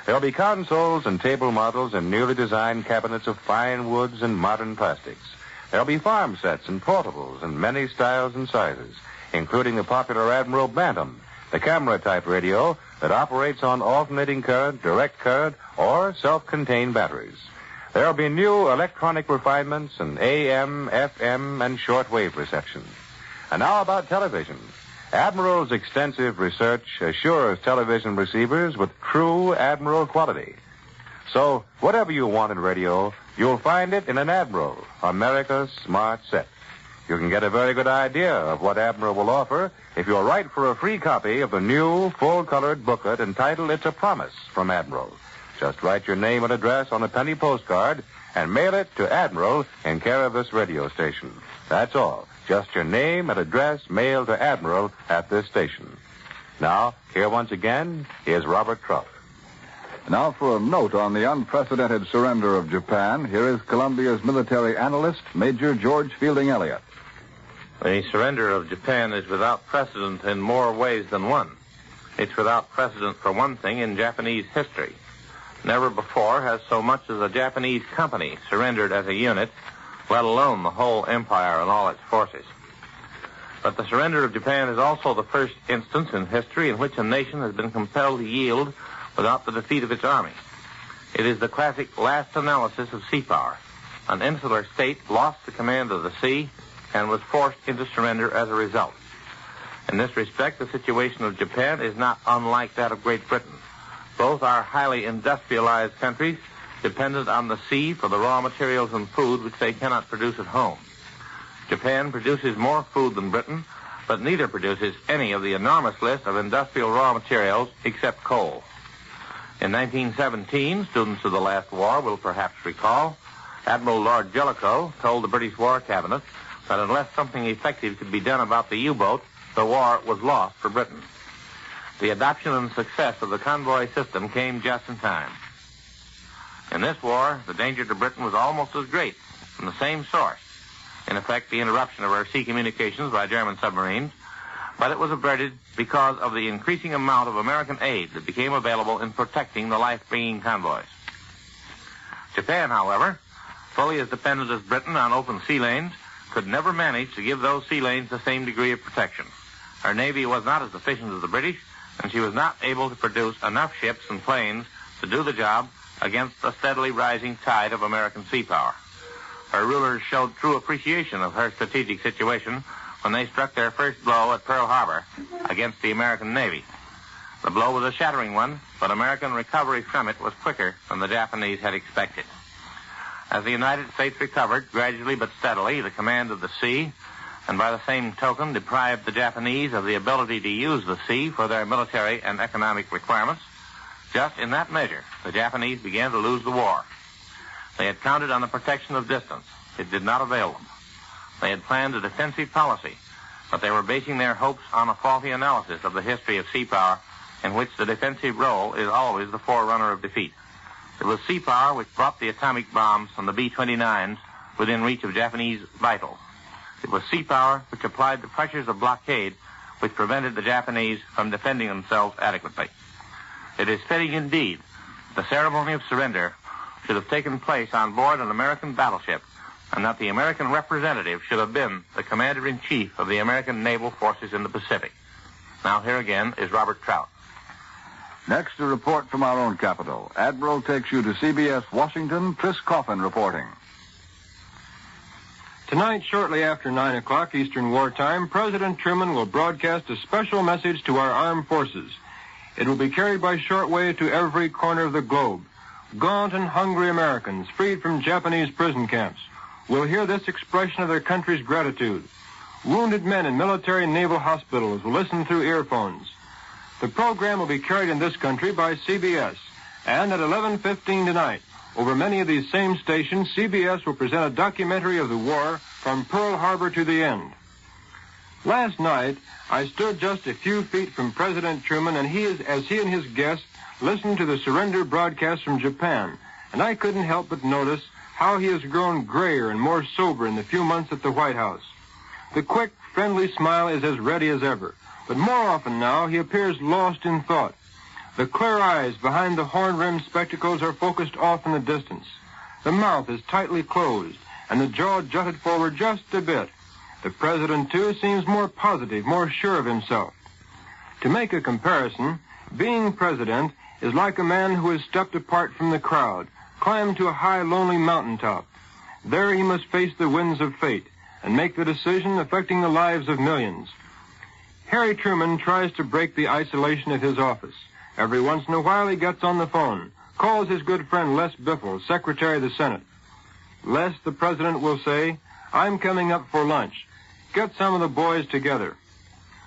There'll be consoles and table models and newly designed cabinets of fine woods and modern plastics. There'll be farm sets and portables in many styles and sizes, including the popular Admiral Bantam, the camera-type radio that operates on alternating current, direct current, or self-contained batteries. There'll be new electronic refinements and AM, FM, and shortwave reception. And now about television. Admiral's extensive research assures television receivers with true Admiral quality. So, whatever you want in radio, you'll find it in an Admiral, America's smart set. You can get a very good idea of what Admiral will offer if you'll write for a free copy of the new, full-colored booklet entitled It's a Promise from Admiral. Just write your name and address on a penny postcard and mail it to Admiral in care of this radio station. That's all. Just your name and address mailed to Admiral at this station. Now, here once again is Robert Truff. Now for a note on the unprecedented surrender of Japan, here is Columbia's military analyst, Major George Fielding Elliott. The surrender of Japan is without precedent in more ways than one. It's without precedent, for one thing, in Japanese history. Never before has so much as a Japanese company surrendered as a unit, let alone the whole empire and all its forces. But the surrender of Japan is also the first instance in history in which a nation has been compelled to yield without the defeat of its army. It is the classic last analysis of sea power. An insular state lost the command of the sea and was forced into surrender as a result. In this respect, the situation of Japan is not unlike that of Great Britain. Both are highly industrialized countries, dependent on the sea for the raw materials and food which they cannot produce at home. Japan produces more food than Britain, but neither produces any of the enormous list of industrial raw materials except coal. In 1917, students of the last war will perhaps recall, Admiral Lord Jellicoe told the British War Cabinet that unless something effective could be done about the U-boat, the war was lost for Britain. The adoption and success of the convoy system came just in time. In this war, the danger to Britain was almost as great, from the same source. In effect, the interruption of our sea communications by German submarines, but it was averted because of the increasing amount of American aid that became available in protecting the life-bringing convoys. Japan, however, fully as dependent as Britain on open sea lanes, could never manage to give those sea lanes the same degree of protection. Her navy was not as efficient as the British, and she was not able to produce enough ships and planes to do the job against the steadily rising tide of American sea power. Her rulers showed true appreciation of her strategic situation when they struck their first blow at Pearl Harbor against the American Navy. The blow was a shattering one, but American recovery from it was quicker than the Japanese had expected. As the United States recovered, gradually but steadily, the command of the sea, and by the same token deprived the Japanese of the ability to use the sea for their military and economic requirements, just in that measure, the Japanese began to lose the war. They had counted on the protection of distance. It did not avail them. They had planned a defensive policy, but they were basing their hopes on a faulty analysis of the history of sea power, in which the defensive role is always the forerunner of defeat. It was sea power which brought the atomic bombs and the B-29s within reach of Japanese vitals. It was sea power which applied the pressures of blockade which prevented the Japanese from defending themselves adequately. It is fitting indeed the ceremony of surrender should have taken place on board an American battleship, and that the American representative should have been the commander-in-chief of the American naval forces in the Pacific. Now here again is Robert Trout. Next, a report from our own capital. Admiral takes you to CBS Washington. Chris Coffin reporting. Tonight, shortly after 9 o'clock Eastern Wartime, President Truman will broadcast a special message to our armed forces. It will be carried by shortwave to every corner of the globe. Gaunt and hungry Americans, freed from Japanese prison camps, will hear this expression of their country's gratitude. Wounded men in military and naval hospitals will listen through earphones. The program will be carried in this country by CBS, and at 11:15 tonight, over many of these same stations, CBS will present a documentary of the war from Pearl Harbor to the end. Last night, I stood just a few feet from President Truman, and as he and his guests listened to the surrender broadcast from Japan, and I couldn't help but notice how he has grown grayer and more sober in the few months at the White House. The quick, friendly smile is as ready as ever, but more often now he appears lost in thought. The clear eyes behind the horn-rimmed spectacles are focused off in the distance. The mouth is tightly closed, and the jaw jutted forward just a bit. The president, too, seems more positive, more sure of himself. To make a comparison, being president is like a man who has stepped apart from the crowd, climbed to a high, lonely mountaintop. There he must face the winds of fate and make the decision affecting the lives of millions. Harry Truman tries to break the isolation of his office. Every once in a while he gets on the phone, calls his good friend Les Biffle, Secretary of the Senate. Les, the president, will say, "I'm coming up for lunch. Get some of the boys together."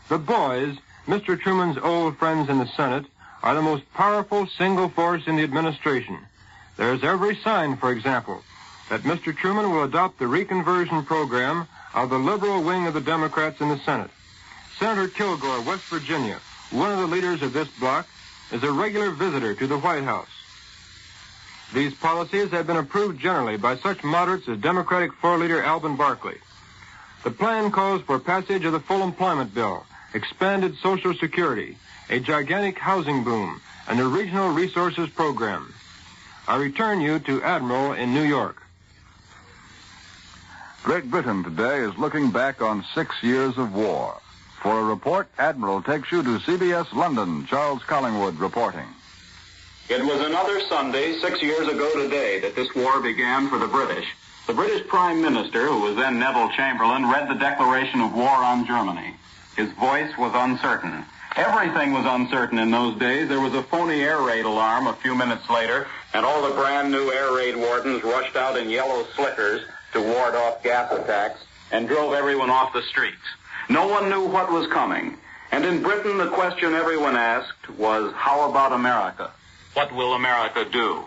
The boys, Mr. Truman's old friends in the Senate, are the most powerful single force in the administration. There's every sign, for example, that Mr. Truman will adopt the reconversion program of the liberal wing of the Democrats in the Senate. Senator Kilgore, West Virginia, one of the leaders of this bloc, is a regular visitor to the White House. These policies have been approved generally by such moderates as Democratic floor leader Alvin Barkley. The plan calls for passage of the full employment bill, expanded Social Security, a gigantic housing boom, and a regional resources program. I return you to Admiral in New York. Great Britain today is looking back on 6 years of war. For a report, Admiral takes you to CBS London. Charles Collingwood reporting. It was another Sunday, 6 years ago today, that this war began for the British. The British Prime Minister, who was then Neville Chamberlain, read the declaration of war on Germany. His voice was uncertain. Everything was uncertain in those days. There was a phony air raid alarm a few minutes later, and all the brand new air raid wardens rushed out in yellow slickers to ward off gas attacks and drove everyone off the streets. No one knew what was coming. And in Britain, the question everyone asked was, how about America? What will America do?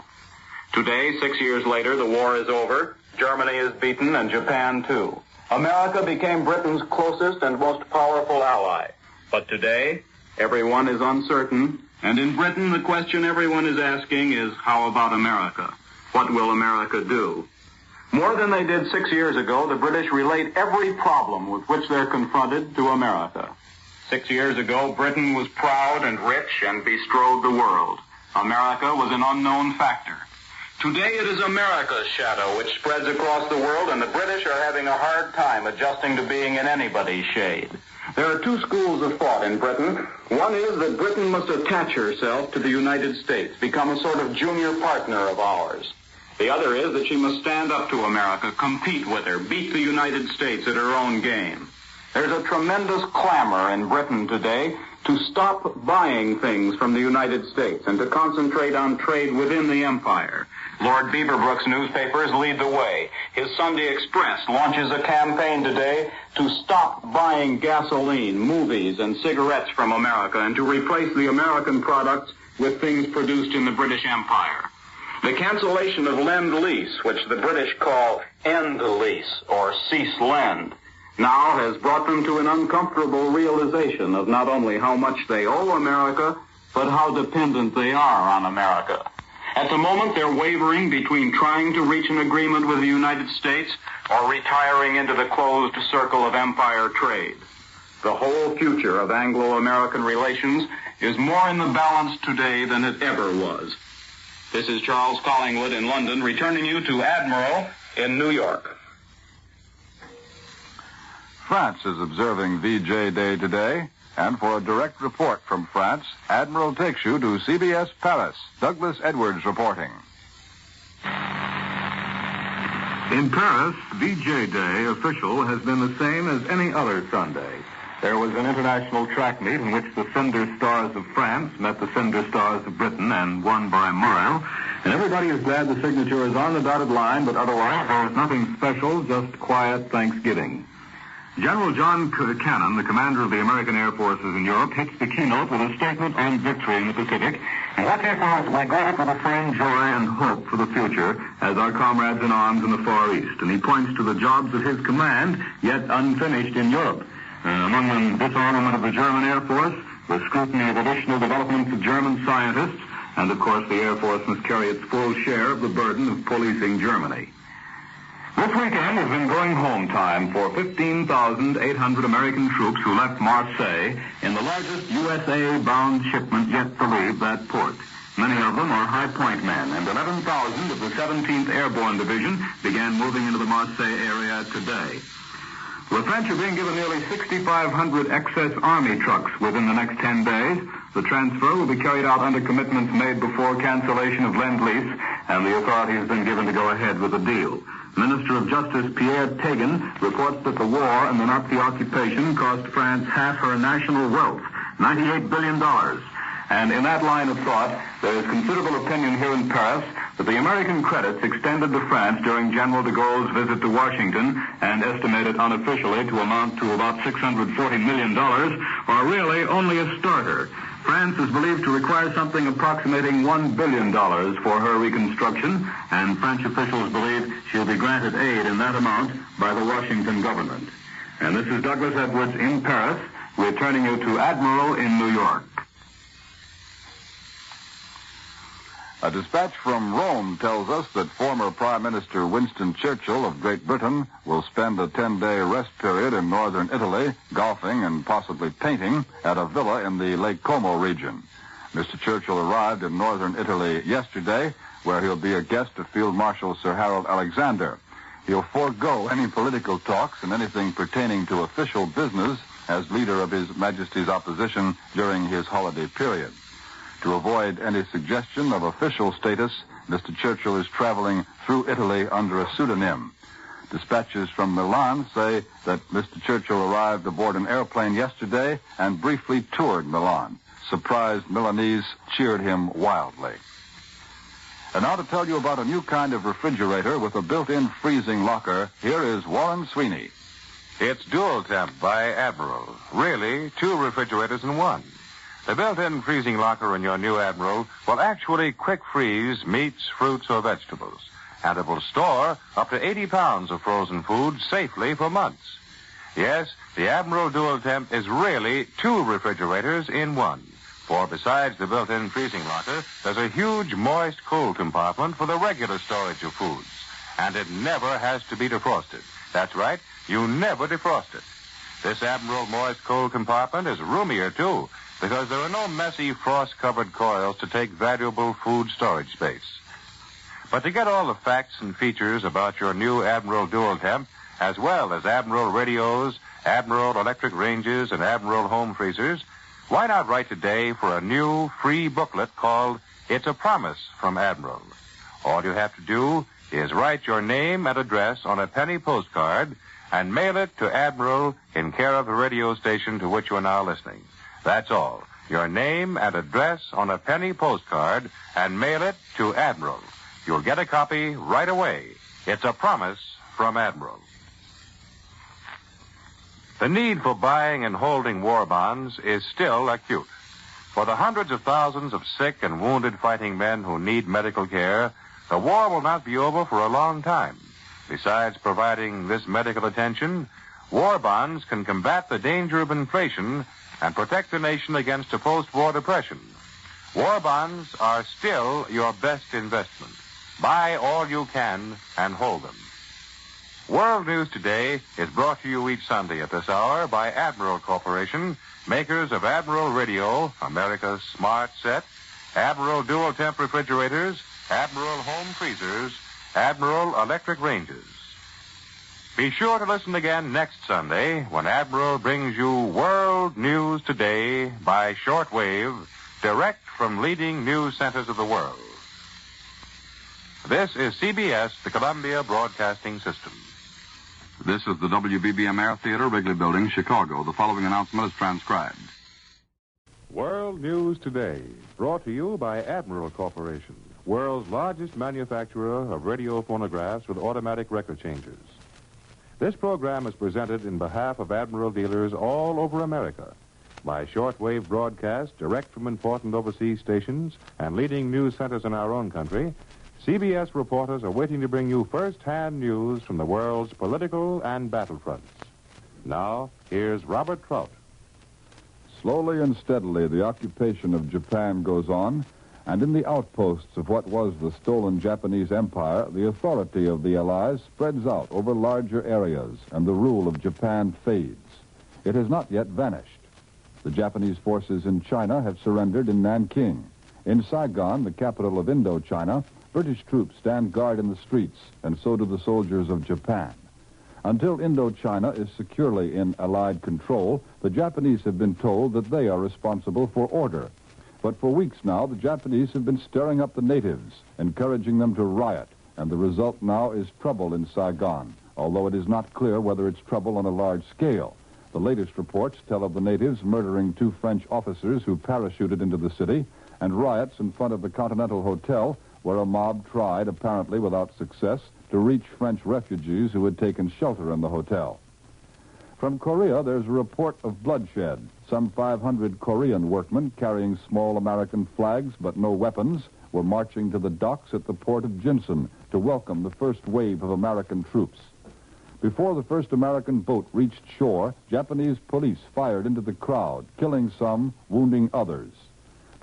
Today, 6 years later, the war is over. Germany is beaten, and Japan, too. America became Britain's closest and most powerful ally. But today, everyone is uncertain, and in Britain, the question everyone is asking is, how about America? What will America do? More than they did 6 years ago, the British relate every problem with which they're confronted to America. 6 years ago, Britain was proud and rich and bestrode the world. America was an unknown factor. Today it is America's shadow which spreads across the world, and the British are having a hard time adjusting to being in anybody's shade. There are two schools of thought in Britain. One is that Britain must attach herself to the United States, become a sort of junior partner of ours. The other is that she must stand up to America, compete with her, beat the United States at her own game. There's a tremendous clamor in Britain today to stop buying things from the United States and to concentrate on trade within the empire. Lord Beaverbrook's newspapers lead the way. His Sunday Express launches a campaign today to stop buying gasoline, movies, and cigarettes from America and to replace the American products with things produced in the British Empire. The cancellation of Lend-Lease, which the British call End-Lease or Cease Lend, now has brought them to an uncomfortable realization of not only how much they owe America, but how dependent they are on America. At the moment, they're wavering between trying to reach an agreement with the United States or retiring into the closed circle of empire trade. The whole future of Anglo-American relations is more in the balance today than it ever was. This is Charles Collingwood in London, returning you to Admiral in New York. France is observing VJ Day today, and for a direct report from France, Admiral takes you to CBS Paris. Douglas Edwards reporting. In Paris, VJ Day official has been the same as any other Sunday. There was an international track meet in which the Cinder Stars of France met the Cinder Stars of Britain and won by a mile. And everybody is glad the signature is on the dotted line, but otherwise there's nothing special, just quiet Thanksgiving. General John Cannon, the commander of the American Air Forces in Europe, hits the keynote with a statement on victory in the Pacific. And what he says, we're going for the same joy and hope for the future as our comrades in arms in the Far East. And he points to the jobs of his command, yet unfinished in Europe. Among them, disarmament of the German Air Force, the scrutiny of additional developments of German scientists, and of course the Air Force must carry its full share of the burden of policing Germany. This weekend has been going home time for 15,800 American troops who left Marseille in the largest USA-bound shipment yet to leave that port. Many of them are High Point men, and 11,000 of the 17th Airborne Division began moving into the Marseille area today. The French are being given nearly 6,500 excess Army trucks within the next 10 days. The transfer will be carried out under commitments made before cancellation of Lend-Lease, and the authority has been given to go ahead with the deal. Minister of Justice Pierre Tegan reports that the war and the Nazi occupation cost France half her national wealth, $98 billion. And in that line of thought, there is considerable opinion here in Paris that the American credits extended to France during General de Gaulle's visit to Washington and estimated unofficially to amount to about $640 million are really only a starter. France is believed to require something approximating $1 billion for her reconstruction, and French officials believe she'll be granted aid in that amount by the Washington government. And this is Douglas Edwards in Paris, returning you to Admiral in New York. A dispatch from Rome tells us that former Prime Minister Winston Churchill of Great Britain will spend a 10-day rest period in northern Italy, golfing and possibly painting at a villa in the Lake Como region. Mr. Churchill arrived in northern Italy yesterday, where he'll be a guest of Field Marshal Sir Harold Alexander. He'll forego any political talks and anything pertaining to official business as leader of His Majesty's opposition during his holiday period. To avoid any suggestion of official status, Mr. Churchill is traveling through Italy under a pseudonym. Dispatches from Milan say that Mr. Churchill arrived aboard an airplane yesterday and briefly toured Milan. Surprised Milanese cheered him wildly. And now to tell you about a new kind of refrigerator with a built-in freezing locker, here is Warren Sweeney. It's Dual Temp by Admiral. Really, 2 refrigerators in one. The built-in freezing locker in your new Admiral will actually quick freeze meats, fruits, or vegetables. And it will store up to 80 pounds of frozen food safely for months. Yes, the Admiral Dual Temp is really 2 refrigerators in one. For besides the built-in freezing locker, there's a huge moist cold compartment for the regular storage of foods. And it never has to be defrosted. That's right, you never defrost it. This Admiral moist cold compartment is roomier, too, because there are no messy frost-covered coils to take valuable food storage space. But to get all the facts and features about your new Admiral Dual Temp, as well as Admiral radios, Admiral electric ranges, and Admiral home freezers, why not write today for a new free booklet called It's a Promise from Admiral? All you have to do is write your name and address on a penny postcard and mail it to Admiral in care of the radio station to which you are now listening. That's all. Your name and address on a penny postcard and mail it to Admiral. You'll get a copy right away. It's a promise from Admiral. The need for buying and holding war bonds is still acute. For the hundreds of thousands of sick and wounded fighting men who need medical care, the war will not be over for a long time. Besides providing this medical attention, war bonds can combat the danger of inflation and protect the nation against a post-war depression. War bonds are still your best investment. Buy all you can and hold them. World News Today is brought to you each Sunday at this hour by Admiral Corporation, makers of Admiral Radio, America's smart set, Admiral Dual Temp refrigerators, Admiral home freezers, Admiral electric ranges. Be sure to listen again next Sunday when Admiral brings you World News Today by shortwave, direct from leading news centers of the world. This is CBS, the Columbia Broadcasting System. This is the WBBM Air Theater, Wrigley Building, Chicago. The following announcement is transcribed. World News Today, brought to you by Admiral Corporation, world's largest manufacturer of radio phonographs with automatic record changers. This program is presented in behalf of Admiral dealers all over America by shortwave broadcast direct from important overseas stations and leading news centers in our own country. CBS reporters are waiting to bring you first-hand news from the world's political and battlefronts. Now, here's Robert Trout. Slowly and steadily, the occupation of Japan goes on, and in the outposts of what was the stolen Japanese Empire, the authority of the Allies spreads out over larger areas, and the rule of Japan fades. It has not yet vanished. The Japanese forces in China have surrendered in Nanking. In Saigon, the capital of Indochina, British troops stand guard in the streets, and so do the soldiers of Japan. Until Indochina is securely in Allied control, the Japanese have been told that they are responsible for order. But for weeks now, the Japanese have been stirring up the natives, encouraging them to riot, and the result now is trouble in Saigon, although it is not clear whether it's trouble on a large scale. The latest reports tell of the natives murdering 2 French officers who parachuted into the city, and riots in front of the Continental Hotel, where a mob tried, apparently without success, to reach French refugees who had taken shelter in the hotel. From Korea, there's a report of bloodshed. Some 500 Korean workmen carrying small American flags but no weapons were marching to the docks at the port of Jinsen to welcome the first wave of American troops. Before the first American boat reached shore, Japanese police fired into the crowd, killing some, wounding others.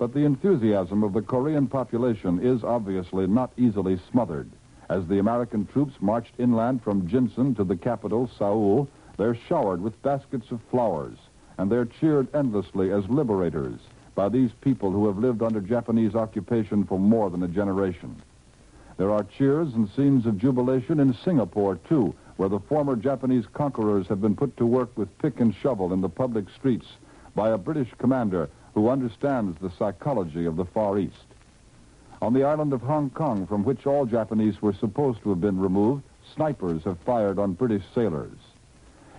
But the enthusiasm of the Korean population is obviously not easily smothered. As the American troops marched inland from Jinsan to the capital, Seoul, they're showered with baskets of flowers, and they're cheered endlessly as liberators by these people who have lived under Japanese occupation for more than a generation. There are cheers and scenes of jubilation in Singapore, too, where the former Japanese conquerors have been put to work with pick and shovel in the public streets by a British commander who understands the psychology of the Far East. On the island of Hong Kong, from which all Japanese were supposed to have been removed, snipers have fired on British sailors.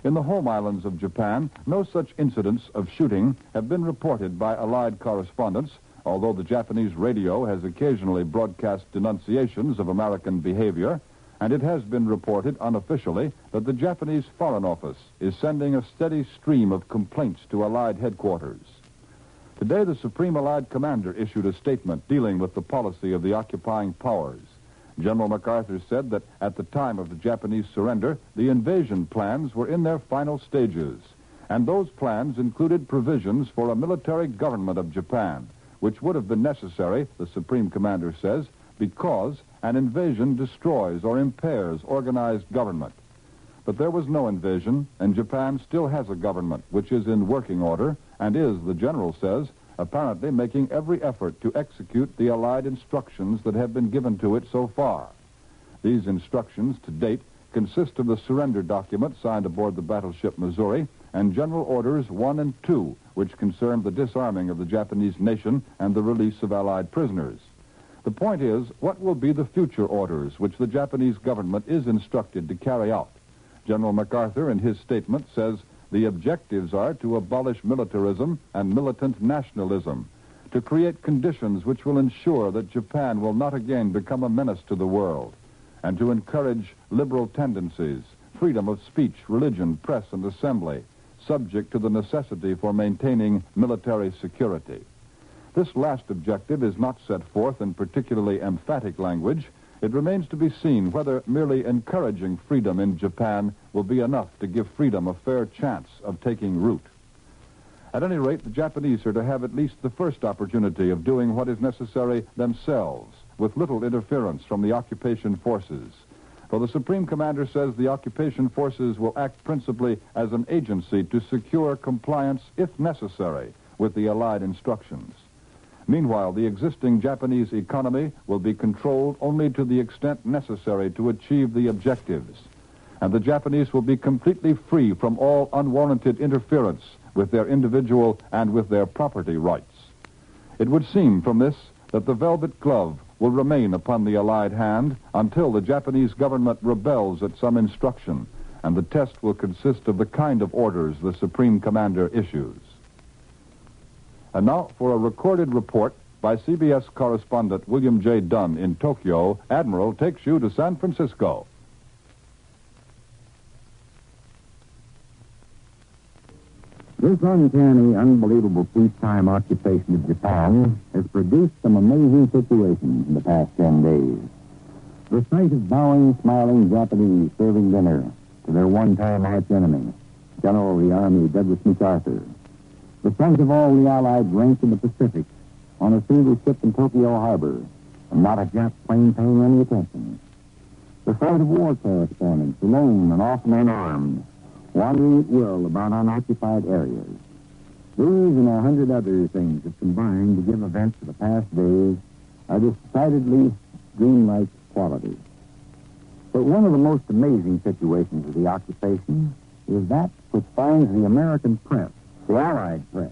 In the home islands of Japan, no such incidents of shooting have been reported by Allied correspondents, although the Japanese radio has occasionally broadcast denunciations of American behavior, and it has been reported unofficially that the Japanese Foreign Office is sending a steady stream of complaints to Allied headquarters. Today, the Supreme Allied Commander issued a statement dealing with the policy of the occupying powers. General MacArthur said that at the time of the Japanese surrender, the invasion plans were in their final stages, and those plans included provisions for a military government of Japan, which would have been necessary, the Supreme Commander says, because an invasion destroys or impairs organized government. But there was no invasion, and Japan still has a government which is in working order and is, the general says, apparently making every effort to execute the Allied instructions that have been given to it so far. These instructions, to date, consist of the surrender document signed aboard the battleship Missouri and General Orders 1 and 2, which concern the disarming of the Japanese nation and the release of Allied prisoners. The point is, what will be the future orders which the Japanese government is instructed to carry out? General MacArthur, in his statement, says the objectives are to abolish militarism and militant nationalism, to create conditions which will ensure that Japan will not again become a menace to the world, and to encourage liberal tendencies, freedom of speech, religion, press, and assembly, subject to the necessity for maintaining military security. This last objective is not set forth in particularly emphatic language. It remains to be seen whether merely encouraging freedom in Japan will be enough to give freedom a fair chance of taking root. At any rate, the Japanese are to have at least the first opportunity of doing what is necessary themselves, with little interference from the occupation forces. For the Supreme Commander says the occupation forces will act principally as an agency to secure compliance, if necessary, with the Allied instructions. Meanwhile, the existing Japanese economy will be controlled only to the extent necessary to achieve the objectives, and the Japanese will be completely free from all unwarranted interference with their individual and with their property rights. It would seem from this that the velvet glove will remain upon the Allied hand until the Japanese government rebels at some instruction, and the test will consist of the kind of orders the Supreme Commander issues. And now for a recorded report by CBS correspondent William J. Dunn in Tokyo. Admiral takes you to San Francisco. This uncanny, unbelievable peacetime occupation of Japan has produced some amazing situations in the past 10 days. The sight of bowing, smiling Japanese serving dinner to their one-time arch-enemy, General of the Army Douglas MacArthur. The sight of all the Allied ranks in the Pacific on a single ship in Tokyo Harbor, and not a Jap plane paying any attention. The sight of war correspondents, alone and often unarmed, wandering at will about unoccupied areas. These and 100 other things have combined to give events of the past days a decidedly dreamlike quality. But one of the most amazing situations of the occupation is that which finds the American press, the Allied press,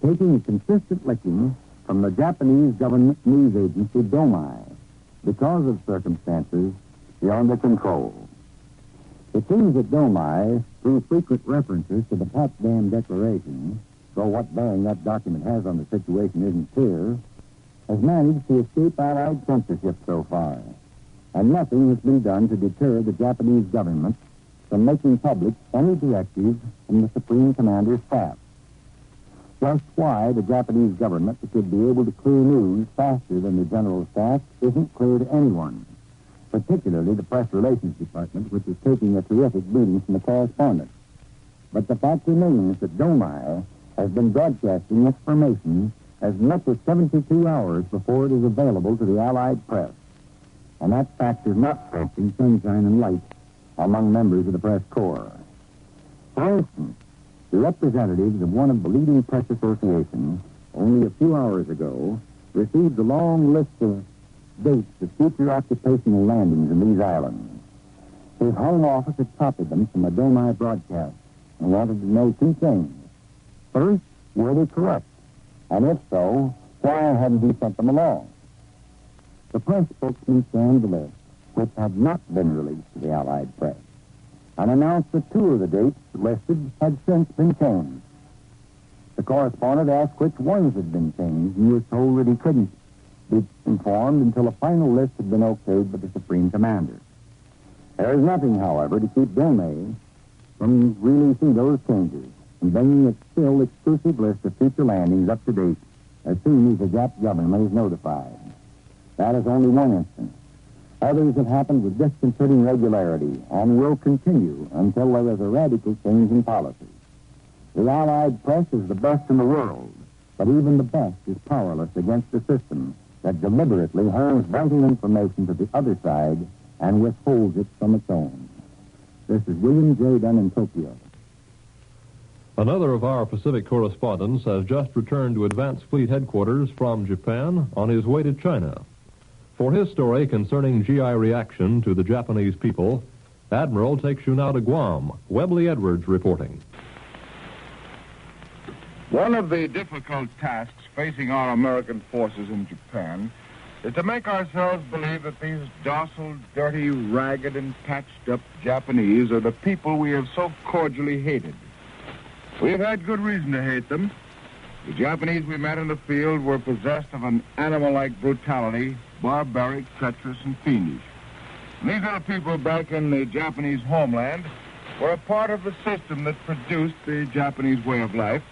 taking a consistent licking from the Japanese government news agency Domai because of circumstances beyond their control. It seems that Domai, through frequent references to the Potsdam Declaration, though what bearing that document has on the situation isn't clear, has managed to escape Allied censorship so far, and nothing has been done to deter the Japanese government from making public any directives from the Supreme Commander's staff. Just why the Japanese government should be able to clear news faster than the General Staff isn't clear to anyone, particularly the Press Relations Department, which is taking a terrific beating from the correspondents. But the fact remains that Domai has been broadcasting information as much as 72 hours before it is available to the Allied press. And that fact is not stretching sunshine and light among members of the press corps. For instance, the representatives of one of the leading press associations, only a few hours ago, received a long list of dates of future occupational landings in these islands. His home office had copied them from a Dome broadcast and wanted to know two things. First, were they correct? And if so, why hadn't he sent them along? The press spokesman scanned the list, which had not been released to the Allied press, and announced that two of the dates listed had since been changed. The correspondent asked which ones had been changed, and was told that he couldn't be informed until a final list had been okayed by the Supreme Commander. There is nothing, however, to keep Dome from releasing those changes and bringing its still exclusive list of future landings up to date as soon as the Jap government is notified. That is only one instance. Others have happened with disconcerting regularity and will continue until there is a radical change in policy. The Allied press is the best in the world, but even the best is powerless against a system that deliberately hands vital information to the other side and withholds it from its own. This is William J. Dunn in Tokyo. Another of our Pacific correspondents has just returned to Advanced Fleet Headquarters from Japan on his way to China. For his story concerning GI reaction to the Japanese people, Admiral takes you now to Guam. Webley Edwards reporting. One of the difficult tasks facing our American forces in Japan is to make ourselves believe that these docile, dirty, ragged, and patched-up Japanese are the people we have so cordially hated. We have had good reason to hate them. The Japanese we met in the field were possessed of an animal-like brutality, barbaric, treacherous, and fiendish. And these little people back in the Japanese homeland were a part of the system that produced the Japanese way of life,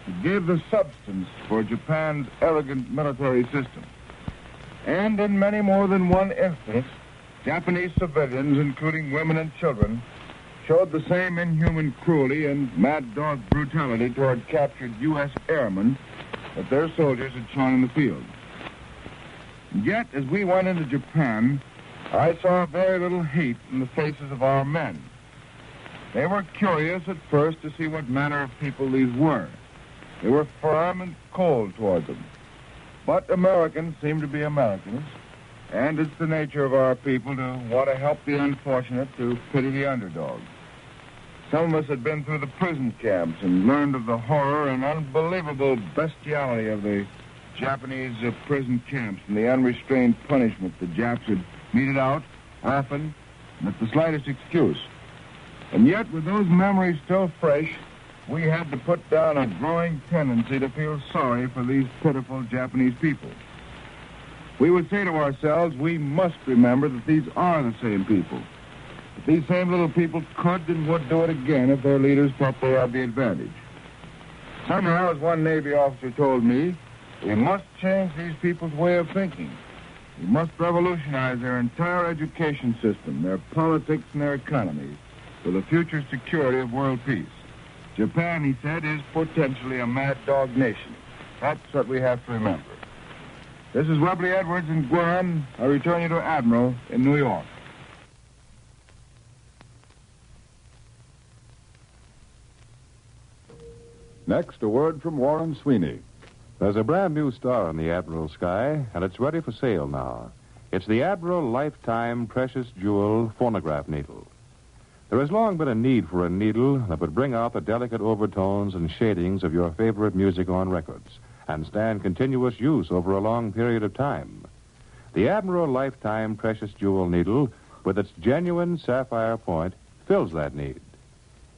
that gave the substance for Japan's arrogant military system. And in many more than one instance, Japanese civilians, including women and children, showed the same inhuman cruelty and mad dog brutality toward captured U.S. airmen that their soldiers had shown in the field. And yet, as we went into Japan, I saw very little hate in the faces of our men. They were curious at first to see what manner of people these were. They were firm and cold toward them. But Americans seem to be Americans, and it's the nature of our people to want to help the unfortunate, to pity the underdog. Some of us had been through the prison camps and learned of the horror and unbelievable bestiality of the Japanese prison camps and the unrestrained punishment the Japs had meted out, often, and at the slightest excuse. And yet, with those memories still fresh, we had to put down a growing tendency to feel sorry for these pitiful Japanese people. We would say to ourselves, we must remember that these are the same people. That these same little people could and would do it again if their leaders thought they had the advantage. Somehow, as one Navy officer told me, we must change these people's way of thinking. We must revolutionize their entire education system, their politics, and their economies for the future security of world peace. Japan, he said, is potentially a mad dog nation. That's what we have to remember. This is Webley Edwards in Guam. I return you to Admiral in New York. Next, a word from Warren Sweeney. There's a brand new star in the Admiral sky, and it's ready for sale now. It's the Admiral Lifetime Precious Jewel Phonograph Needle. There has long been a need for a needle that would bring out the delicate overtones and shadings of your favorite music on records and stand continuous use over a long period of time. The Admiral Lifetime Precious Jewel Needle, with its genuine sapphire point, fills that need.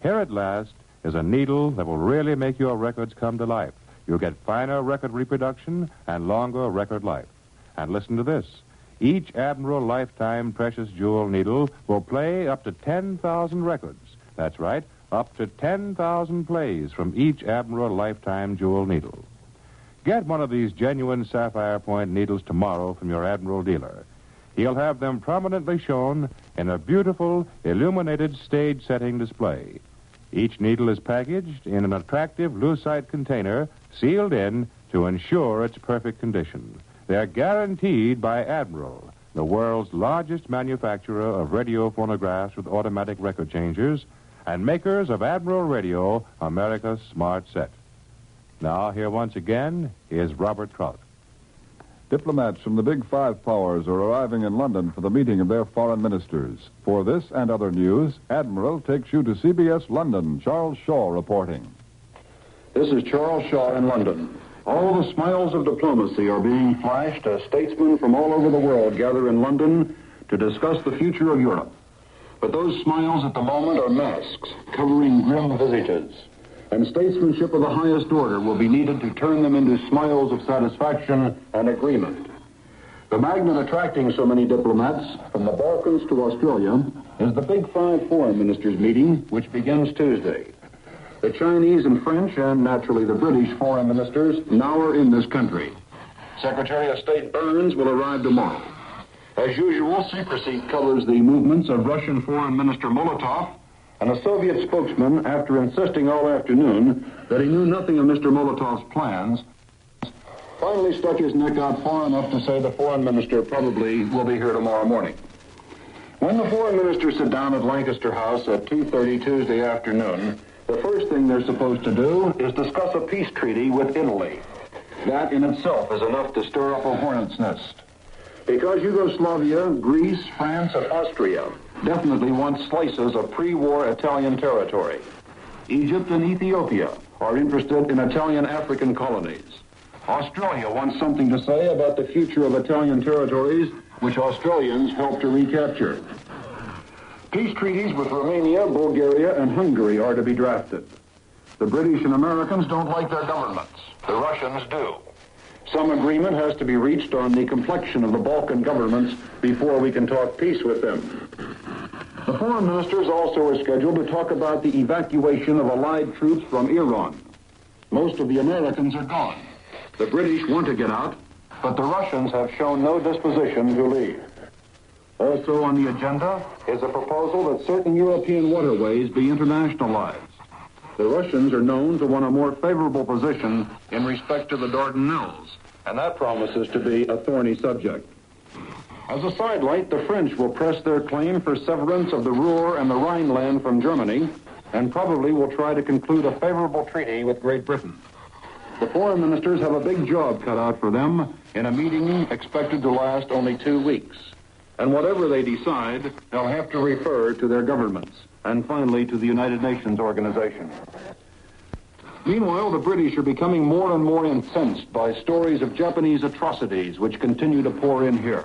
Here at last is a needle that will really make your records come to life. You'll get finer record reproduction and longer record life. And listen to this. Each Admiral Lifetime Precious Jewel Needle will play up to 10,000 records. That's right, up to 10,000 plays from each Admiral Lifetime Jewel Needle. Get one of these genuine sapphire point needles tomorrow from your Admiral dealer. He'll have them prominently shown in a beautiful, illuminated stage setting display. Each needle is packaged in an attractive lucite container, sealed in to ensure its perfect condition. They're guaranteed by Admiral, the world's largest manufacturer of radio phonographs with automatic record changers and makers of Admiral Radio, America's smart set. Now, here once again is Robert Trout. Diplomats from the Big Five powers are arriving in London for the meeting of their foreign ministers. For this and other news, Admiral takes you to CBS London. Charles Shaw reporting. This is Charles Shaw in London. All the smiles of diplomacy are being flashed as statesmen from all over the world gather in London to discuss the future of Europe. But those smiles at the moment are masks covering grim visages. And statesmanship of the highest order will be needed to turn them into smiles of satisfaction and agreement. The magnet attracting so many diplomats from the Balkans to Australia is the Big Five Foreign Ministers meeting, which begins Tuesday. The Chinese and French, and naturally the British foreign ministers, now are in this country. Secretary of State Burns will arrive tomorrow. As usual, secrecy covers the movements of Russian Foreign Minister Molotov, and a Soviet spokesman, after insisting all afternoon that he knew nothing of Mr. Molotov's plans, finally stuck his neck out far enough to say the foreign minister probably will be here tomorrow morning. When the foreign ministers sit down at Lancaster House at 2:30 Tuesday afternoon, the first thing they're supposed to do is discuss a peace treaty with Italy. That in itself is enough to stir up a hornet's nest. Because Yugoslavia, Greece, France, and Austria definitely want slices of pre-war Italian territory. Egypt and Ethiopia are interested in Italian African colonies. Australia wants something to say about the future of Italian territories, which Australians helped to recapture. Peace treaties with Romania, Bulgaria, and Hungary are to be drafted. The British and Americans don't like their governments. The Russians do. Some agreement has to be reached on the complexion of the Balkan governments before we can talk peace with them. The foreign ministers also are scheduled to talk about the evacuation of Allied troops from Iran. Most of the Americans are gone. The British want to get out, but the Russians have shown no disposition to leave. Also on the agenda is a proposal that certain European waterways be internationalized. The Russians are known to want a more favorable position in respect to the Dardanelles, and that promises to be a thorny subject. As a sidelight, the French will press their claim for severance of the Ruhr and the Rhineland from Germany, and probably will try to conclude a favorable treaty with Great Britain. The foreign ministers have a big job cut out for them in a meeting expected to last only 2 weeks. And whatever they decide, they'll have to refer to their governments, and finally to the United Nations organization. Meanwhile, the British are becoming more and more incensed by stories of Japanese atrocities which continue to pour in here.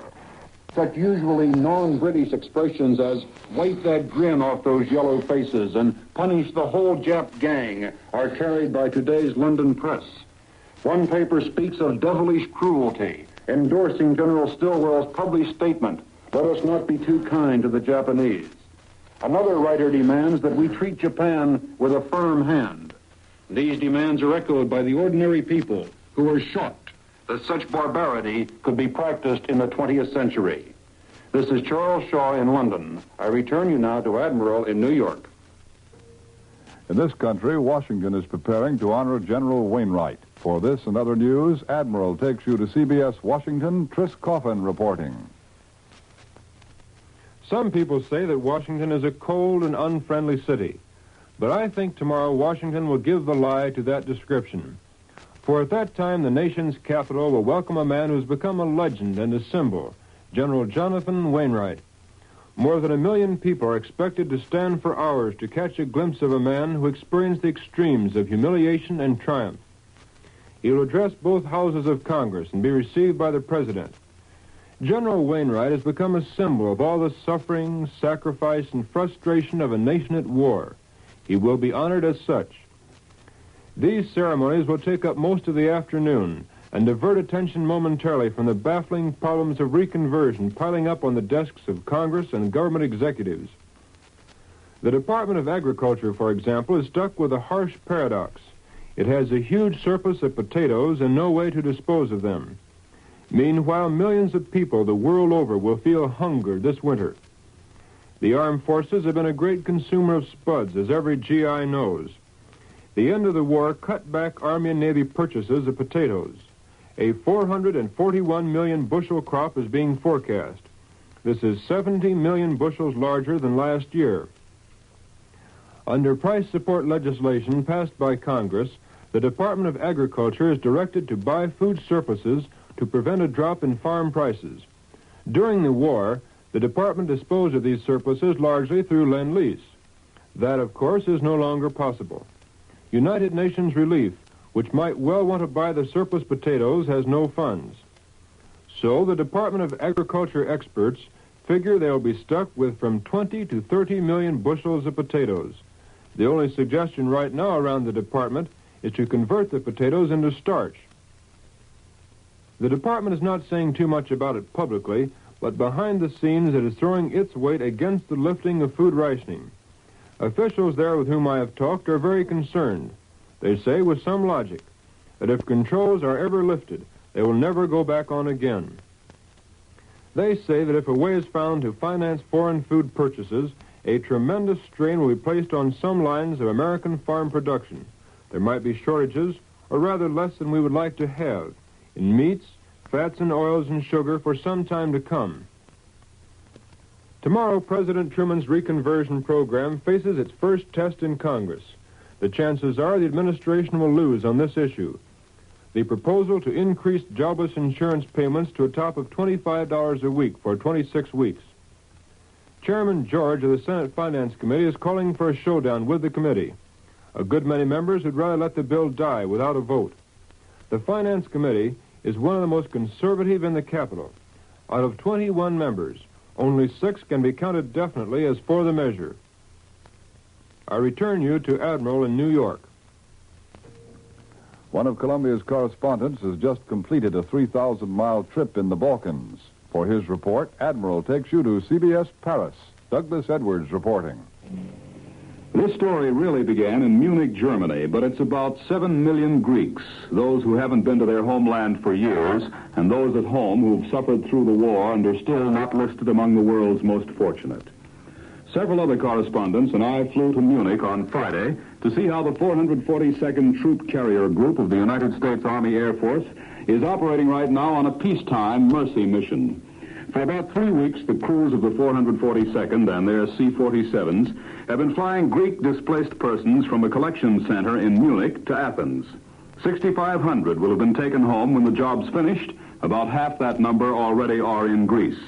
Such usually non-British expressions as wipe that grin off those yellow faces and punish the whole Jap gang are carried by today's London press. One paper speaks of devilish cruelty, endorsing General Stilwell's published statement, "Let us not be too kind to the Japanese." Another writer demands that we treat Japan with a firm hand. These demands are echoed by the ordinary people who are shocked that such barbarity could be practiced in the 20th century. This is Charles Shaw in London. I return you now to Admiral in New York. In this country, Washington is preparing to honor General Wainwright. For this and other news, Admiral takes you to CBS Washington. Tris Coffin reporting. Some people say that Washington is a cold and unfriendly city, but I think tomorrow Washington will give the lie to that description. For at that time, the nation's capital will welcome a man who's become a legend and a symbol, General Jonathan Wainwright. More than 1 million people are expected to stand for hours to catch a glimpse of a man who experienced the extremes of humiliation and triumph. He will address both houses of Congress and be received by the President. General Wainwright has become a symbol of all the suffering, sacrifice, and frustration of a nation at war. He will be honored as such. These ceremonies will take up most of the afternoon and divert attention momentarily from the baffling problems of reconversion piling up on the desks of Congress and government executives. The Department of Agriculture, for example, is stuck with a harsh paradox. It has a huge surplus of potatoes and no way to dispose of them. Meanwhile, millions of people the world over will feel hunger this winter. The armed forces have been a great consumer of spuds, as every GI knows. the end of the war cut back Army and Navy purchases of potatoes. A 441 million bushel crop is being forecast. This is 70 million bushels larger than last year. Under price support legislation passed by Congress, the Department of Agriculture is directed to buy food surpluses to prevent a drop in farm prices. During the war, the department disposed of these surpluses largely through Lend-Lease. That, of course, is no longer possible. United Nations Relief, which might well want to buy the surplus potatoes, has no funds. So the Department of Agriculture experts figure they'll be stuck with from 20 to 30 million bushels of potatoes. The only suggestion right now around the department is to convert the potatoes into starch. The department is not saying too much about it publicly, but behind the scenes it is throwing its weight against the lifting of food rationing. Officials there with whom I have talked are very concerned. They say with some logic that if controls are ever lifted, they will never go back on again. They say that if a way is found to finance foreign food purchases, a tremendous strain will be placed on some lines of American farm production. There might be shortages, or rather less than we would like to have, in meats, fats and oils and sugar for some time to come. Tomorrow, President Truman's reconversion program faces its first test in Congress. The chances are the administration will lose on this issue. The proposal to increase jobless insurance payments to a top of $25 a week for 26 weeks. Chairman George of the Senate Finance Committee is calling for a showdown with the committee. A good many members would rather let the bill die without a vote. The Finance Committee is one of the most conservative in the Capitol. Out of 21 members, only 6 can be counted definitely as for the measure. I return you to Admiral in New York. One of Columbia's correspondents has just completed a 3,000-mile trip in the Balkans. For his report, Admiral takes you to CBS Paris. Douglas Edwards reporting. This story really began in Munich, Germany, but it's about 7 million Greeks, those who haven't been to their homeland for years, and those at home who've suffered through the war and are still not listed among the world's most fortunate. Several other correspondents and I flew to Munich on Friday to see how the 442nd Troop Carrier Group of the United States Army Air Force is operating right now on a peacetime mercy mission. For about 3 weeks, the crews of the 442nd and their C-47s have been flying Greek displaced persons from a collection center in Munich to Athens. 6,500 will have been taken home when the job's finished. About half that number already are in Greece.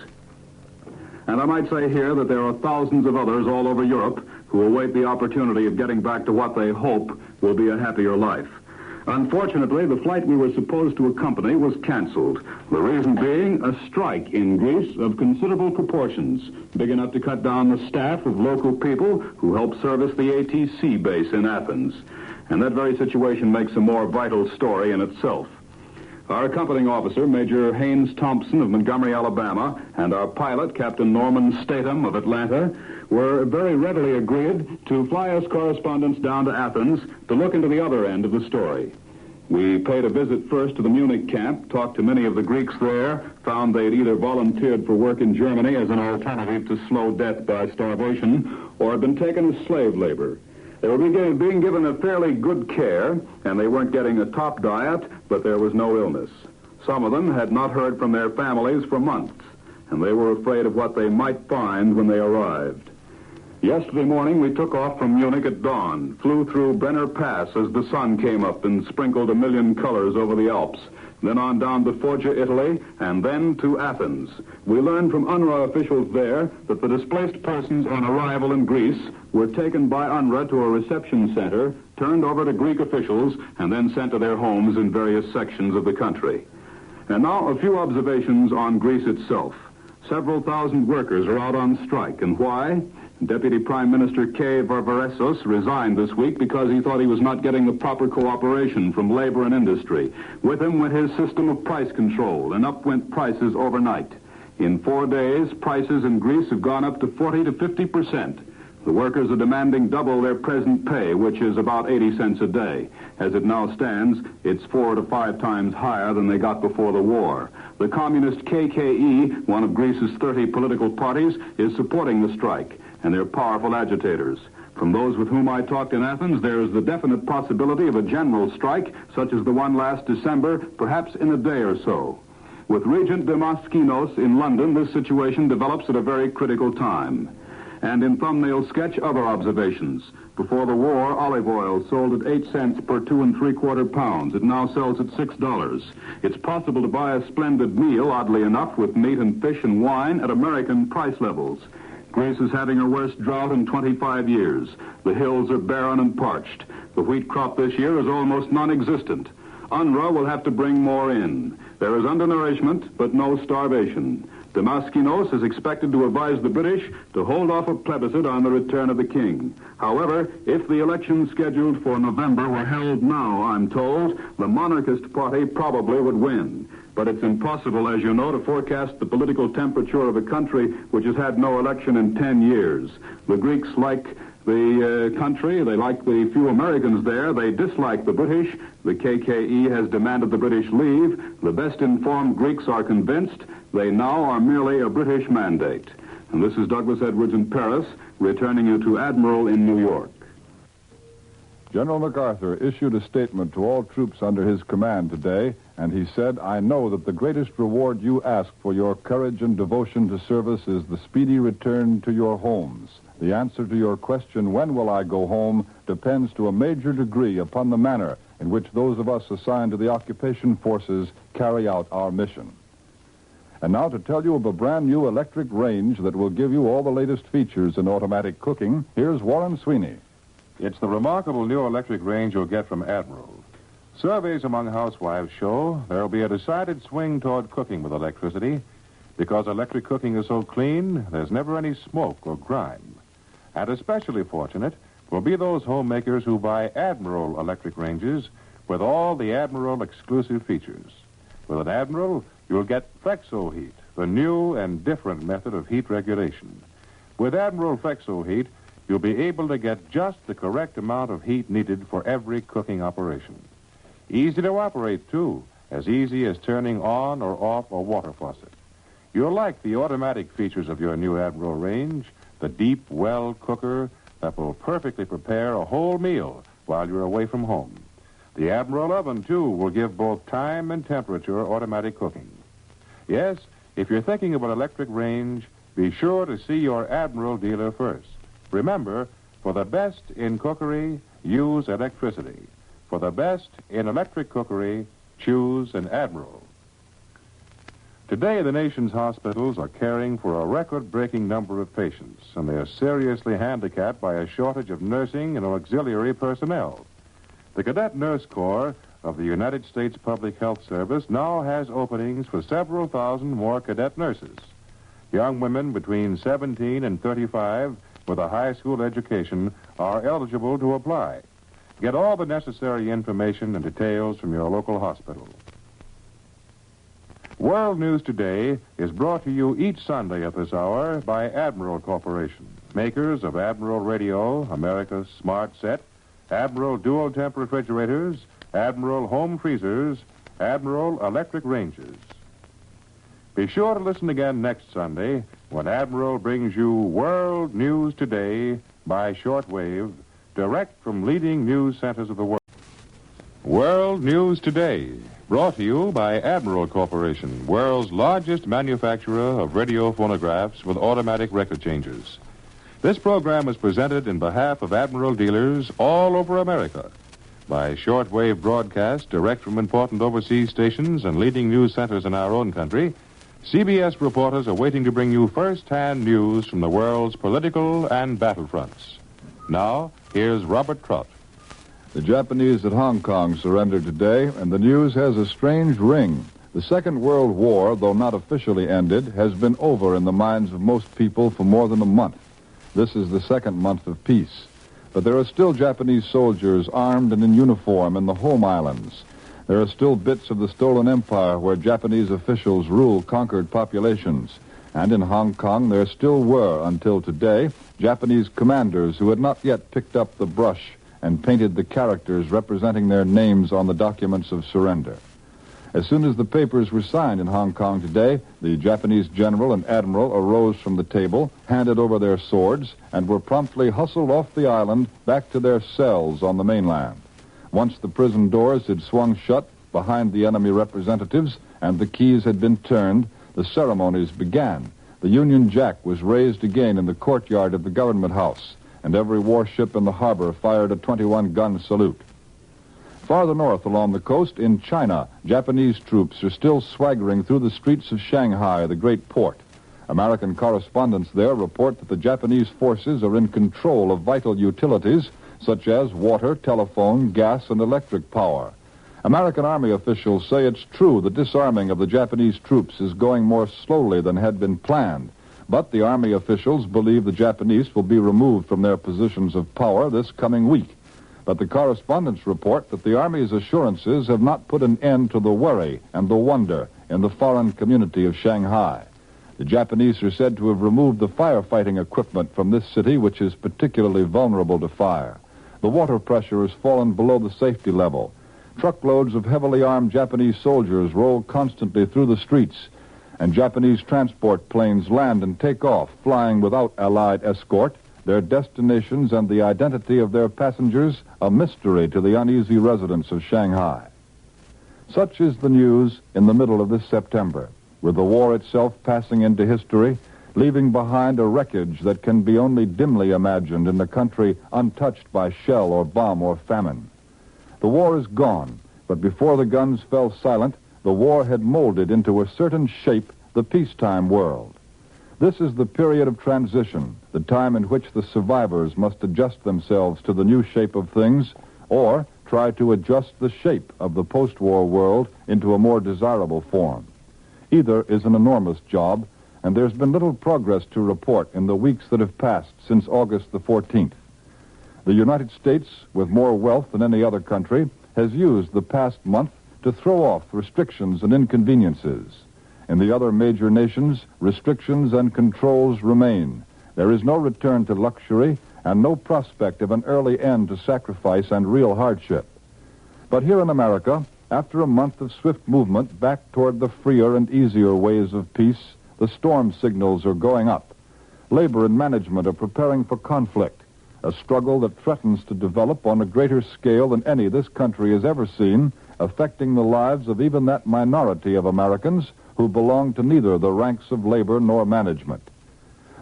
And I might say here that there are thousands of others all over Europe who await the opportunity of getting back to what they hope will be a happier life. Unfortunately, the flight we were supposed to accompany was canceled. The reason being a strike in Greece of considerable proportions, big enough to cut down the staff of local people who help service the ATC base in Athens. And that very situation makes a more vital story in itself. Our accompanying officer, Major Haynes Thompson of Montgomery, Alabama, and our pilot, Captain Norman Statham of Atlanta, were very readily agreed to fly us correspondents down to Athens to look into the other end of the story. We paid a visit first to the Munich camp, talked to many of the Greeks there, found they'd either volunteered for work in Germany as an alternative to slow death by starvation, or had been taken as slave labor. They were being given a fairly good care, and they weren't getting a top diet, but there was no illness. Some of them had not heard from their families for months, and they were afraid of what they might find when they arrived. Yesterday morning, we took off from Munich at dawn, flew through Brenner Pass as the sun came up and sprinkled a million colors over the Alps, then on down to Foggia, Italy, and then to Athens. We learned from UNRWA officials there that the displaced persons on arrival in Greece were taken by UNRWA to a reception center, turned over to Greek officials, and then sent to their homes in various sections of the country. And now a few observations on Greece itself. Several thousand workers are out on strike, and why? Deputy Prime Minister K. Varvaresos resigned this week because he thought he was not getting the proper cooperation from labor and industry. With him went his system of price control, and up went prices overnight. In 4 days, prices in Greece have gone up to 40 to 50%. The workers are demanding double their present pay, which is about 80 cents a day. As it now stands, it's 4 to 5 times higher than they got before the war. The communist KKE, one of Greece's 30 political parties, is supporting the strike, and they're powerful agitators. From those with whom I talked in Athens, there is the definite possibility of a general strike, such as the one last December, perhaps in a day or so. With Regent Damaskinos in London, this situation develops at a very critical time. And in thumbnail sketch, other observations. Before the war, olive oil sold at 8 cents per 2 3/4 pounds. It now sells at $6. It's possible to buy a splendid meal, oddly enough, with meat and fish and wine at American price levels. Greece is having her worst drought in 25 years. The hills are barren and parched. The wheat crop this year is almost non-existent. UNRWA will have to bring more in. There is undernourishment, but no starvation. Damaskinos is expected to advise the British to hold off a plebiscite on the return of the king. However, if the elections scheduled for November were held now, I'm told, the monarchist party probably would win. But it's impossible, as you know, to forecast the political temperature of a country which has had no election in 10 years. The Greeks like the country. They like the few Americans there. They dislike the British. The KKE has demanded the British leave. The best informed Greeks are convinced they now are merely a British mandate. And this is Douglas Edwards in Paris, returning you to Admiral in New York. General MacArthur issued a statement to all troops under his command today, and he said, "I know that the greatest reward you ask for your courage and devotion to service is the speedy return to your homes. The answer to your question, when will I go home, depends to a major degree upon the manner in which those of us assigned to the occupation forces carry out our mission." And now to tell you of a brand new electric range that will give you all the latest features in automatic cooking, here's Warren Sweeney. It's the remarkable new electric range you'll get from Admiral. Surveys among housewives show there will be a decided swing toward cooking with electricity because electric cooking is so clean, there's never any smoke or grime. And especially fortunate will be those homemakers who buy Admiral electric ranges with all the Admiral exclusive features. With an Admiral, you'll get Flexo Heat, the new and different method of heat regulation. With Admiral Flexo Heat, you'll be able to get just the correct amount of heat needed for every cooking operation. Easy to operate, too, as easy as turning on or off a water faucet. You'll like the automatic features of your new Admiral range, the deep well cooker that will perfectly prepare a whole meal while you're away from home. The Admiral oven, too, will give both time and temperature automatic cooking. Yes, if you're thinking of an electric range, be sure to see your Admiral dealer first. Remember, for the best in cookery, use electricity. For the best in electric cookery, choose an Admiral. Today, the nation's hospitals are caring for a record-breaking number of patients, and they are seriously handicapped by a shortage of nursing and auxiliary personnel. The Cadet Nurse Corps of the United States Public Health Service now has openings for several thousand more cadet nurses. Young women between 17 and 35 with a high school education are eligible to apply. Get all the necessary information and details from your local hospital. World News Today is brought to you each Sunday at this hour by Admiral Corporation, makers of Admiral Radio, America's Smart Set, Admiral Dual Temp Refrigerators, Admiral Home Freezers, Admiral Electric Ranges. Be sure to listen again next Sunday when Admiral brings you World News Today by shortwave, direct from leading news centers of the world. World News Today, brought to you by Admiral Corporation, world's largest manufacturer of radio phonographs with automatic record changers. This program is presented in behalf of Admiral dealers all over America by shortwave broadcast direct from important overseas stations and leading news centers in our own country. CBS reporters are waiting to bring you first-hand news from the world's political and battlefronts. Now, here's Robert Trout. The Japanese at Hong Kong surrendered today, and the news has a strange ring. The Second World War, though not officially ended, has been over in the minds of most people for more than a month. This is the second month of peace. But there are still Japanese soldiers armed and in uniform in the home islands. There are still bits of the stolen empire where Japanese officials rule conquered populations. And in Hong Kong, there still were, until today, Japanese commanders who had not yet picked up the brush and painted the characters representing their names on the documents of surrender. As soon as the papers were signed in Hong Kong today, the Japanese general and admiral arose from the table, handed over their swords, and were promptly hustled off the island back to their cells on the mainland. Once the prison doors had swung shut behind the enemy representatives and the keys had been turned, the ceremonies began. The Union Jack was raised again in the courtyard of the government house, and every warship in the harbor fired a 21-gun salute. Farther north along the coast, in China, Japanese troops are still swaggering through the streets of Shanghai, the great port. American correspondents there report that the Japanese forces are in control of vital utilities such as water, telephone, gas, and electric power. American Army officials say it's true the disarming of the Japanese troops is going more slowly than had been planned, but the Army officials believe the Japanese will be removed from their positions of power this coming week. But the correspondents report that the Army's assurances have not put an end to the worry and the wonder in the foreign community of Shanghai. The Japanese are said to have removed the firefighting equipment from this city, which is particularly vulnerable to fire. The water pressure has fallen below the safety level. Truckloads of heavily armed Japanese soldiers roll constantly through the streets, and Japanese transport planes land and take off, flying without Allied escort, their destinations and the identity of their passengers a mystery to the uneasy residents of Shanghai. Such is the news in the middle of this September, with the war itself passing into history, leaving behind a wreckage that can be only dimly imagined in a country untouched by shell or bomb or famine. The war is gone, but before the guns fell silent, the war had molded into a certain shape the peacetime world. This is the period of transition, the time in which the survivors must adjust themselves to the new shape of things or try to adjust the shape of the post-war world into a more desirable form. Either is an enormous job, and there's been little progress to report in the weeks that have passed since August the 14th. The United States, with more wealth than any other country, has used the past month to throw off restrictions and inconveniences. In the other major nations, restrictions and controls remain. There is no return to luxury and no prospect of an early end to sacrifice and real hardship. But here in America, after a month of swift movement back toward the freer and easier ways of peace, the storm signals are going up. Labor and management are preparing for conflict, a struggle that threatens to develop on a greater scale than any this country has ever seen, affecting the lives of even that minority of Americans who belong to neither the ranks of labor nor management.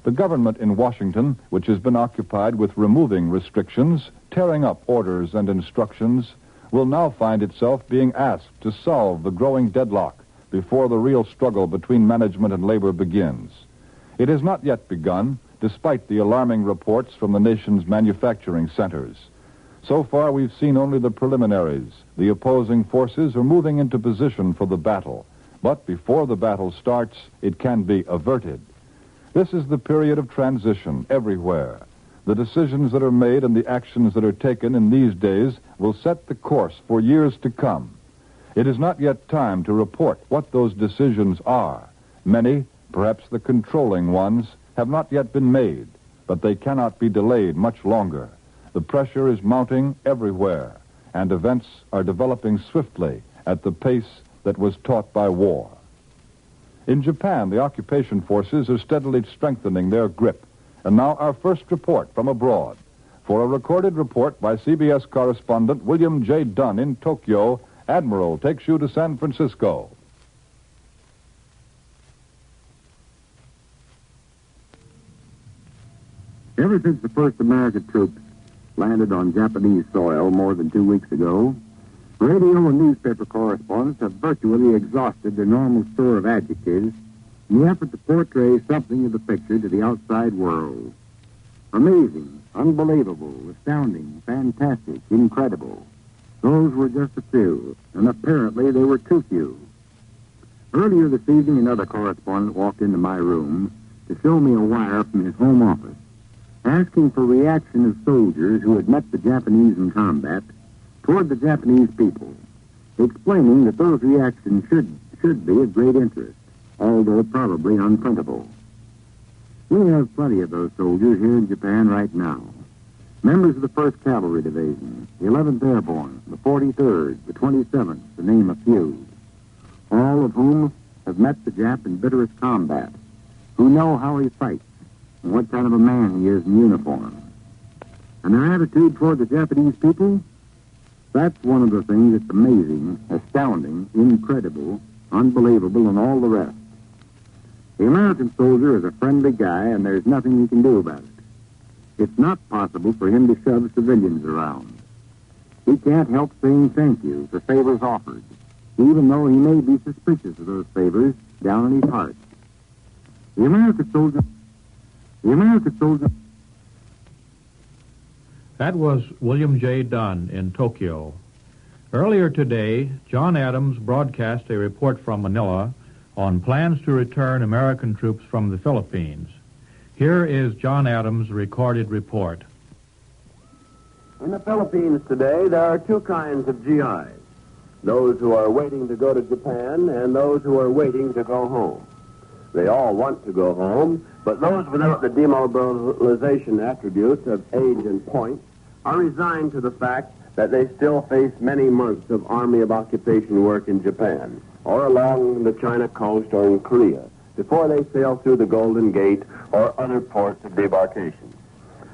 The government in Washington, which has been occupied with removing restrictions, tearing up orders and instructions, will now find itself being asked to solve the growing deadlock before the real struggle between management and labor begins. It has not yet begun, despite the alarming reports from the nation's manufacturing centers. So far, we've seen only the preliminaries. The opposing forces are moving into position for the battle. But before the battle starts, it can be averted. This is the period of transition everywhere. The decisions that are made and the actions that are taken in these days will set the course for years to come. It is not yet time to report what those decisions are. Many, perhaps the controlling ones, have not yet been made, but they cannot be delayed much longer. The pressure is mounting everywhere, and events are developing swiftly at the pace that was taught by war. In Japan, the occupation forces are steadily strengthening their grip. And now our first report from abroad. For a recorded report by CBS correspondent William J. Dunn in Tokyo, Admiral takes you to San Francisco. Ever since the first American troops landed on Japanese soil more than 2 weeks ago, radio and newspaper correspondents have virtually exhausted their normal store of adjectives in the effort to portray something of the picture to the outside world. Amazing, unbelievable, astounding, fantastic, incredible. Those were just a few, and apparently they were too few. Earlier this evening, another correspondent walked into my room to show me a wire from his home office, asking for reaction of soldiers who had met the Japanese in combat toward the Japanese people, explaining that those reactions should be of great interest, although probably unprintable. We have plenty of those soldiers here in Japan right now. Members of the 1st Cavalry Division, the 11th Airborne, the 43rd, the 27th, to name a few. all of whom have met the Jap in bitterest combat, who know how he fights and what kind of a man he is in uniform. And their attitude toward the Japanese people, that's one of the things that's amazing, astounding, incredible, unbelievable, and all the rest. The American soldier is a friendly guy, and there's nothing he can do about it. It's not possible for him to shove civilians around. He can't help saying thank you for favors offered, even though he may be suspicious of those favors down in his heart. The American soldier... That was William J. Dunn in Tokyo. Earlier today, John Adams broadcast a report from Manila on plans to return American troops from the Philippines. Here is John Adams' recorded report. In the Philippines today, there are two kinds of GIs. Those who are waiting to go to Japan and those who are waiting to go home. They all want to go home, but those without the demobilization attributes of age and point are resigned to the fact that they still face many months of Army of Occupation work in Japan, or along the China coast or in Korea, before they sail through the Golden Gate or other ports of debarkation.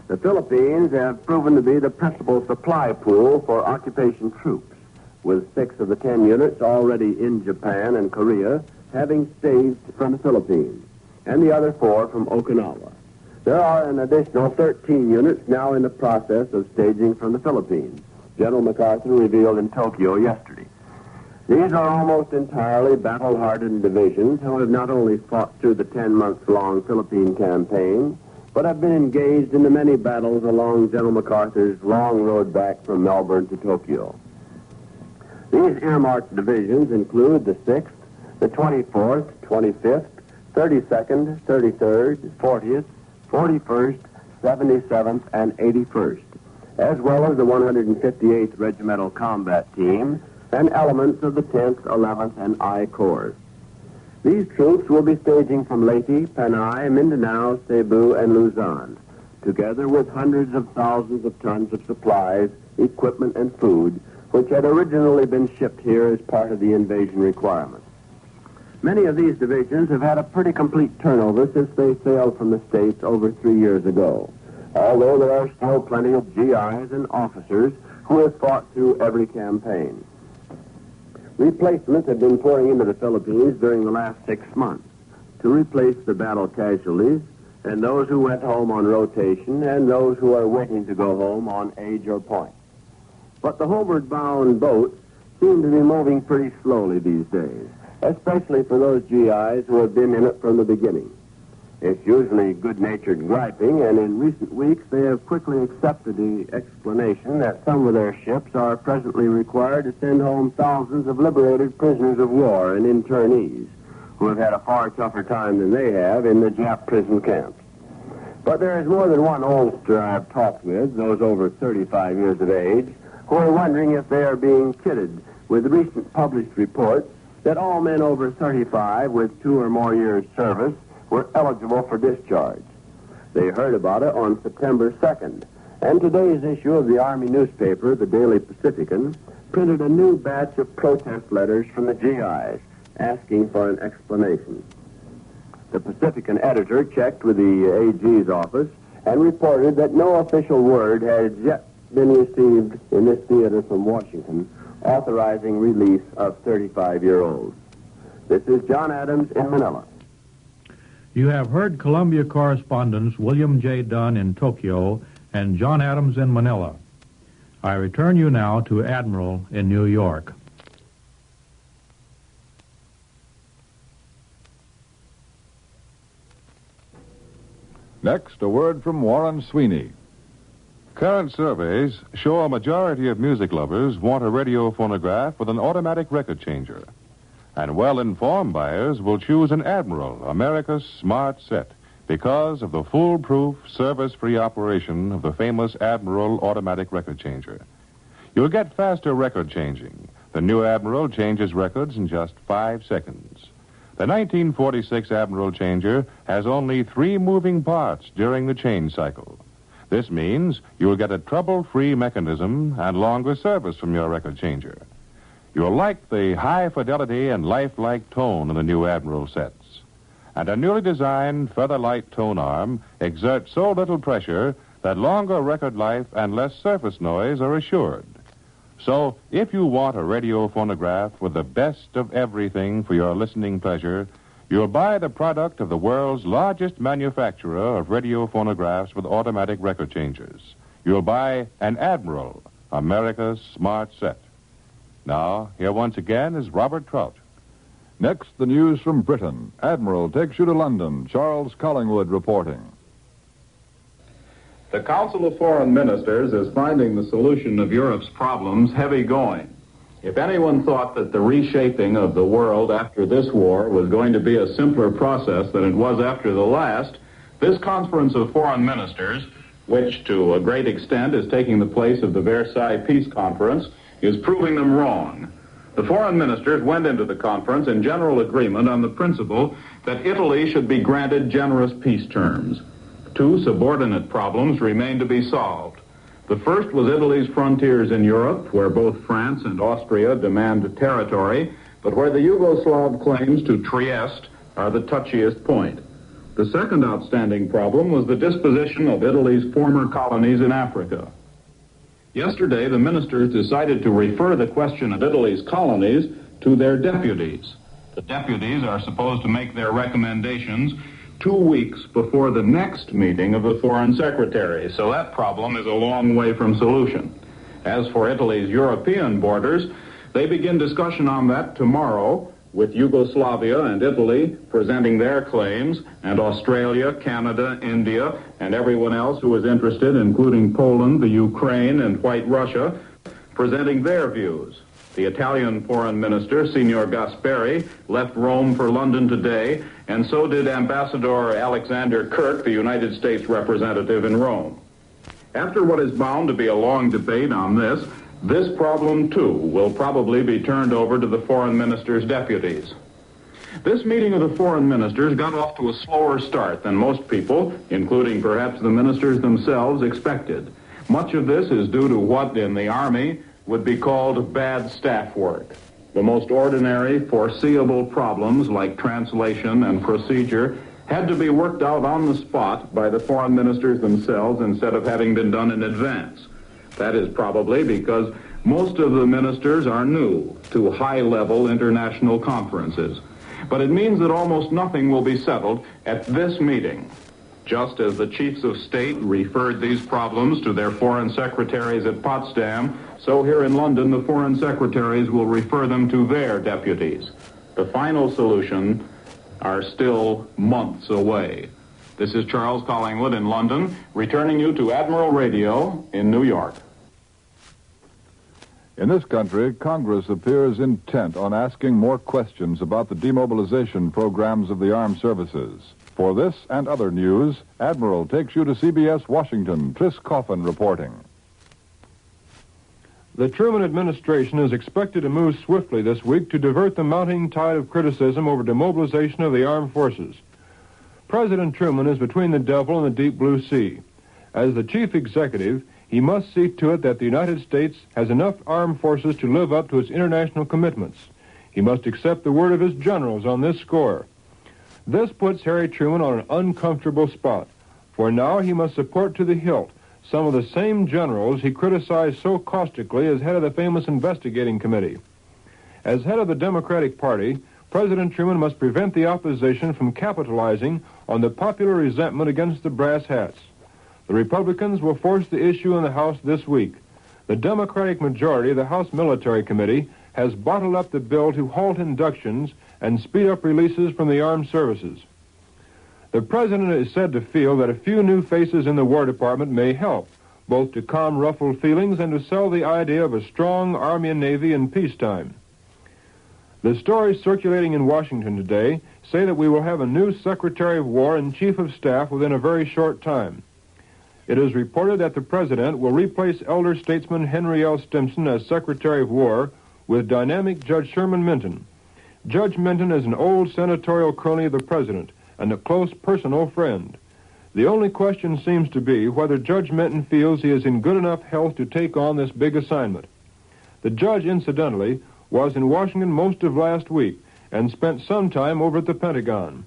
The Philippines have proven to be the principal supply pool for occupation troops, with 6 of the 10 units already in Japan and Korea having staged from the Philippines, and the other 4 from Okinawa. There are an additional 13 units now in the process of staging from the Philippines, General MacArthur revealed in Tokyo yesterday. These are almost entirely battle-hardened divisions who have not only fought through the 10-month-long Philippine campaign, but have been engaged in the many battles along General MacArthur's long road back from Melbourne to Tokyo. These earmarked divisions include the 6th, the 24th, 25th, 32nd, 33rd, 40th, 41st, 77th, and 81st, as well as the 158th Regimental Combat Team and elements of the 10th, 11th, and I Corps. These troops will be staging from Leyte, Panay, Mindanao, Cebu, and Luzon, together with hundreds of thousands of tons of supplies, equipment, and food, which had originally been shipped here as part of the invasion requirements. Many of these divisions have had a pretty complete turnover since they sailed from the States over 3 years ago, although there are still plenty of GIs and officers who have fought through every campaign. Replacements have been pouring into the Philippines during the last 6 months to replace the battle casualties and those who went home on rotation and those who are waiting to go home on age or point. But the homeward-bound boats seem to be moving pretty slowly these days, especially for those GIs who have been in it from the beginning. It's usually good-natured griping, and in recent weeks they have quickly accepted the explanation that some of their ships are presently required to send home thousands of liberated prisoners of war and internees who have had a far tougher time than they have in the Jap prison camps. But there is more than one oldster I've talked with, those over 35 years of age, who are wondering if they are being kidded with recent published reports that all men over 35 with 2 or more years' service were eligible for discharge. They heard about it on September 2nd, and today's issue of the Army newspaper, the Daily Pacifican, printed a new batch of protest letters from the GIs asking for an explanation. The Pacifican editor checked with the AG's office and reported that no official word had yet been received in this theater from Washington authorizing release of 35-year-olds. This is John Adams in Manila. You have heard Columbia correspondents William J. Dunn in Tokyo and John Adams in Manila. I return you now to Admiral in New York. Next, a word from Warren Sweeney. Current surveys show a majority of music lovers want a radio phonograph with an automatic record changer. And well-informed buyers will choose an Admiral, America's smart set, because of the foolproof, service-free operation of the famous Admiral automatic record changer. You'll get faster record changing. The new Admiral changes records in just 5 seconds. The 1946 Admiral changer has only 3 moving parts during the change cycle. This means you'll get a trouble-free mechanism and longer service from your record changer. You'll like the high fidelity and lifelike tone in the new Admiral sets. And a newly designed feather-light tone arm exerts so little pressure that longer record life and less surface noise are assured. So, if you want a radio phonograph with the best of everything for your listening pleasure, you'll buy the product of the world's largest manufacturer of radio phonographs with automatic record changers. You'll buy an Admiral, America's smart set. Now, here once again is Robert Trout. Next, the news from Britain. Admiral takes you to London. Charles Collingwood reporting. The Council of Foreign Ministers is finding the solution of Europe's problems heavy going. If anyone thought that the reshaping of the world after this war was going to be a simpler process than it was after the last, this Conference of Foreign Ministers, which to a great extent is taking the place of the Versailles Peace Conference, is proving them wrong. The foreign ministers went into the conference in general agreement on the principle that Italy should be granted generous peace terms. Two subordinate problems remain to be solved. The first was Italy's frontiers in Europe, where both France and Austria demand territory, but where the Yugoslav claims to Trieste are the touchiest point. The second outstanding problem was the disposition of Italy's former colonies in Africa. Yesterday, the ministers decided to refer the question of Italy's colonies to their deputies. The deputies are supposed to make their recommendations 2 weeks before the next meeting of the foreign secretaries, so that problem is a long way from solution. As for Italy's European borders, they begin discussion on that tomorrow, with Yugoslavia and Italy presenting their claims, and Australia, Canada, India, and everyone else who is interested, including Poland, the Ukraine, and White Russia, presenting their views. The Italian foreign minister, Signor Gasperi, left Rome for London today, and so did Ambassador Alexander Kirk, the United States representative in Rome. After what is bound to be a long debate on this problem, too, will probably be turned over to the foreign minister's deputies. This meeting of the foreign ministers got off to a slower start than most people, including perhaps the ministers themselves, expected. Much of this is due to what in the Army would be called bad staff work. The most ordinary, foreseeable problems like translation and procedure had to be worked out on the spot by the foreign ministers themselves instead of having been done in advance. That is probably because most of the ministers are new to high-level international conferences. But it means that almost nothing will be settled at this meeting. Just as the chiefs of state referred these problems to their foreign secretaries at Potsdam, so here in London the foreign secretaries will refer them to their deputies. The final solution are still months away. This is Charles Collingwood in London, returning you to Admiral Radio in New York. In this country, Congress appears intent on asking more questions about the demobilization programs of the armed services. For this and other news, Admiral takes you to CBS Washington. Tris Coffin reporting. The Truman administration is expected to move swiftly this week to divert the mounting tide of criticism over demobilization of the armed forces. President Truman is between the devil and the deep blue sea. As the chief executive, he must see to it that the United States has enough armed forces to live up to its international commitments. He must accept the word of his generals on this score. This puts Harry Truman on an uncomfortable spot, for now he must support to the hilt some of the same generals he criticized so caustically as head of the famous investigating committee. As head of the Democratic Party, President Truman must prevent the opposition from capitalizing on the popular resentment against the brass hats. The Republicans will force the issue in the House this week. The Democratic majority of the House Military Committee has bottled up the bill to halt inductions and speed up releases from the armed services. The president is said to feel that a few new faces in the War Department may help, both to calm ruffled feelings and to sell the idea of a strong Army and Navy in peacetime. The stories circulating in Washington today say that we will have a new Secretary of War and Chief of Staff within a very short time. It is reported that the president will replace elder statesman Henry L. Stimson as Secretary of War with dynamic Judge Sherman Minton. Judge Minton is an old senatorial crony of the president and a close personal friend. The only question seems to be whether Judge Minton feels he is in good enough health to take on this big assignment. The judge, incidentally, was in Washington most of last week and spent some time over at the Pentagon.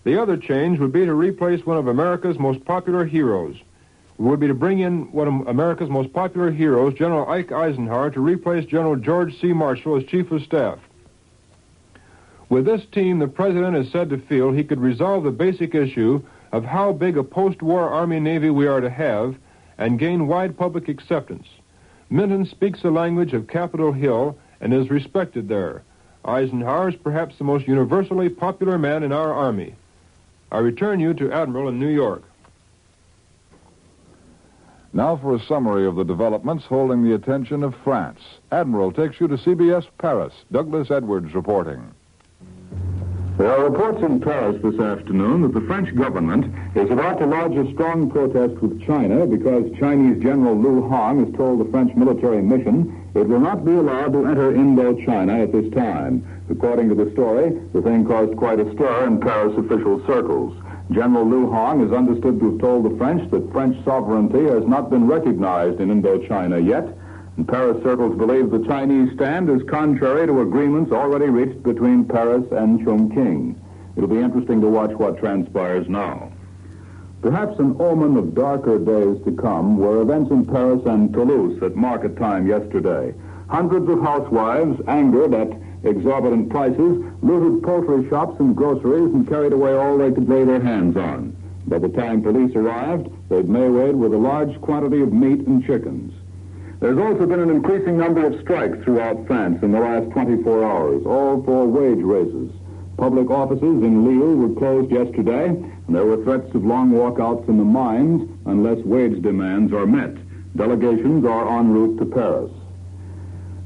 The other change would be to replace one of America's most popular heroes. It would be to bring in one of America's most popular heroes, General Ike Eisenhower, to replace General George C. Marshall as Chief of Staff. With this team, the President is said to feel he could resolve the basic issue of how big a post-war Army-Navy we are to have and gain wide public acceptance. Minton speaks the language of Capitol Hill and is respected there. Eisenhower is perhaps the most universally popular man in our Army. I return you to Admiral in New York. Now for a summary of the developments holding the attention of France. Admiral takes you to CBS Paris. Douglas Edwards reporting. There are reports in Paris this afternoon that the French government is about to lodge a strong protest with China because Chinese General Liu Hong has told the French military mission it will not be allowed to enter Indochina at this time. According to the story, the thing caused quite a stir in Paris official circles. General Liu Hong is understood to have told the French that French sovereignty has not been recognized in Indochina yet, and Paris circles believe the Chinese stand is contrary to agreements already reached between Paris and Chongqing. It'll be interesting to watch what transpires now. Perhaps an omen of darker days to come were events in Paris and Toulouse at market time yesterday. Hundreds of housewives, angered at exorbitant prices, looted poultry shops and groceries and carried away all they could lay their hands on. By the time police arrived, they'd maywayed with a large quantity of meat and chickens. There's also been an increasing number of strikes throughout France in the last 24 hours, all for wage raises. Public offices in Lille were closed yesterday, and there were threats of long walkouts in the mines unless wage demands are met. Delegations are en route to Paris.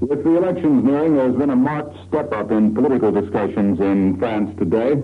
With the elections nearing, there's been a marked step-up in political discussions in France today.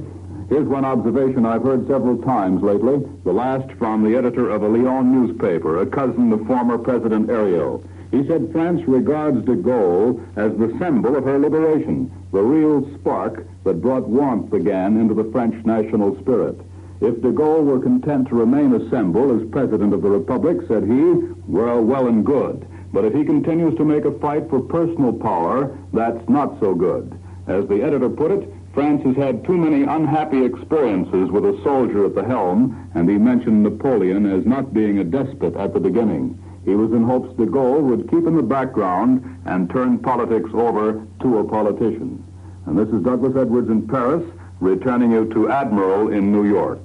Here's one observation I've heard several times lately, the last from the editor of a Lyon newspaper, a cousin of former President Ariel. He said France regards de Gaulle as the symbol of her liberation, the real spark that brought warmth again into the French national spirit. If de Gaulle were content to remain a symbol as President of the Republic, said he, well and good. But if he continues to make a fight for personal power, that's not so good. As the editor put it, France has had too many unhappy experiences with a soldier at the helm, and he mentioned Napoleon as not being a despot at the beginning. He was in hopes de Gaulle would keep in the background and turn politics over to a politician. And this is Douglas Edwards in Paris, returning you to Admiral in New York.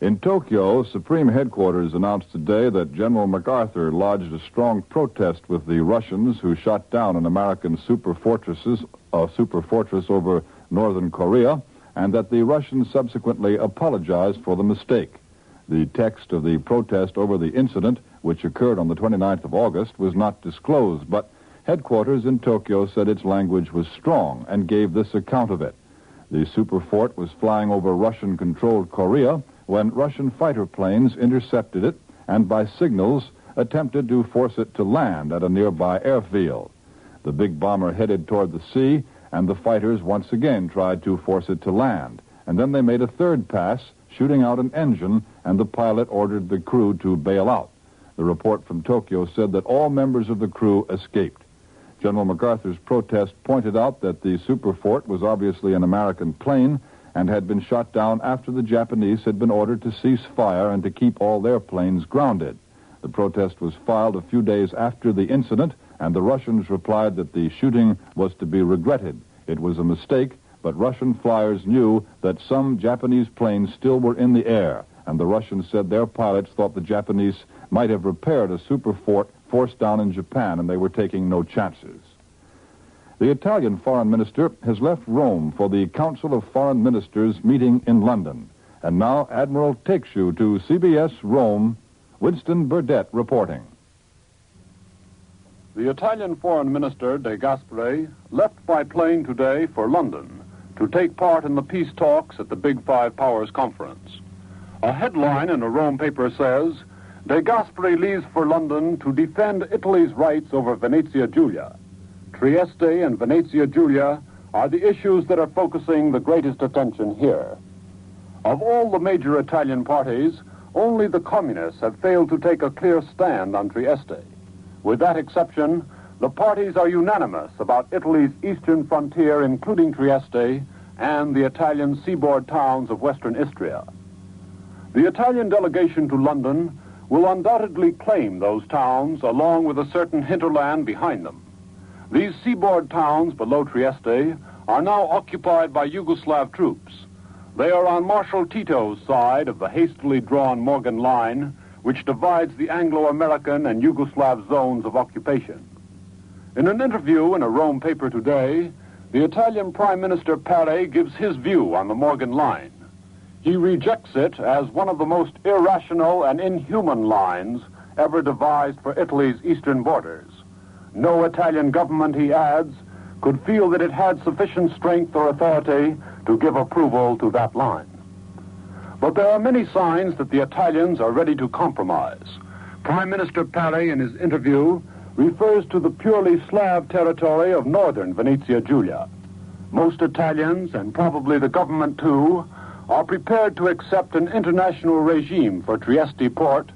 In Tokyo, Supreme Headquarters announced today that General MacArthur lodged a strong protest with the Russians who shot down an American super fortress over northern Korea, and that the Russians subsequently apologized for the mistake. The text of the protest over the incident, which occurred on the 29th of August, was not disclosed, but headquarters in Tokyo said its language was strong and gave this account of it. The super fort was flying over Russian-controlled Korea when Russian fighter planes intercepted it and by signals attempted to force it to land at a nearby airfield. The big bomber headed toward the sea, and the fighters once again tried to force it to land. And then they made a third pass, shooting out an engine, and the pilot ordered the crew to bail out. The report from Tokyo said that all members of the crew escaped. General MacArthur's protest pointed out that the super fort was obviously an American plane and had been shot down after the Japanese had been ordered to cease fire and to keep all their planes grounded. The protest was filed a few days after the incident, and the Russians replied that the shooting was to be regretted. It was a mistake, but Russian flyers knew that some Japanese planes still were in the air, and the Russians said their pilots thought the Japanese might have repaired a super fort forced down in Japan, and they were taking no chances. The Italian foreign minister has left Rome for the Council of Foreign Ministers meeting in London. And now Admiral takes you to CBS Rome, Winston Burdett reporting. The Italian Foreign Minister De Gasperi left by plane today for London to take part in the peace talks at the Big Five Powers Conference. A headline in a Rome paper says, De Gasperi leaves for London to defend Italy's rights over Venezia Giulia. Trieste and Venezia Giulia are the issues that are focusing the greatest attention here. Of all the major Italian parties, only the communists have failed to take a clear stand on Trieste. With that exception, the parties are unanimous about Italy's eastern frontier, including Trieste, and the Italian seaboard towns of western Istria. The Italian delegation to London will undoubtedly claim those towns along with a certain hinterland behind them. These seaboard towns below Trieste are now occupied by Yugoslav troops. They are on Marshal Tito's side of the hastily drawn Morgan Line, which divides the Anglo-American and Yugoslav zones of occupation. In an interview in a Rome paper today, the Italian Prime Minister Pare gives his view on the Morgan Line. He rejects it as one of the most irrational and inhuman lines ever devised for Italy's eastern borders. No Italian government, he adds, could feel that it had sufficient strength or authority to give approval to that line. But there are many signs that the Italians are ready to compromise. Prime Minister Pare, in his interview, refers to the purely Slav territory of northern Venezia Giulia. Most Italians, and probably the government too, are prepared to accept an international regime for Trieste port,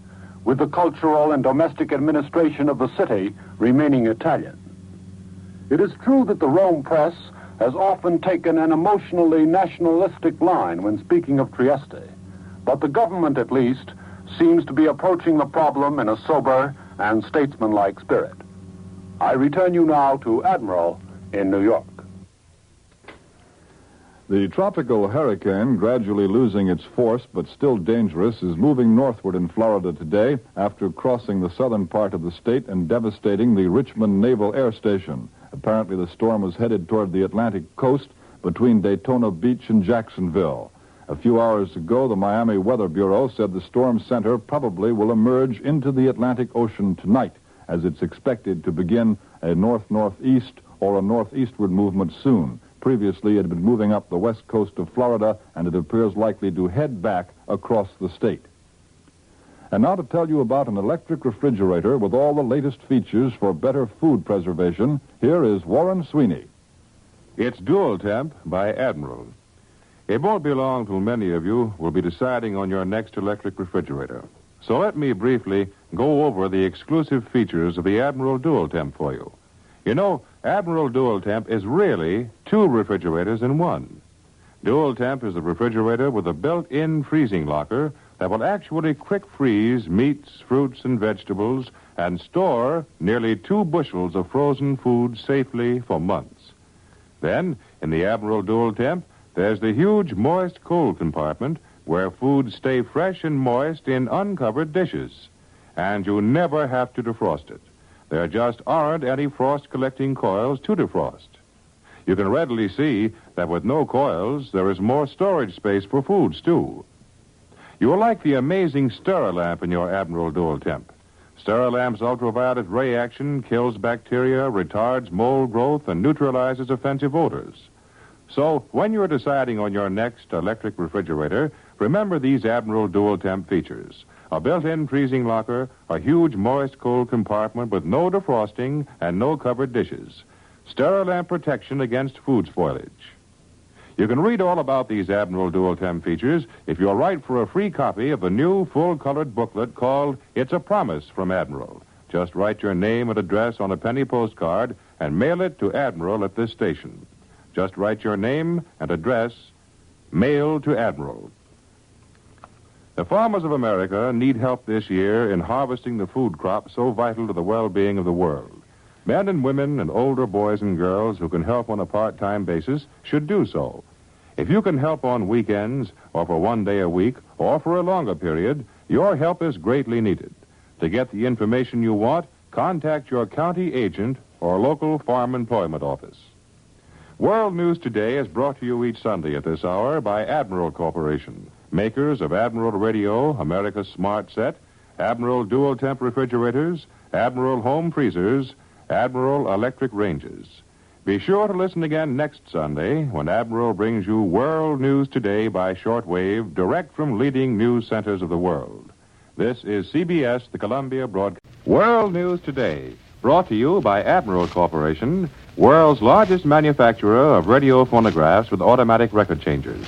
with the cultural and domestic administration of the city remaining Italian. It is true that the Rome press has often taken an emotionally nationalistic line when speaking of Trieste, but the government, at least, seems to be approaching the problem in a sober and statesmanlike spirit. I return you now to Admiral in New York. The tropical hurricane, gradually losing its force but still dangerous, is moving northward in Florida today after crossing the southern part of the state and devastating the Richmond Naval Air Station. Apparently, the storm was headed toward the Atlantic coast between Daytona Beach and Jacksonville. A few hours ago, the Miami Weather Bureau said the storm center probably will emerge into the Atlantic Ocean tonight, as it's expected to begin a north-northeast or a northeastward movement soon. Previously, it had been moving up the west coast of Florida, and it appears likely to head back across the state. And now to tell you about an electric refrigerator with all the latest features for better food preservation, here is Warren Sweeney. It's Dual Temp by Admiral. It won't be long till many of you will be deciding on your next electric refrigerator. So let me briefly go over the exclusive features of the Admiral Dual Temp for you. You know, Admiral Dual Temp is really two refrigerators in one. Dual Temp is the refrigerator with a built-in freezing locker that will actually quick freeze meats, fruits, and vegetables and store nearly 2 bushels of frozen food safely for months. Then, in the Admiral Dual Temp, there's the huge moist cold compartment where foods stay fresh and moist in uncovered dishes. And you never have to defrost it. There just aren't any frost-collecting coils to defrost. You can readily see that with no coils, there is more storage space for foods, too. You will like the amazing Sterilamp in your Admiral Dual Temp. Sterilamp's ultraviolet ray action kills bacteria, retards mold growth, and neutralizes offensive odors. So, when you're deciding on your next electric refrigerator, remember these Admiral Dual Temp features. A built-in freezing locker, a huge moist cold compartment with no defrosting and no covered dishes. Sterilamp protection against food spoilage. You can read all about these Admiral Dual Temp features if you'll write for a free copy of the new full-colored booklet called It's a Promise from Admiral. Just write your name and address on a penny postcard and mail it to Admiral at this station. Just write your name and address, mail to Admiral. The farmers of America need help this year in harvesting the food crop so vital to the well-being of the world. Men and women and older boys and girls who can help on a part-time basis should do so. If you can help on weekends or for 1 day a week or for a longer period, your help is greatly needed. To get the information you want, contact your county agent or local farm employment office. World News Today is brought to you each Sunday at this hour by Admiral Corporation, makers of Admiral Radio, America's Smart Set, Admiral Dual Temp Refrigerators, Admiral Home Freezers, Admiral Electric Ranges. Be sure to listen again next Sunday when Admiral brings you World News Today by shortwave, direct from leading news centers of the world. This is CBS, the Columbia Broadcast. World News Today, brought to you by Admiral Corporation, world's largest manufacturer of radio phonographs with automatic record changers.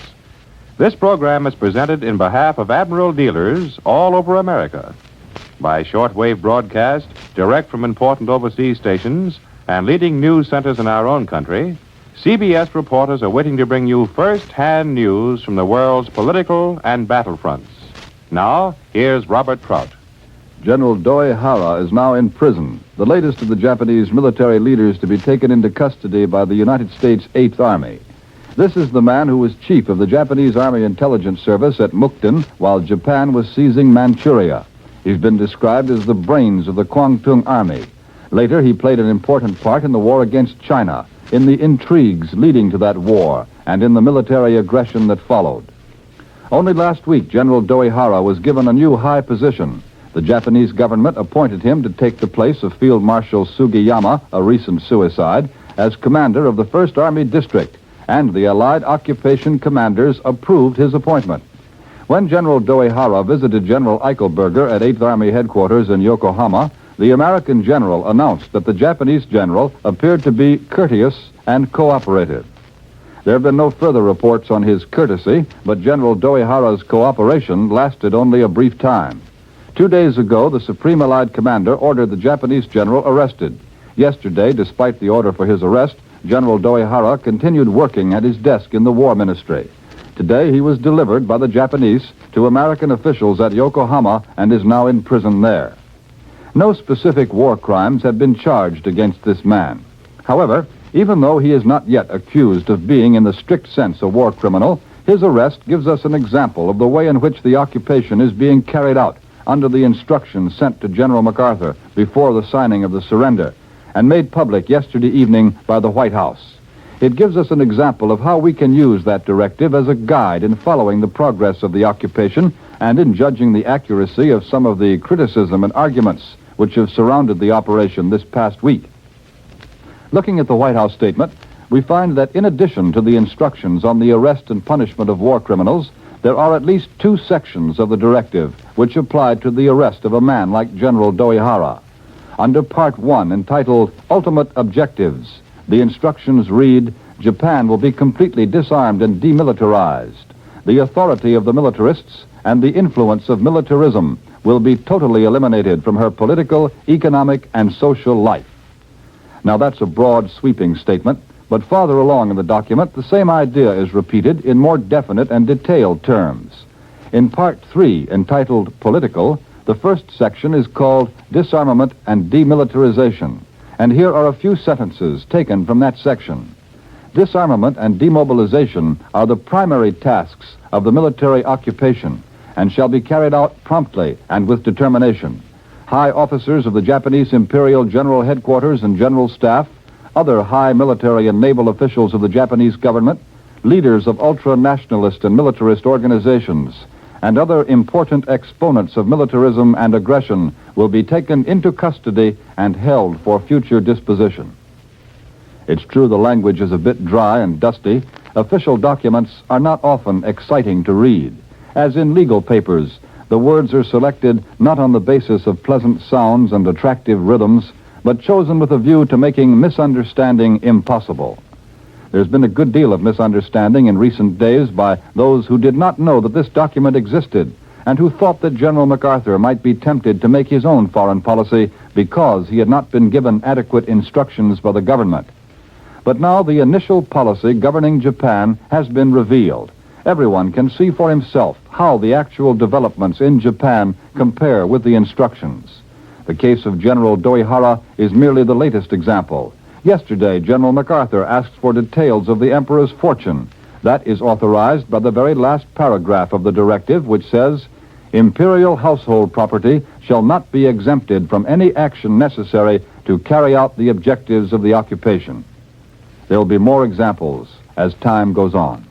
This program is presented in behalf of Admiral dealers all over America. by shortwave broadcast direct from important overseas stations and leading news centers in our own country, CBS reporters are waiting to bring you first-hand news from the world's political and battlefronts. Now, here's Robert Trout. General Doihara is now in prison, the latest of the Japanese military leaders to be taken into custody by the United States Eighth Army. This is the man who was chief of the Japanese Army Intelligence Service at Mukden while Japan was seizing Manchuria. He's been described as the brains of the Kwangtung Army. Later, he played an important part in the war against China, in the intrigues leading to that war, and in the military aggression that followed. Only last week, General Doihara was given a new high position. The Japanese government appointed him to take the place of Field Marshal Sugiyama, a recent suicide, as commander of the 1st Army District, and the Allied occupation commanders approved his appointment. When General Doihara visited General Eichelberger at 8th Army headquarters in Yokohama, the American general announced that the Japanese general appeared to be courteous and cooperative. There have been no further reports on his courtesy, but General Doihara's cooperation lasted only a brief time. 2 days ago, the Supreme Allied Commander ordered the Japanese general arrested. Yesterday, despite the order for his arrest, General Doihara continued working at his desk in the War Ministry. Today, he was delivered by the Japanese to American officials at Yokohama and is now in prison there. No specific war crimes have been charged against this man. However, even though he is not yet accused of being in the strict sense a war criminal, his arrest gives us an example of the way in which the occupation is being carried out under the instructions sent to General MacArthur before the signing of the surrender and made public yesterday evening by the White House. It gives us an example of how we can use that directive as a guide in following the progress of the occupation and in judging the accuracy of some of the criticism and arguments which have surrounded the operation this past week. Looking at the White House statement, we find that in addition to the instructions on the arrest and punishment of war criminals, there are at least 2 sections of the directive which apply to the arrest of a man like General Doihara. Under Part 1, entitled Ultimate Objectives, the instructions read, Japan will be completely disarmed and demilitarized. The authority of the militarists and the influence of militarism will be totally eliminated from her political, economic, and social life. Now, that's a broad, sweeping statement, but farther along in the document, the same idea is repeated in more definite and detailed terms. In Part 3, entitled Political, the first section is called Disarmament and Demilitarization, and here are a few sentences taken from that section. Disarmament and demobilization are the primary tasks of the military occupation and shall be carried out promptly and with determination. High officers of the Japanese Imperial General Headquarters and General Staff, other high military and naval officials of the Japanese government, leaders of ultra-nationalist and militarist organizations, and other important exponents of militarism and aggression will be taken into custody and held for future disposition. It's true the language is a bit dry and dusty. Official documents are not often exciting to read. As in legal papers, the words are selected not on the basis of pleasant sounds and attractive rhythms, but chosen with a view to making misunderstanding impossible. There's been a good deal of misunderstanding in recent days by those who did not know that this document existed and who thought that General MacArthur might be tempted to make his own foreign policy because he had not been given adequate instructions by the government. But now the initial policy governing Japan has been revealed. Everyone can see for himself how the actual developments in Japan compare with the instructions. The case of General Doihara is merely the latest example. Yesterday, General MacArthur asked for details of the Emperor's fortune. That is authorized by the very last paragraph of the directive, which says, Imperial household property shall not be exempted from any action necessary to carry out the objectives of the occupation. There will be more examples as time goes on.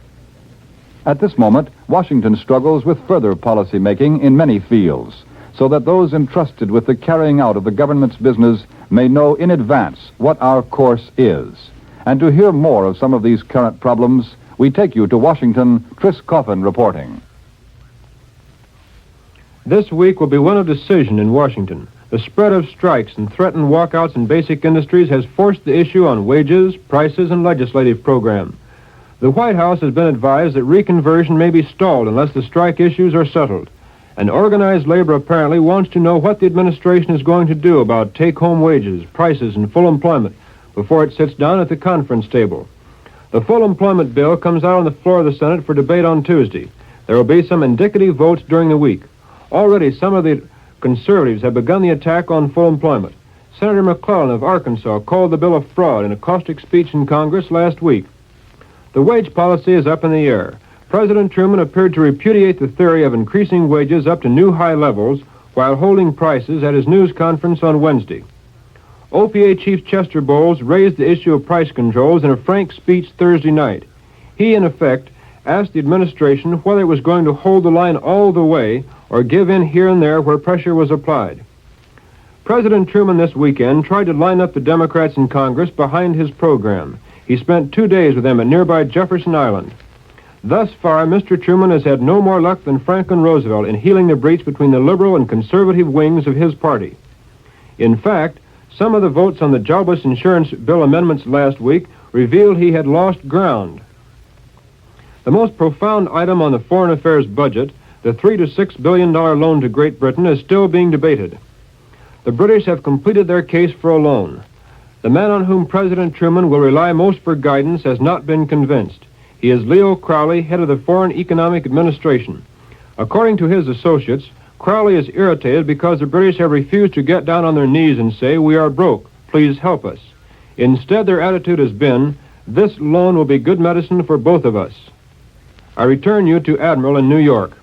At this moment, Washington struggles with further policy making in many fields, so that those entrusted with the carrying out of the government's business may know in advance what our course is. And to hear more of some of these current problems, we take you to Washington, Tris Coffin reporting. This week will be one of decision in Washington. The spread of strikes and threatened walkouts in basic industries has forced the issue on wages, prices, and legislative program. The White House has been advised that reconversion may be stalled unless the strike issues are settled. And organized labor apparently wants to know what the administration is going to do about take-home wages, prices, and full employment before it sits down at the conference table. The full employment bill comes out on the floor of the Senate for debate on Tuesday. There will be some indicative votes during the week. Already, some of the conservatives have begun the attack on full employment. Senator McClellan of Arkansas called the bill a fraud in a caustic speech in Congress last week. The wage policy is up in the air. President Truman appeared to repudiate the theory of increasing wages up to new high levels while holding prices at his news conference on Wednesday. OPA Chief Chester Bowles raised the issue of price controls in a frank speech Thursday night. He, in effect, asked the administration whether it was going to hold the line all the way or give in here and there where pressure was applied. President Truman this weekend tried to line up the Democrats in Congress behind his program. He spent 2 days with them at nearby Jefferson Island. Thus far, Mr. Truman has had no more luck than Franklin Roosevelt in healing the breach between the liberal and conservative wings of his party. In fact, some of the votes on the jobless insurance bill amendments last week revealed he had lost ground. The most profound item on the foreign affairs budget, the $3 to $6 billion loan to Great Britain, is still being debated. The British have completed their case for a loan. The man on whom President Truman will rely most for guidance has not been convinced. He is Leo Crowley, head of the Foreign Economic Administration. According to his associates, Crowley is irritated because the British have refused to get down on their knees and say, "We are broke, please help us." Instead, their attitude has been, "This loan will be good medicine for both of us." I return you to Admiral in New York.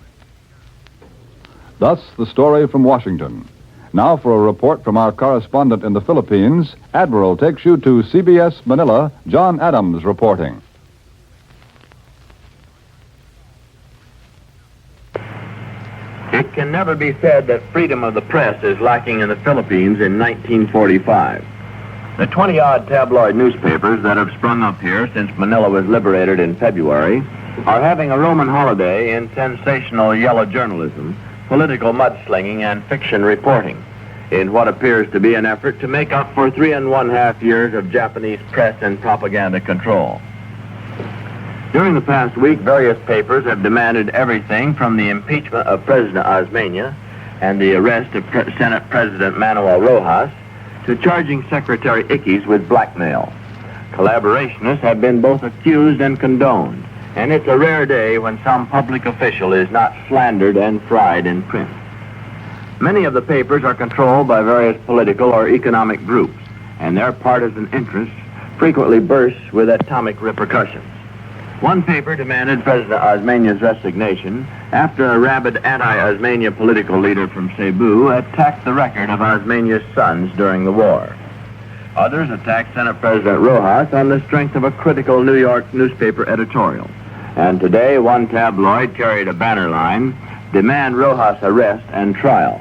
Thus, the story from Washington. Now for a report from our correspondent in the Philippines, Admiral takes you to CBS Manila, John Adams reporting. It can never be said that freedom of the press is lacking in the Philippines in 1945. The 20-odd tabloid newspapers that have sprung up here since Manila was liberated in February are having a Roman holiday in sensational yellow journalism, political mudslinging, and fiction reporting, in what appears to be an effort to make up for 3½ years of Japanese press and propaganda control. During the past week, various papers have demanded everything from the impeachment of President Osmeña and the arrest of Senate President Manuel Rojas to charging Secretary Ickes with blackmail. Collaborationists have been both accused and condoned, and it's a rare day when some public official is not slandered and fried in print. Many of the papers are controlled by various political or economic groups, and their partisan interests frequently burst with atomic repercussions. One paper demanded President Osmeña's resignation after a rabid anti-Osmeña political leader from Cebu attacked the record of Osmeña's sons during the war. Others attacked Senate President Rojas on the strength of a critical New York newspaper editorial. And today, one tabloid carried a banner line, "Demand Rojas arrest and trial,"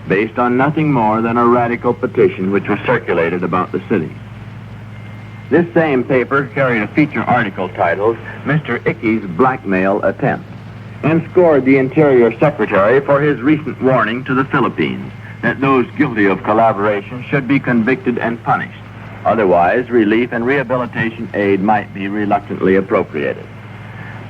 based on nothing more than a radical petition which was circulated about the city. This same paper carried a feature article titled, "Mr. Ickes' Blackmail Attempt," and scored the Interior Secretary for his recent warning to the Philippines that those guilty of collaboration should be convicted and punished. Otherwise, relief and rehabilitation aid might be reluctantly appropriated.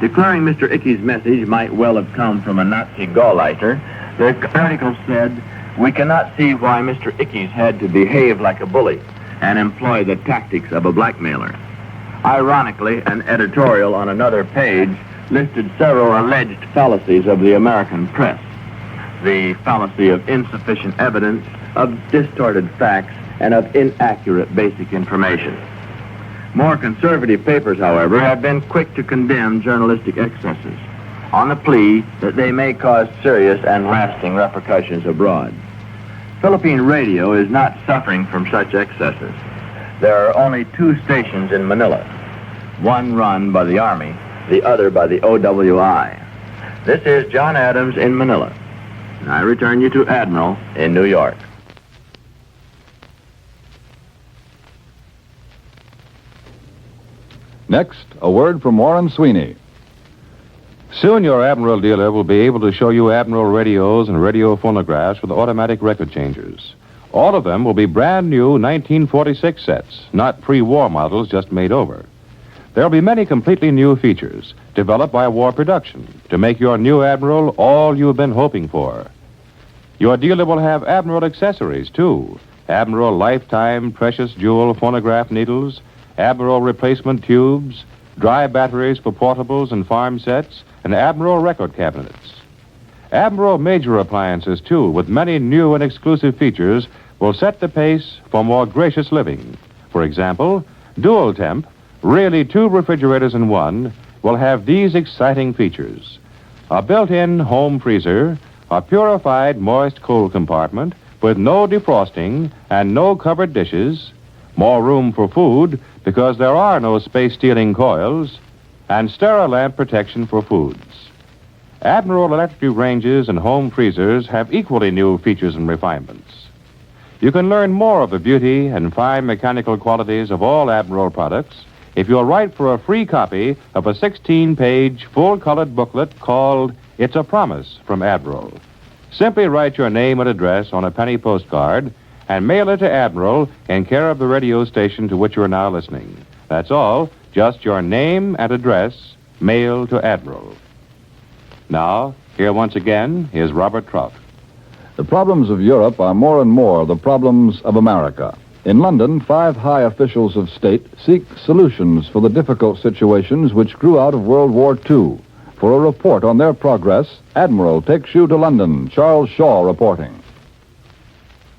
Declaring Mr. Ickes' message might well have come from a Nazi Gauleiter, the article said, "We cannot see why Mr. Ickes had to behave like a bully and employ the tactics of a blackmailer." Ironically, an editorial on another page listed several alleged fallacies of the American press. The fallacy of insufficient evidence, of distorted facts, and of inaccurate basic information. More conservative papers, however, have been quick to condemn journalistic excesses on the plea that they may cause serious and lasting repercussions abroad. Philippine radio is not suffering from such excesses. There are only 2 stations in Manila, one run by the Army, the other by the OWI. This is John Adams in Manila. And I return you to Admiral in New York. Next, a word from Warren Sweeney. Soon your Admiral dealer will be able to show you Admiral radios and radio phonographs with automatic record changers. All of them will be brand new 1946 sets, not pre-war models just made over. There'll be many completely new features developed by War Production to make your new Admiral all you've been hoping for. Your dealer will have Admiral accessories, too. Admiral lifetime precious jewel phonograph needles, Admiral replacement tubes, dry batteries for portables and farm sets, and Admiral record cabinets. Admiral major appliances, too, with many new and exclusive features, will set the pace for more gracious living. For example, Dual Temp, really 2 refrigerators in one, will have these exciting features. A built-in home freezer, a purified moist cool compartment with no defrosting and no covered dishes, more room for food because there are no space-stealing coils, and Sterilamp protection for foods. Admiral electric ranges and home freezers have equally new features and refinements. You can learn more of the beauty and fine mechanical qualities of all Admiral products if you'll write for a free copy of a 16-page, full-colored booklet called It's a Promise from Admiral. Simply write your name and address on a penny postcard and mail it to Admiral in care of the radio station to which you're now listening. That's all. Just your name and address mailed to Admiral. Now, here once again is Robert Trout. The problems of Europe are more and more the problems of America. In London, 5 high officials of state seek solutions for the difficult situations which grew out of World War II. For a report on their progress, Admiral takes you to London. Charles Shaw reporting.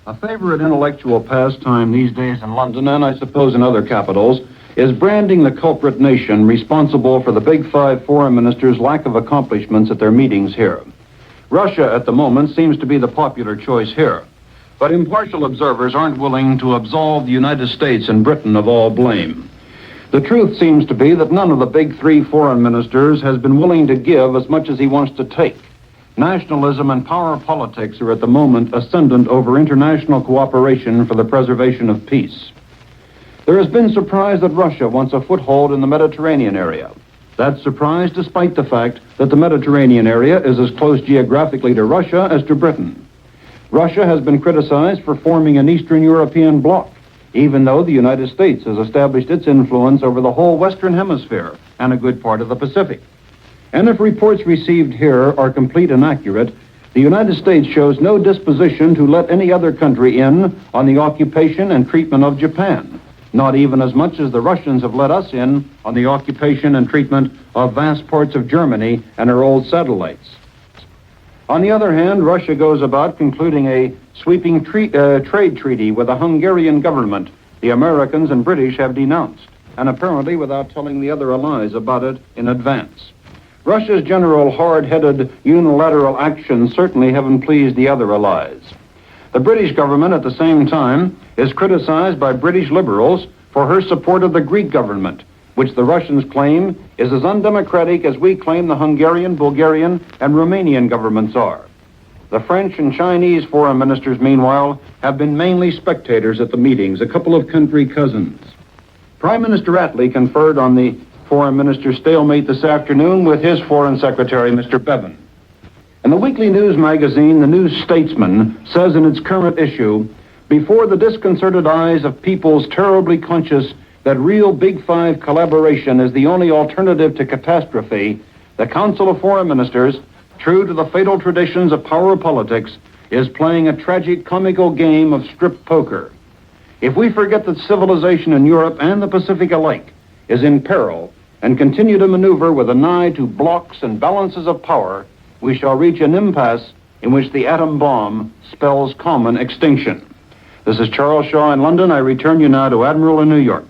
A favorite intellectual pastime these days in London, and I suppose in other capitals, is branding the culprit nation responsible for the Big Five foreign ministers' lack of accomplishments at their meetings here. Russia, at the moment, seems to be the popular choice here. But impartial observers aren't willing to absolve the United States and Britain of all blame. The truth seems to be that none of the big 3 foreign ministers has been willing to give as much as he wants to take. Nationalism and power politics are at the moment ascendant over international cooperation for the preservation of peace. There has been surprise that Russia wants a foothold in the Mediterranean area. That's surprise despite the fact that the Mediterranean area is as close geographically to Russia as to Britain. Russia has been criticized for forming an Eastern European bloc, even though the United States has established its influence over the whole Western Hemisphere and a good part of the Pacific. And if reports received here are complete and accurate, the United States shows no disposition to let any other country in on the occupation and treatment of Japan, not even as much as the Russians have let us in on the occupation and treatment of vast parts of Germany and her old satellites. On the other hand, Russia goes about concluding a sweeping trade treaty with the Hungarian government the Americans and British have denounced, and apparently without telling the other allies about it in advance. Russia's general hard-headed unilateral actions certainly haven't pleased the other allies. The British government, at the same time, is criticized by British liberals for her support of the Greek government, which the Russians claim is as undemocratic as we claim the Hungarian, Bulgarian, and Romanian governments are. The French and Chinese foreign ministers, meanwhile, have been mainly spectators at the meetings, a couple of country cousins. Prime Minister Attlee conferred on the foreign minister's stalemate this afternoon with his foreign secretary, Mr. Bevan. And the weekly news magazine, The New Statesman, says in its current issue, before the disconcerted eyes of peoples terribly conscious that real Big Five collaboration is the only alternative to catastrophe, the Council of Foreign Ministers, true to the fatal traditions of power politics, is playing a tragic comical game of strip poker. If we forget that civilization in Europe and the Pacific alike is in peril and continue to maneuver with an eye to blocks and balances of power, we shall reach an impasse in which the atom bomb spells common extinction. This is Charles Shaw in London. I return you now to Admiral in New York.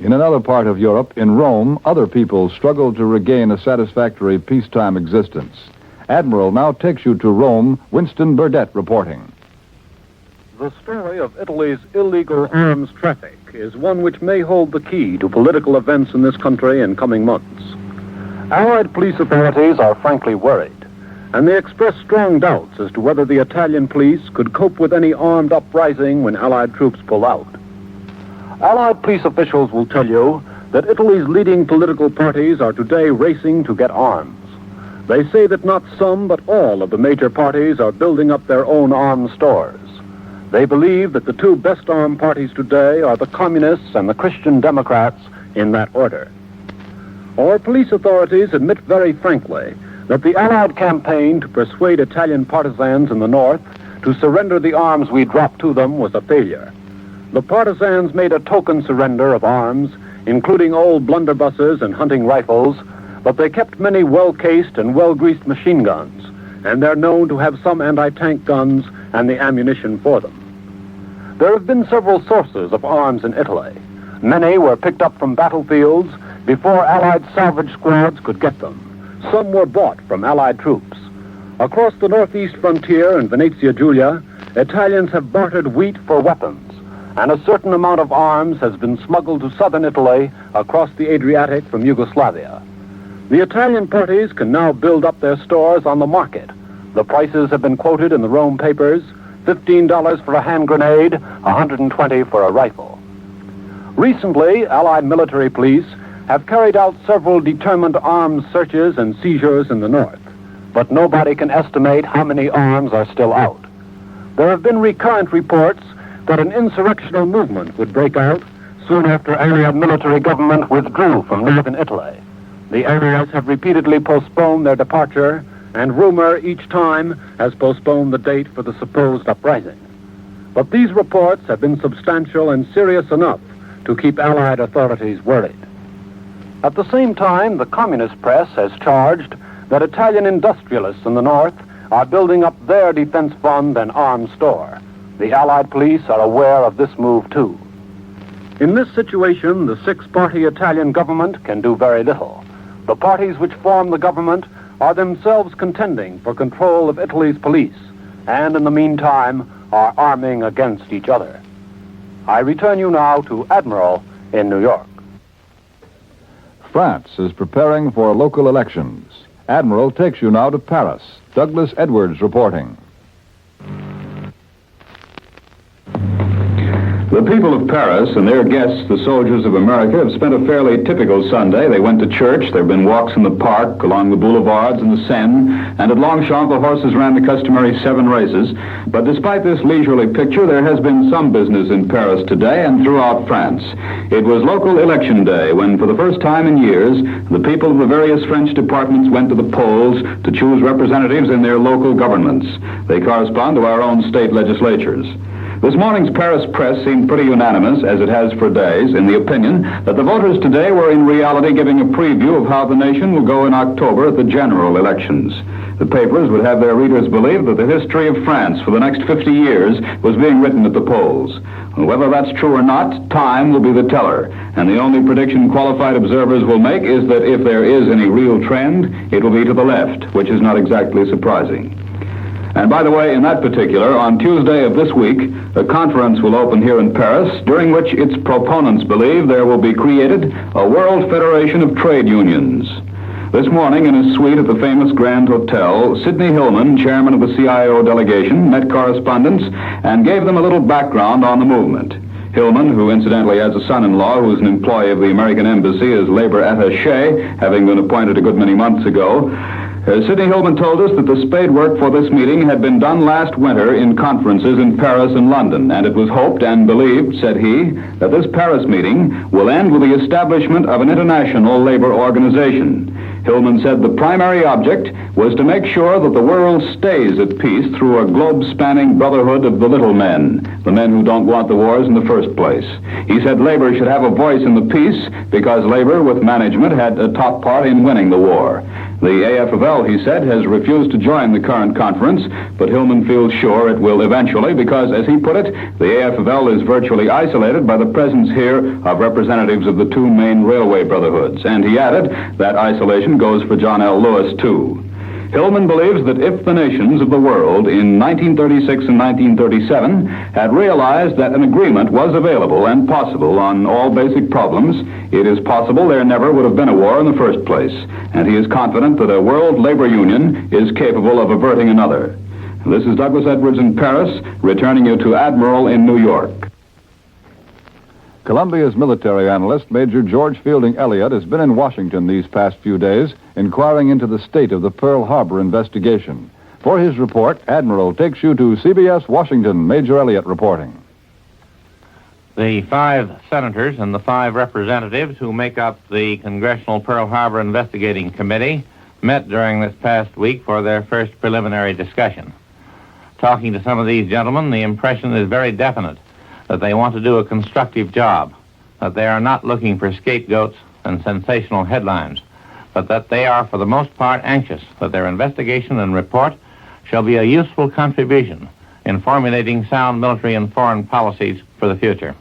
In another part of Europe, in Rome, other peoples struggle to regain a satisfactory peacetime existence. Admiral now takes you to Rome. Winston Burdett reporting. The story of Italy's illegal arms traffic is one which may hold the key to political events in this country in coming months. Allied police authorities are frankly worried, and they express strong doubts as to whether the Italian police could cope with any armed uprising when Allied troops pull out. Allied police officials will tell you that Italy's leading political parties are today racing to get arms. They say that not some, but all of the major parties are building up their own arms stores. They believe that the 2 best armed parties today are the Communists and the Christian Democrats in that order. Our police authorities admit very frankly that the Allied campaign to persuade Italian partisans in the north to surrender the arms we dropped to them was a failure. The partisans made a token surrender of arms, including old blunderbusses and hunting rifles, but they kept many well-cased and well-greased machine guns, and they're known to have some anti-tank guns and the ammunition for them. There have been several sources of arms in Italy. Many were picked up from battlefields before Allied salvage squads could get them. Some were bought from Allied troops. Across the northeast frontier in Venezia Giulia, Italians have bartered wheat for weapons, and a certain amount of arms has been smuggled to southern Italy across the Adriatic from Yugoslavia. The Italian parties can now build up their stores on the market. The prices have been quoted in the Rome papers: $15 for a hand grenade, $120 for a rifle. Recently, Allied military police have carried out several determined arms searches and seizures in the north, but nobody can estimate how many arms are still out. There have been recurrent reports that an insurrectional movement would break out soon after Allied military government withdrew from northern Italy. The Allies have repeatedly postponed their departure, and rumor each time has postponed the date for the supposed uprising. But these reports have been substantial and serious enough to keep Allied authorities worried. At the same time, the communist press has charged that Italian industrialists in the north are building up their defense fund and arms store. The Allied police are aware of this move, too. In this situation, the six-party Italian government can do very little. The parties which form the government are themselves contending for control of Italy's police, and in the meantime are arming against each other. I return you now to Admiral in New York. France is preparing for local elections. Admiral takes you now to Paris. Douglas Edwards reporting. The people of Paris and their guests, the soldiers of America, have spent a fairly typical Sunday. They went to church. There have been walks in the park, along the boulevards and the Seine, and at Longchamp the horses ran the customary 7 races. But despite this leisurely picture, there has been some business in Paris today and throughout France. It was local election day when, for the first time in years, the people of the various French departments went to the polls to choose representatives in their local governments. They correspond to our own state legislatures. This morning's Paris press seemed pretty unanimous, as it has for days, in the opinion that the voters today were in reality giving a preview of how the nation will go in October at the general elections. The papers would have their readers believe that the history of France for the next 50 years was being written at the polls. And whether that's true or not, time will be the teller. And the only prediction qualified observers will make is that if there is any real trend, it will be to the left, which is not exactly surprising. And by the way, in that particular, on Tuesday of this week, a conference will open here in Paris, during which its proponents believe there will be created a World Federation of Trade Unions. This morning, in his suite at the famous Grand Hotel, Sidney Hillman, chairman of the CIO delegation, met correspondents and gave them a little background on the movement. Hillman, who incidentally has a son-in-law who is an employee of the American Embassy as labor attaché, having been appointed a good many months ago, Sidney Hillman told us that the spade work for this meeting had been done last winter in conferences in Paris and London, and it was hoped and believed, said he, that this Paris meeting will end with the establishment of an international labor organization. Hillman said the primary object was to make sure that the world stays at peace through a globe-spanning brotherhood of the little men, the men who don't want the wars in the first place. He said labor should have a voice in the peace because labor with management had a top part in winning the war. The AFL, he said, has refused to join the current conference, but Hillman feels sure it will eventually because, as he put it, the AFL is virtually isolated by the presence here of representatives of the 2 main railway brotherhoods. And he added that isolation goes for John L. Lewis, too. Hillman believes that if the nations of the world in 1936 and 1937 had realized that an agreement was available and possible on all basic problems, it is possible there never would have been a war in the first place. And he is confident that a world labor union is capable of averting another. This is Douglas Edwards in Paris, returning you to Admiral in New York. Columbia's military analyst, Major George Fielding Elliott, has been in Washington these past few days, inquiring into the state of the Pearl Harbor investigation. For his report, Admiral takes you to CBS Washington. Major Elliott reporting. The 5 senators and the 5 representatives who make up the Congressional Pearl Harbor Investigating Committee met during this past week for their first preliminary discussion. Talking to some of these gentlemen, the impression is very definite that they want to do a constructive job, that they are not looking for scapegoats and sensational headlines, but that they are, for the most part, anxious that their investigation and report shall be a useful contribution in formulating sound military and foreign policies for the future.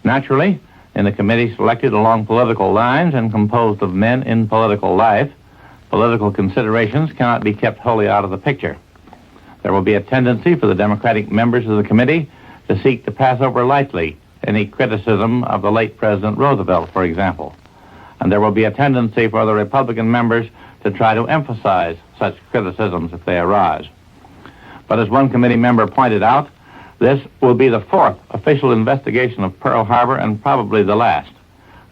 Naturally, in a committee selected along political lines and composed of men in political life, political considerations cannot be kept wholly out of the picture. There will be a tendency for the Democratic members of the committee to seek to pass over lightly any criticism of the late President Roosevelt, for example. And there will be a tendency for the Republican members to try to emphasize such criticisms if they arise. But as one committee member pointed out, this will be the 4th official investigation of Pearl Harbor and probably the last.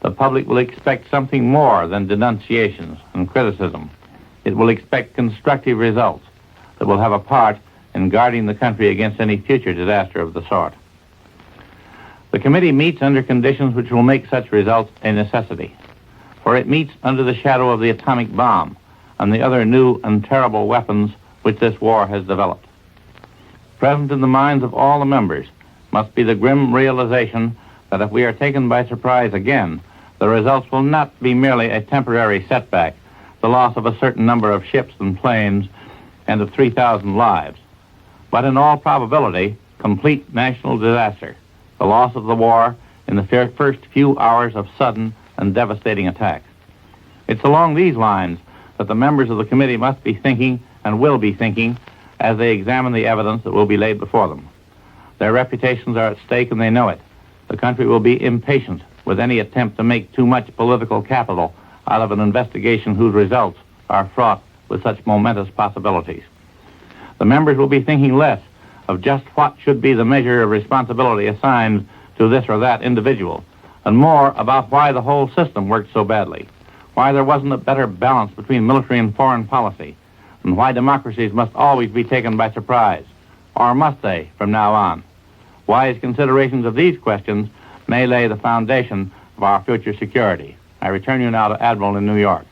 The public will expect something more than denunciations and criticism. It will expect constructive results that will have a part in guarding the country against any future disaster of the sort. The committee meets under conditions which will make such results a necessity, for it meets under the shadow of the atomic bomb and the other new and terrible weapons which this war has developed. Present in the minds of all the members must be the grim realization that if we are taken by surprise again, the results will not be merely a temporary setback, the loss of a certain number of ships and planes, and of 3,000 lives, but in all probability, complete national disaster, the loss of the war in the first few hours of sudden and devastating attack. It's along these lines that the members of the committee must be thinking and will be thinking as they examine the evidence that will be laid before them. Their reputations are at stake and they know it. The country will be impatient with any attempt to make too much political capital out of an investigation whose results are fraught with such momentous possibilities. The members will be thinking less of just what should be the measure of responsibility assigned to this or that individual, and more about why the whole system worked so badly, why there wasn't a better balance between military and foreign policy, and why democracies must always be taken by surprise, or must they from now on? Wise considerations of these questions may lay the foundation of our future security. I return you now to Admiral in New York.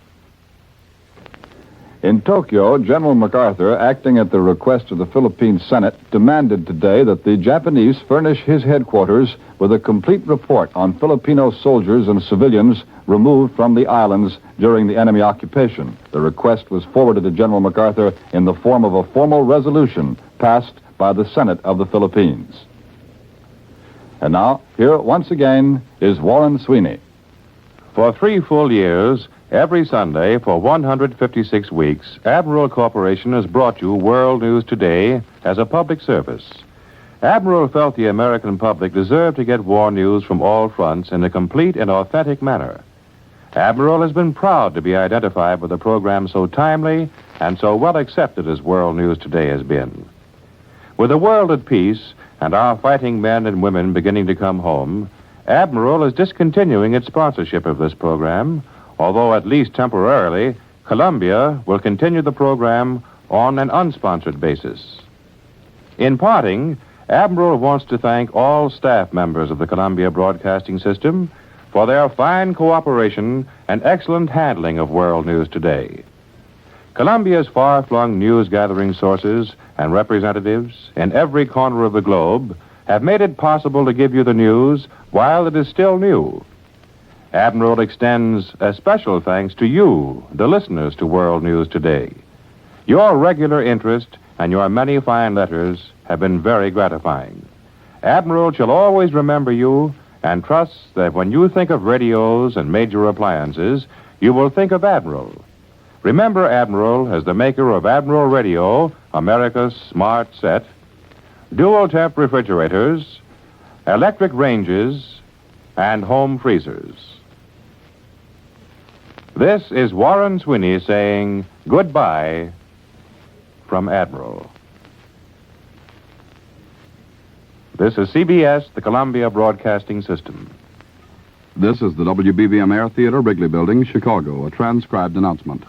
In Tokyo, General MacArthur, acting at the request of the Philippine Senate, demanded today that the Japanese furnish his headquarters with a complete report on Filipino soldiers and civilians removed from the islands during the enemy occupation. The request was forwarded to General MacArthur in the form of a formal resolution passed by the Senate of the Philippines. And now, here once again is Warren Sweeney. For 3 full years, every Sunday for 156 weeks, Admiral Corporation has brought you World News Today as a public service. Admiral felt the American public deserved to get war news from all fronts in a complete and authentic manner. Admiral has been proud to be identified with a program so timely and so well accepted as World News Today has been. With the world at peace and our fighting men and women beginning to come home, Admiral is discontinuing its sponsorship of this program, although at least temporarily, Columbia will continue the program on an unsponsored basis. In parting, Admiral wants to thank all staff members of the Columbia Broadcasting System for their fine cooperation and excellent handling of World News Today. Columbia's far-flung news-gathering sources and representatives in every corner of the globe have made it possible to give you the news while it is still new. Admiral extends a special thanks to you, the listeners to World News Today. Your regular interest and your many fine letters have been very gratifying. Admiral shall always remember you and trusts that when you think of radios and major appliances, you will think of Admiral. Remember Admiral as the maker of Admiral Radio, America's smart set, dual-temp refrigerators, electric ranges, and home freezers. This is Warren Sweeney saying goodbye from Admiral. This is CBS, the Columbia Broadcasting System. This is the WBBM Air Theater, Wrigley Building, Chicago, a transcribed announcement.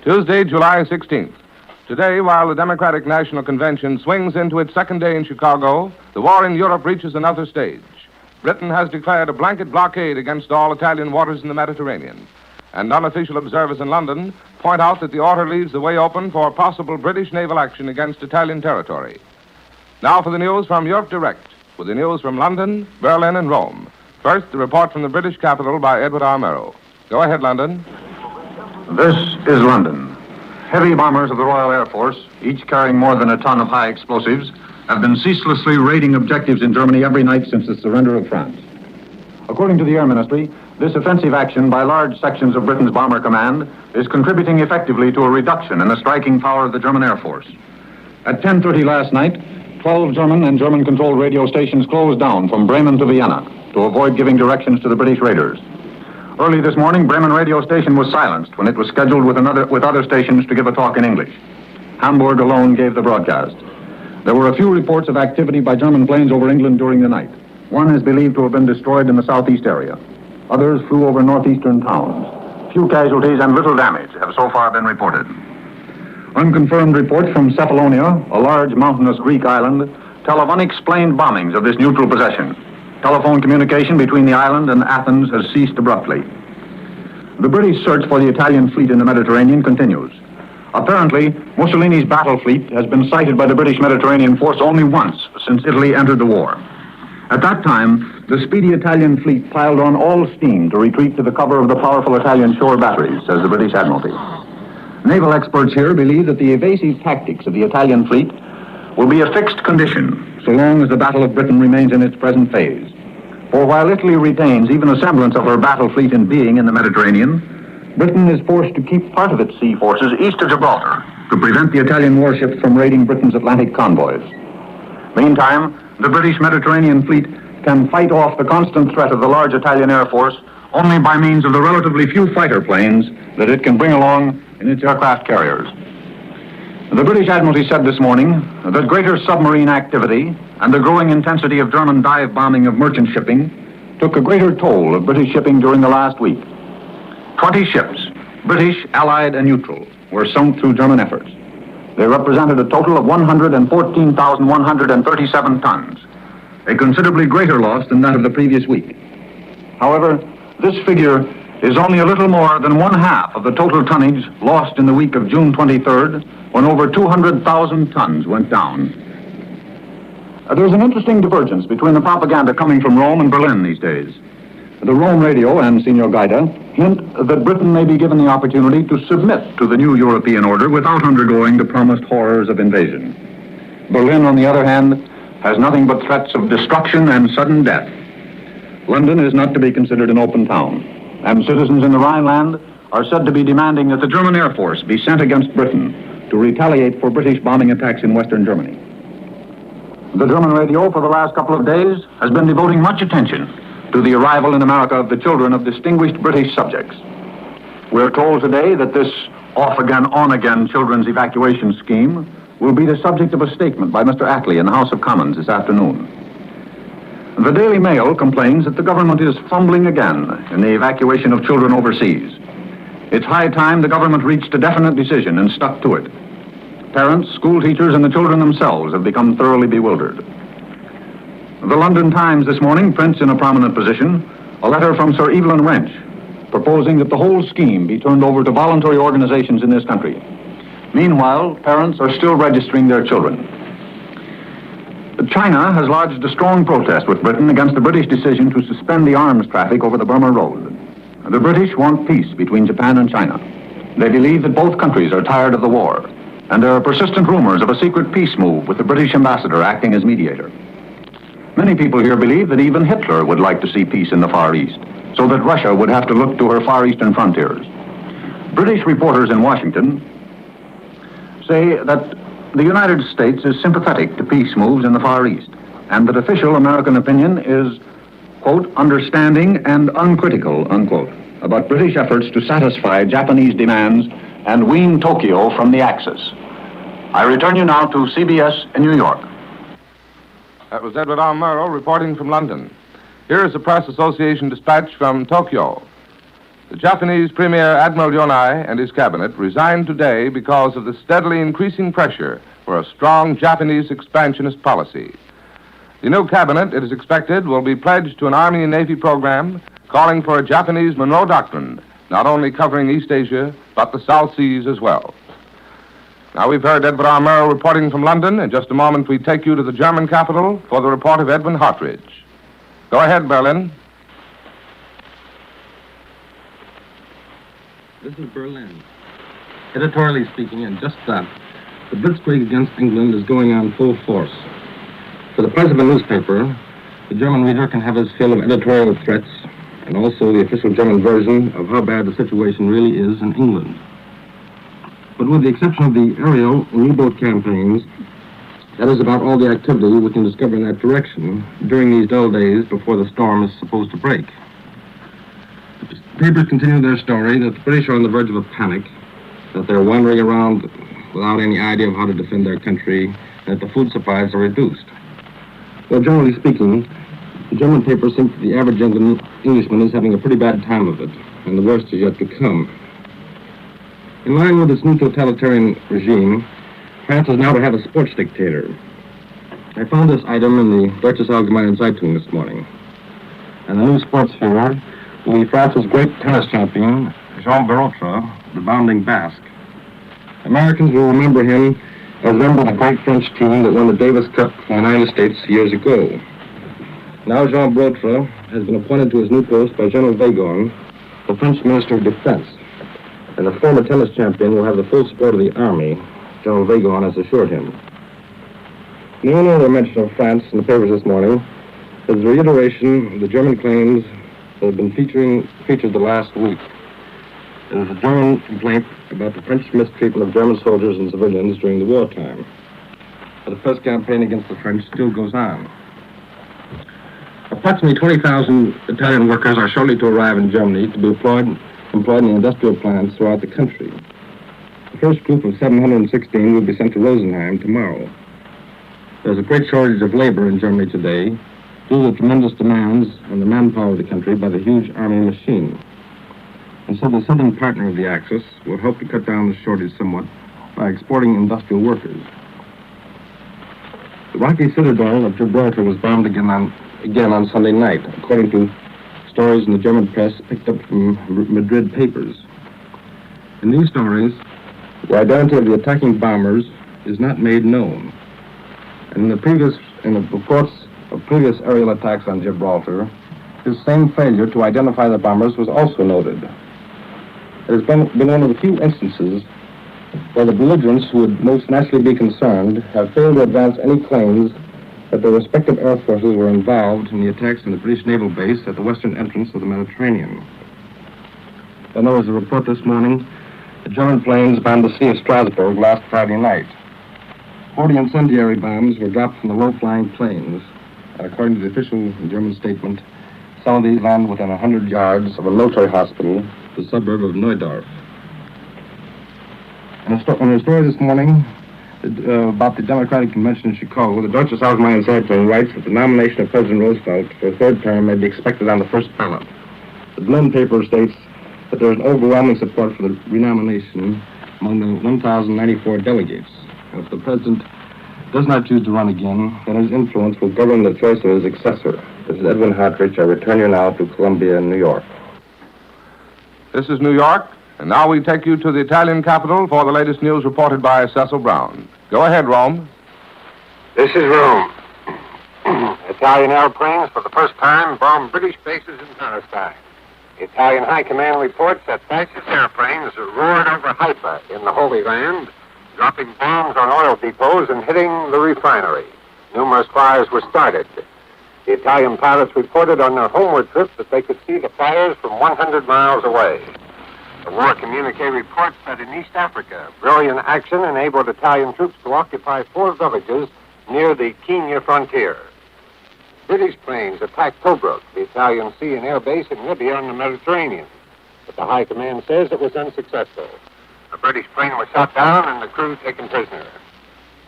Tuesday, July 16th. Today, while the Democratic National Convention swings into its second day in Chicago, the war in Europe reaches another stage. Britain has declared a blanket blockade against all Italian waters in the Mediterranean. And unofficial observers in London point out that the order leaves the way open for possible British naval action against Italian territory. Now for the news from Europe Direct, with the news from London, Berlin, and Rome. First, the report from the British capital by Edward R. Murrow. Go ahead, London. This is London. Heavy bombers of the Royal Air Force, each carrying more than a ton of high explosives, have been ceaselessly raiding objectives in Germany every night since the surrender of France. According to the Air Ministry, this offensive action by large sections of Britain's Bomber Command is contributing effectively to a reduction in the striking power of the German Air Force. At 10:30 last night, 12 German and German-controlled radio stations closed down from Bremen to Vienna to avoid giving directions to the British raiders. Early this morning, Bremen radio station was silenced when it was scheduled with other stations to give a talk in English. Hamburg alone gave the broadcast. There were a few reports of activity by German planes over England during the night. One is believed to have been destroyed in the southeast area. Others flew over northeastern towns. Few casualties and little damage have so far been reported. Unconfirmed reports from Cephalonia, a large mountainous Greek island, tell of unexplained bombings of this neutral possession. Telephone communication between the island and Athens has ceased abruptly. The British search for the Italian fleet in the Mediterranean continues. Apparently, Mussolini's battle fleet has been sighted by the British Mediterranean force only once since Italy entered the war. At that time, the speedy Italian fleet piled on all steam to retreat to the cover of the powerful Italian shore batteries, says the British Admiralty. Naval experts here believe that the evasive tactics of the Italian fleet will be a fixed condition so long as the Battle of Britain remains in its present phase. For while Italy retains even a semblance of her battle fleet in being in the Mediterranean, Britain is forced to keep part of its sea forces east of Gibraltar to prevent the Italian warships from raiding Britain's Atlantic convoys. Meantime, the British Mediterranean fleet can fight off the constant threat of the large Italian Air Force only by means of the relatively few fighter planes that it can bring along in its aircraft carriers. The British Admiralty said this morning that greater submarine activity and the growing intensity of German dive bombing of merchant shipping took a greater toll of British shipping during the last week. 20 ships, British, Allied, and neutral, were sunk through German efforts. They represented a total of 114,137 tons, a considerably greater loss than that of the previous week. However, this figure is only a little more than one-half of the total tonnage lost in the week of June 23rd, when over 200,000 tons went down. There's an interesting divergence between the propaganda coming from Rome and Berlin these days. The Rome radio and Signor Gaida hint that Britain may be given the opportunity to submit to the new European order without undergoing the promised horrors of invasion. Berlin, on the other hand, has nothing but threats of destruction and sudden death. London is not to be considered an open town, and citizens in the Rhineland are said to be demanding that the German Air Force be sent against Britain to retaliate for British bombing attacks in Western Germany. The German radio for the last couple of days has been devoting much attention to the arrival in America of the children of distinguished British subjects. We're told today that this off-again, on-again children's evacuation scheme will be the subject of a statement by Mr. Attlee in the House of Commons this afternoon. The Daily Mail complains that the government is fumbling again in the evacuation of children overseas. It's high time the government reached a definite decision and stuck to it. Parents, school teachers, and the children themselves have become thoroughly bewildered. The London Times this morning prints in a prominent position a letter from Sir Evelyn Wrench proposing that the whole scheme be turned over to voluntary organizations in this country. Meanwhile, parents are still registering their children. China has lodged a strong protest with Britain against the British decision to suspend the arms traffic over the Burma Road. The British want peace between Japan and China. They believe that both countries are tired of the war, and there are persistent rumors of a secret peace move with the British ambassador acting as mediator. Many people here believe that even Hitler would like to see peace in the Far East, so that Russia would have to look to her Far Eastern frontiers. British reporters in Washington say that the United States is sympathetic to peace moves in the Far East, and that official American opinion is, quote, understanding and uncritical, unquote, about British efforts to satisfy Japanese demands and wean Tokyo from the Axis. I return you now to CBS in New York. That was Edward R. Murrow reporting from London. Here is the Press Association dispatch from Tokyo. The Japanese Premier Admiral Yonai and his cabinet resigned today because of the steadily increasing pressure for a strong Japanese expansionist policy. The new cabinet, it is expected, will be pledged to an Army and Navy program calling for a Japanese Monroe Doctrine, not only covering East Asia, but the South Seas as well. Now, we've heard Edward R. Murrow reporting from London. In just a moment, we take you to the German capital for the report of Edwin Hartridge. Go ahead, Berlin. This is Berlin. Editorially speaking, and just that, the blitzkrieg against England is going on full force. For the price of a newspaper, the German reader can have his fill of editorial threats and also the official German version of how bad the situation really is in England. But with the exception of the aerial and U-boat campaigns, that is about all the activity we can discover in that direction during these dull days before the storm is supposed to break. The papers continue their story that the British are on the verge of a panic, that they're wandering around without any idea of how to defend their country, and that the food supplies are reduced. Well, generally speaking, the German papers think that the average Englishman is having a pretty bad time of it, and the worst is yet to come. In line with its new totalitarian regime, France is now to have a sports dictator. I found this item in the Deutsche Allgemeine Zeitung this morning. And the new sports hero will be France's great tennis champion, Jean Barotra, the bounding Basque. Americans will remember him as member of the great French team that won the Davis Cup in the United States years ago. Now Jean Barotra has been appointed to his new post by General Vagon, the French Minister of Defense. And the former tennis champion will have the full support of the Army, General Vagon has assured him. The only other mention of France in the papers this morning is the reiteration of the German claims that have been featured the last week. It is a German complaint about the French mistreatment of German soldiers and civilians during the wartime. But the press campaign against the French still goes on. Approximately 20,000 Italian workers are shortly to arrive in Germany to be employed in industrial plants throughout the country. The first group of 716 will be sent to Rosenheim tomorrow. There's a great shortage of labor in Germany today due to the tremendous demands on the manpower of the country by the huge army machine. And so the southern partner of the Axis will help to cut down the shortage somewhat by exporting industrial workers. The rocky citadel of Gibraltar was bombed again on Sunday night, according to stories in the German press picked up from Madrid papers. In these stories, the identity of the attacking bombers is not made known. And in the reports of previous aerial attacks on Gibraltar, this same failure to identify the bombers was also noted. It has been one of the few instances where the belligerents who would most naturally be concerned have failed to advance any claims that their respective air forces were involved in the attacks on the British naval base at the western entrance of the Mediterranean. Then there was a report this morning that German planes bombed the Sea of Strasbourg last Friday night. 40 incendiary bombs were dropped from the low-flying planes. And according to the official German statement, some of these landed within 100 yards of a military hospital, the suburb of Neudorf. In a story this morning about the Democratic Convention in Chicago, the Deutsche Allgemeine Zeitung writes that the nomination of President Roosevelt for a third term may be expected on the first ballot. The Berlin paper states that there is overwhelming support for the renomination among the 1,094 delegates. And if the president does not choose to run again, then his influence will govern the choice of his successor. This is Edwin Hartridge. I return you now to Columbia, New York. This is New York, and now we take you to the Italian capital for the latest news reported by Cecil Brown. Go ahead, Rome. This is Rome. Italian airplanes for the first time bombed British bases in Palestine. The Italian High Command reports that fascist airplanes roared over Haifa in the Holy Land, dropping bombs on oil depots and hitting the refinery. Numerous fires were started. The Italian pilots reported on their homeward trip that they could see the fires from 100 miles away. The war communique reports that in East Africa, brilliant action enabled Italian troops to occupy 4 villages near the Kenya frontier. British planes attacked Tobruk, the Italian sea and air base in Libya on the Mediterranean, but the High Command says it was unsuccessful. A British plane was shot down and the crew taken prisoner.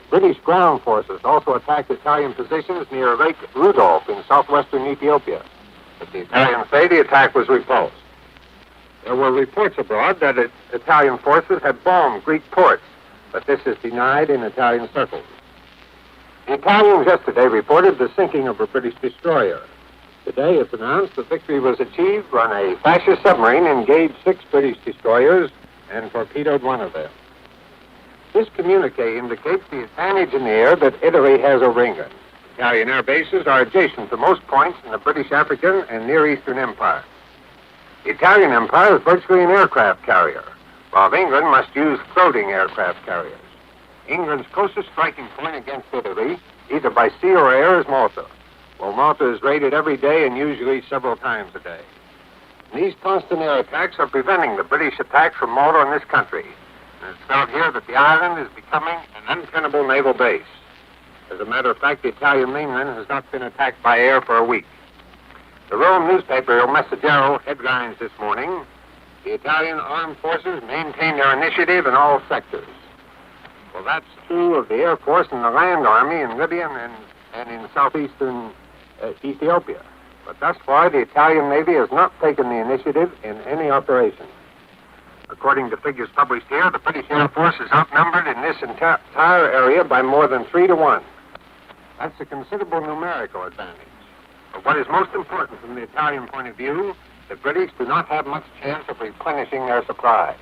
British ground forces also attacked Italian positions near Lake Rudolph in southwestern Ethiopia, but the Italians say the attack was repulsed. There were reports abroad that Italian forces had bombed Greek ports, but this is denied in Italian circles. The Italians yesterday reported the sinking of a British destroyer. Today it's announced the victory was achieved when a fascist submarine engaged 6 British destroyers and torpedoed one of them. This communique indicates the advantage in the air that Italy has over England. Italian air bases are adjacent to most points in the British African and Near Eastern Empire. The Italian Empire is virtually an aircraft carrier, while England must use floating aircraft carriers. England's closest striking point against Italy, either by sea or air, is Malta. Well, Malta is raided every day and usually several times a day. And these constant air attacks are preventing the British attack from Malta on this country. And it's felt here that the island is becoming an untenable naval base. As a matter of fact, the Italian mainland has not been attacked by air for a week. The Rome newspaper Il Messaggero headlines this morning, "The Italian armed forces maintain their initiative in all sectors." Well, that's true of the Air Force and the Land Army in Libya and in southeastern Ethiopia. But thus far, the Italian Navy has not taken the initiative in any operation. According to figures published here, the British Air Force is outnumbered in this entire area by more than 3 to 1. That's a considerable numerical advantage. But what is most important from the Italian point of view, the British do not have much chance of replenishing their supply.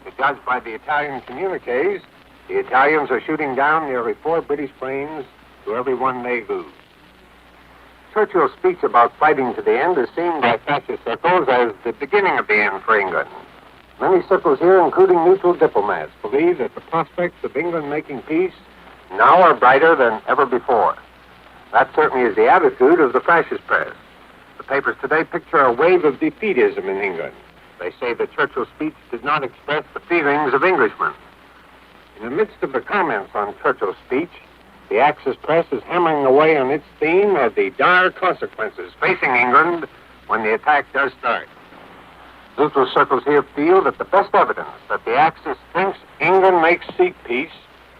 To judge by the Italian communiques, the Italians are shooting down nearly 4 British planes to every one they lose. Churchill's speech about fighting to the end is seen by fascist circles as the beginning of the end for England. Many circles here, including neutral diplomats, believe that the prospects of England making peace now are brighter than ever before. That certainly is the attitude of the fascist press. The papers today picture a wave of defeatism in England. They say that Churchill's speech did not express the feelings of Englishmen. In the midst of the comments on Churchill's speech, the Axis press is hammering away on its theme of the dire consequences facing England when the attack does start. Neutral circles here feel that the best evidence that the Axis thinks England may seek peace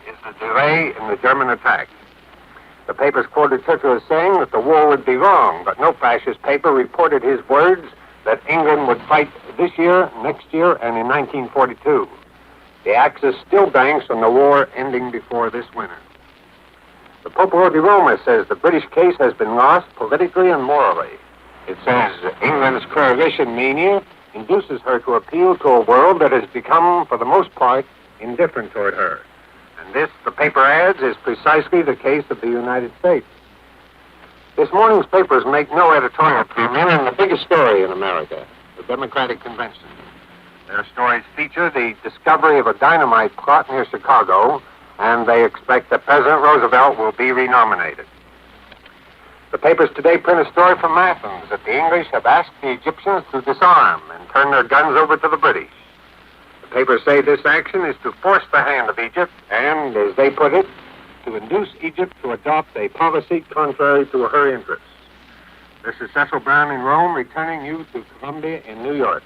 is the delay in the German attack. The papers quoted Churchill as saying that the war would be long, but no fascist paper reported his words that England would fight this year, next year, and in 1942. The Axis still banks on the war ending before this winter. The Popolo di Roma says the British case has been lost politically and morally. It says England's coalition mania induces her to appeal to a world that has become, for the most part, indifferent toward her. And this, the paper adds, is precisely the case of the United States. This morning's papers make no editorial comment on the biggest story in America, the Democratic Convention. Their stories feature the discovery of a dynamite plot near Chicago, and they expect that President Roosevelt will be renominated. The papers today print a story from Athens that the English have asked the Egyptians to disarm and turn their guns over to the British. The papers say this action is to force the hand of Egypt and, as they put it, to induce Egypt to adopt a policy contrary to her interests. This is Cecil Brown in Rome, returning you to Columbia in New York.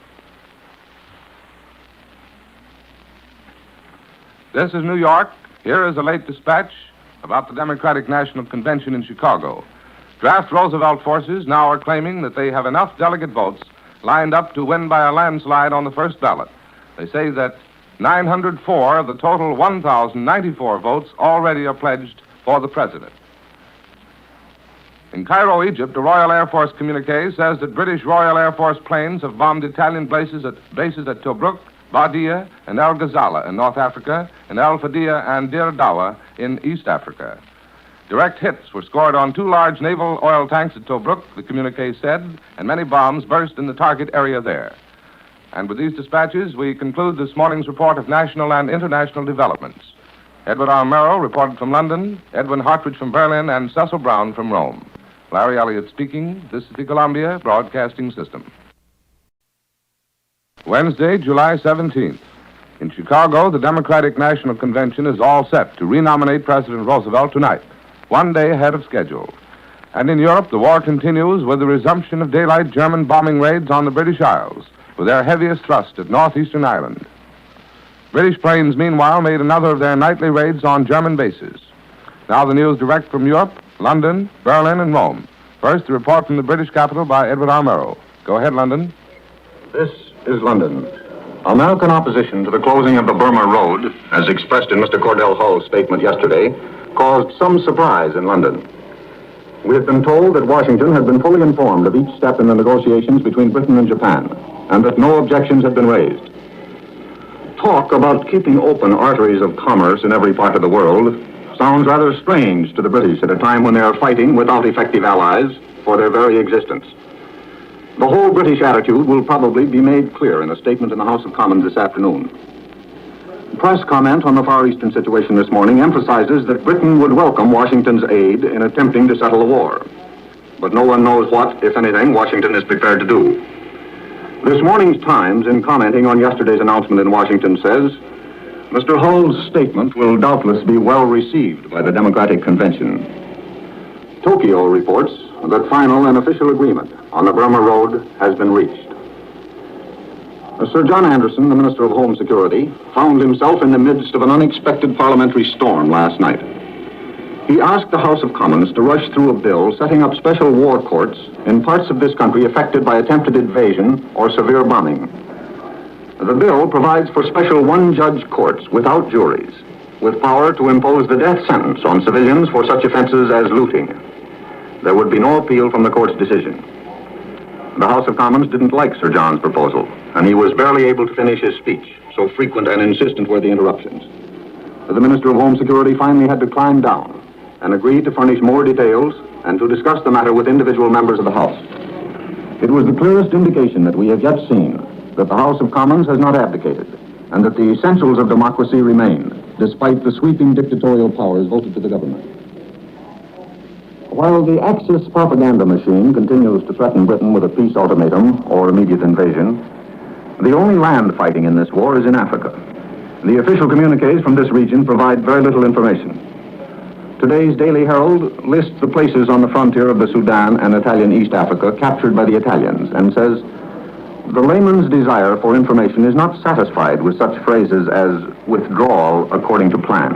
This is New York. Here is a late dispatch about the Democratic National Convention in Chicago. Draft Roosevelt forces now are claiming that they have enough delegate votes lined up to win by a landslide on the first ballot. They say that 904 of the total 1,094 votes already are pledged for the president. In Cairo, Egypt, a Royal Air Force communique says that British Royal Air Force planes have bombed Italian bases at Tobruk, Badia, and El Ghazala in North Africa, and El Fadia and Dir Dawa in East Africa. Direct hits were scored on 2 large naval oil tanks at Tobruk, the communique said, and many bombs burst in the target area there. And with these dispatches, we conclude this morning's report of national and international developments. Edward R. Merrill reported from London, Edwin Hartridge from Berlin, and Cecil Brown from Rome. Larry Elliott speaking. This is the Columbia Broadcasting System. Wednesday, July 17th. In Chicago, the Democratic National Convention is all set to renominate President Roosevelt tonight, 1 day ahead of schedule. And in Europe, the war continues with the resumption of daylight German bombing raids on the British Isles, with their heaviest thrust at northeastern Ireland. British planes, meanwhile, made another of their nightly raids on German bases. Now the news direct from Europe, London, Berlin, and Rome. First, the report from the British capital by Edward R. Murrow. Go ahead, London. This is London. American opposition to the closing of the Burma Road, as expressed in Mr. Cordell Hull's statement yesterday, caused some surprise in London. We have been told that Washington had been fully informed of each step in the negotiations between Britain and Japan, and that no objections had been raised. Talk about keeping open arteries of commerce in every part of the world sounds rather strange to the British at a time when they are fighting without effective allies for their very existence. The whole British attitude will probably be made clear in a statement in the House of Commons this afternoon. Press comment on the Far Eastern situation this morning emphasizes that Britain would welcome Washington's aid in attempting to settle the war. But no one knows what, if anything, Washington is prepared to do. This morning's Times, in commenting on yesterday's announcement in Washington, says, Mr. Hull's statement will doubtless be well received by the Democratic Convention. Tokyo reports that final and official agreement on the Burma Road has been reached. Sir John Anderson, the Minister of Home Security, found himself in the midst of an unexpected parliamentary storm last night. He asked the House of Commons to rush through a bill setting up special war courts in parts of this country affected by attempted invasion or severe bombing. The bill provides for special one-judge courts without juries, with power to impose the death sentence on civilians for such offenses as looting. There would be no appeal from the court's decision. The House of Commons didn't like Sir John's proposal, and he was barely able to finish his speech, so frequent and insistent were the interruptions. The Minister of Home Security finally had to climb down and agree to furnish more details and to discuss the matter with individual members of the House. It was the clearest indication that we have yet seen that the House of Commons has not abdicated, and that the essentials of democracy remain, despite the sweeping dictatorial powers voted to the government. While the Axis propaganda machine continues to threaten Britain with a peace ultimatum or immediate invasion, the only land fighting in this war is in Africa. The official communiques from this region provide very little information. Today's Daily Herald lists the places on the frontier of the Sudan and Italian East Africa captured by the Italians and says, the layman's desire for information is not satisfied with such phrases as withdrawal according to plan.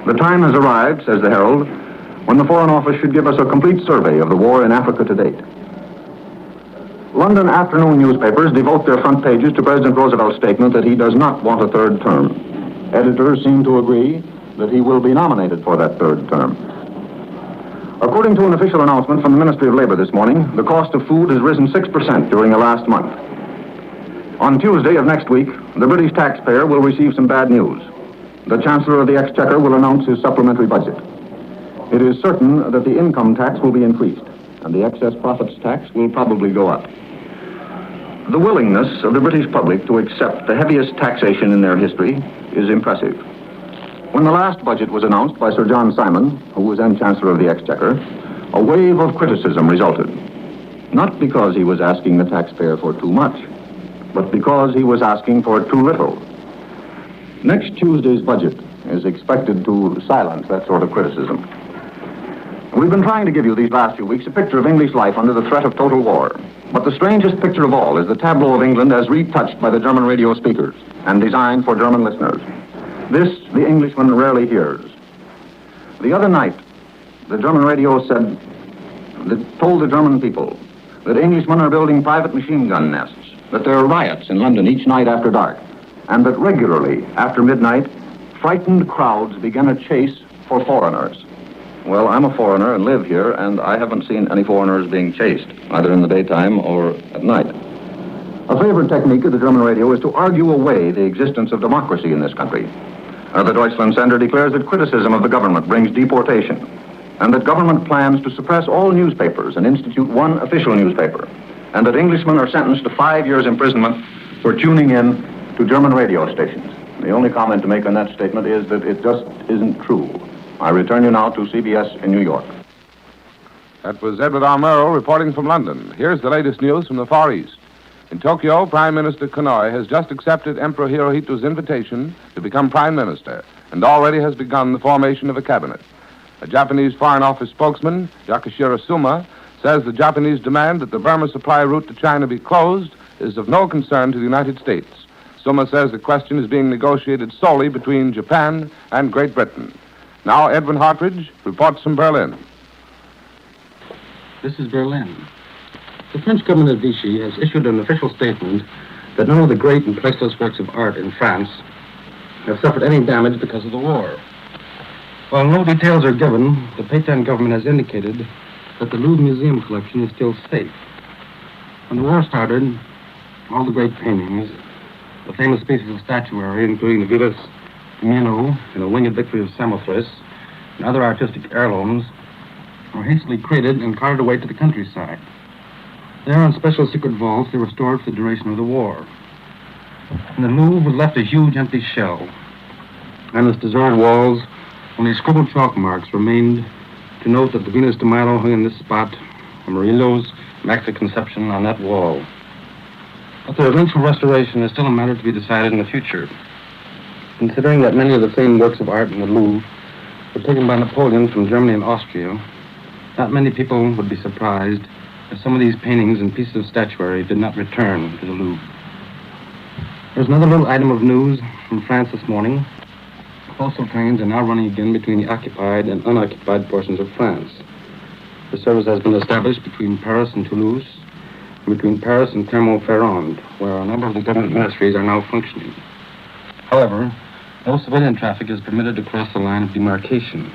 The time has arrived, says the Herald, when the Foreign Office should give us a complete survey of the war in Africa to date. London afternoon newspapers devote their front pages to President Roosevelt's statement that he does not want a third term. Editors seem to agree that he will be nominated for that third term. According to an official announcement from the Ministry of Labor this morning, the cost of food has risen 6% during the last month. On Tuesday of next week, the British taxpayer will receive some bad news. The Chancellor of the Exchequer will announce his supplementary budget. It is certain that the income tax will be increased, and the excess profits tax will probably go up. The willingness of the British public to accept the heaviest taxation in their history is impressive. When the last budget was announced by Sir John Simon, who was then Chancellor of the Exchequer, a wave of criticism resulted. Not because he was asking the taxpayer for too much, but because he was asking for too little. Next Tuesday's budget is expected to silence that sort of criticism. We've been trying to give you these last few weeks a picture of English life under the threat of total war. But the strangest picture of all is the tableau of England as retouched by the German radio speakers and designed for German listeners. This the Englishman rarely hears. The other night, the German radio told the German people that Englishmen are building private machine gun nests, that there are riots in London each night after dark, and that regularly, after midnight, frightened crowds begin a chase for foreigners. Well, I'm a foreigner and live here, and I haven't seen any foreigners being chased, either in the daytime or at night. A favorite technique of the German radio is to argue away the existence of democracy in this country. The Deutschlandsender declares that criticism of the government brings deportation, and that government plans to suppress all newspapers and institute one official newspaper, and that Englishmen are sentenced to 5 years imprisonment for tuning in to German radio stations. The only comment to make on that statement is that it just isn't true. I return you now to CBS in New York. That was Edward R. Murrow reporting from London. Here's the latest news from the Far East. In Tokyo, Prime Minister Konoe has just accepted Emperor Hirohito's invitation to become Prime Minister and already has begun the formation of a cabinet. A Japanese Foreign Office spokesman, Yakashiro Suma, says the Japanese demand that the Burma supply route to China be closed is of no concern to the United States. Suma says the question is being negotiated solely between Japan and Great Britain. Now, Edwin Hartridge reports from Berlin. This is Berlin. The French government of Vichy has issued an official statement that none of the great and priceless works of art in France have suffered any damage because of the war. While no details are given, the Pétain government has indicated that the Louvre Museum collection is still safe. When the war started, all the great paintings, the famous pieces of statuary, including the Venus de Milo and the Winged Victory of Samothrace, and other artistic heirlooms, were hastily crated and carted away to the countryside. There, in special secret vaults, they were stored for the duration of the war. In the Louvre was left a huge empty shell. On its deserted walls, only scribbled chalk marks remained to note that the Venus de Milo hung in this spot, and Murillo's Immaculate Conception on that wall. But their eventual restoration is still a matter to be decided in the future. Considering that many of the same works of art in the Louvre were taken by Napoleon from Germany and Austria, not many people would be surprised if some of these paintings and pieces of statuary did not return to the Louvre. There's another little item of news from France this morning. Postal trains are now running again between the occupied and unoccupied portions of France. The service has been established between Paris and Toulouse, and between Paris and Clermont-Ferrand, where a number of the government ministries are now functioning. However, no civilian traffic is permitted to cross the line of demarcation.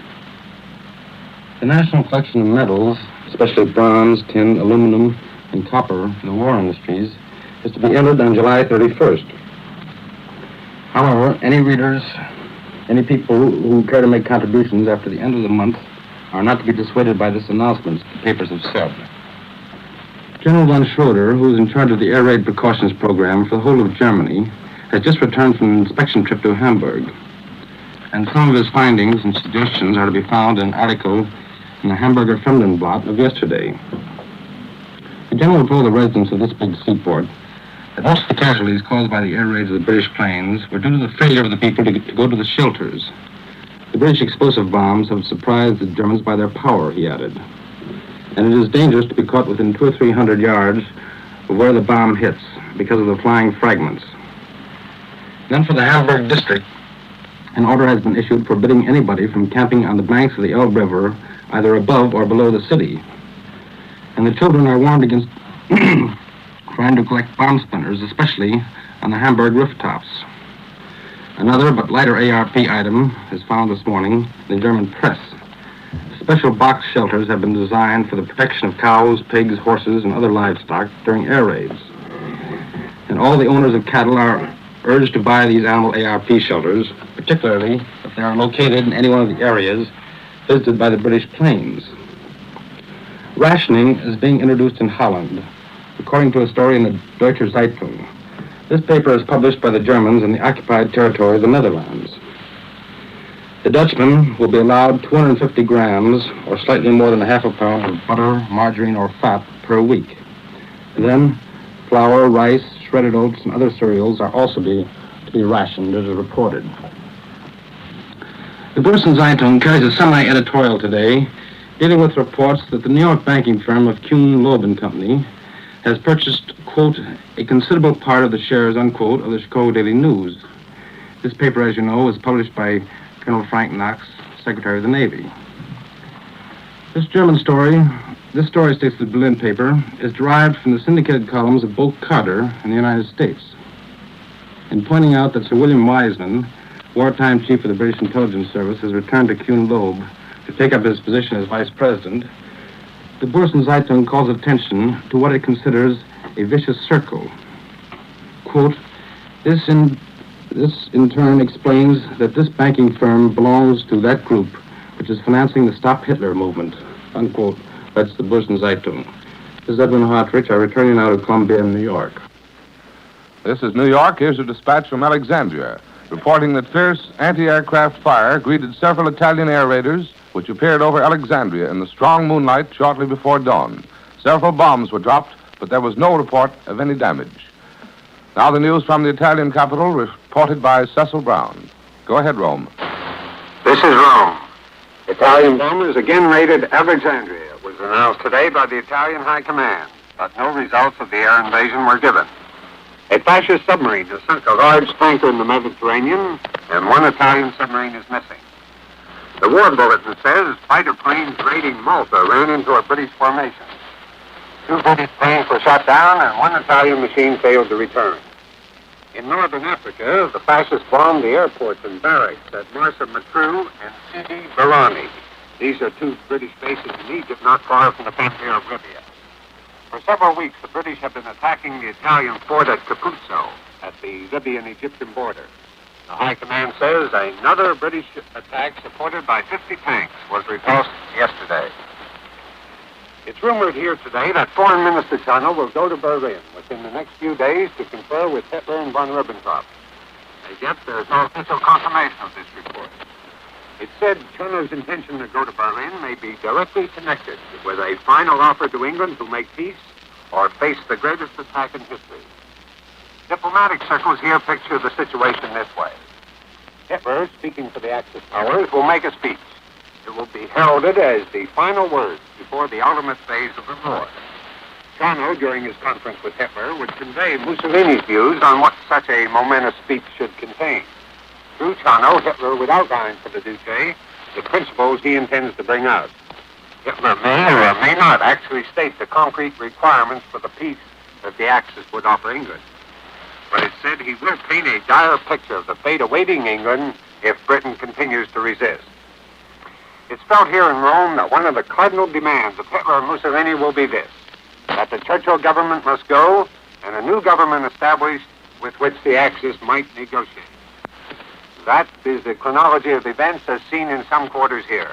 The National Collection of Metals, especially bronze, tin, aluminum, and copper for the war industries, is to be entered on July 31st. However, any people who care to make contributions after the end of the month are not to be dissuaded by this announcement, the papers have said. General von Schroeder, who is in charge of the air raid precautions program for the whole of Germany, has just returned from an inspection trip to Hamburg. And some of his findings and suggestions are to be found in an article in the Hamburger Fremdenblatt of yesterday. The general told the residents of this big seaport that most of the casualties caused by the air raids of the British planes were due to the failure of the people to go to the shelters. The British explosive bombs have surprised the Germans by their power, he added. And it is dangerous to be caught within 200 or 300 yards of where the bomb hits because of the flying fragments. Then for the Hamburg district, an order has been issued forbidding anybody from camping on the banks of the Elbe River, either above or below the city. And the children are warned against trying to collect bomb spinners, especially on the Hamburg rooftops. Another but lighter ARP item is found this morning in the German press. Special box shelters have been designed for the protection of cows, pigs, horses, and other livestock during air raids. And all the owners of cattle are urged to buy these animal ARP shelters, particularly if they are located in any one of the areas visited by the British planes. Rationing is being introduced in Holland, according to a story in the Deutsche Zeitung. This paper is published by the Germans in the occupied territory of the Netherlands. The Dutchmen will be allowed 250 grams, or slightly more than a half a pound, of butter, margarine, or fat per week. And then flour, rice, shredded oats, and other cereals are also to be rationed, as reported. The Börsen Zeitung carries a semi-editorial today dealing with reports that the New York banking firm of Kuhn, Loeb & Company has purchased, quote, a considerable part of the shares, unquote, of the Chicago Daily News. This paper, as you know, is published by Colonel Frank Knox, Secretary of the Navy. This story, states the Berlin paper, is derived from the syndicated columns of Bolt Carter in the United States. In pointing out that Sir William Wiseman, wartime chief of the British Intelligence Service, has returned to Kuhn Loeb to take up his position as vice president, the Börsen Zeitung calls attention to what it considers a vicious circle. Quote, this in turn explains that this banking firm belongs to that group which is financing the Stop Hitler movement, unquote. That's the Börsen Zeitung. This is Edwin Hartrich. I return you now to Columbia in New York. This is New York. Here's a dispatch from Alexandria, reporting that fierce anti-aircraft fire greeted several Italian air raiders which appeared over Alexandria in the strong moonlight shortly before dawn. Several bombs were dropped, but there was no report of any damage. Now the news from the Italian capital, reported by Cecil Brown. Go ahead, Rome. This is Rome. Italian bombers again raided Alexandria. It was announced today by the Italian High Command, but no results of the air invasion were given. A fascist submarine has sunk a large tanker in the Mediterranean, and one Italian submarine is missing. The war bulletin says fighter planes raiding Malta ran into a British formation. 2 British planes were shot down, and one Italian machine failed to return. In northern Africa, the fascists bombed the airports and barracks at Marsa Matruh and Sidi Barani. These are two British bases in Egypt, not far from the frontier of Libya. For several weeks, the British have been attacking the Italian fort at Capuzzo at the Libyan-Egyptian border. The High Command says another British attack supported by 50 tanks was repulsed yesterday. It's rumored here today that Foreign Minister Chano will go to Berlin within the next few days to confer with Hitler and von Ribbentrop. As yet, there is no official confirmation of this report. It's said Chano's intention to go to Berlin may be directly connected with a final offer to England to make peace or face the greatest attack in history. Diplomatic circles here picture the situation this way. Hitler, speaking for the Axis powers, will make a speech. It will be heralded as the final words before the ultimate phase of the war. Chano, during his conference with Hitler, would convey Mussolini's views on what such a momentous speech should contain. Through Chano, Hitler would outline for the Duce the principles he intends to bring out. Hitler may or may not actually state the concrete requirements for the peace that the Axis would offer England. But it's said he will paint a dire picture of the fate awaiting England if Britain continues to resist. It's felt here in Rome that one of the cardinal demands of Hitler and Mussolini will be this, that the Churchill government must go and a new government established with which the Axis might negotiate. That is the chronology of events as seen in some quarters here.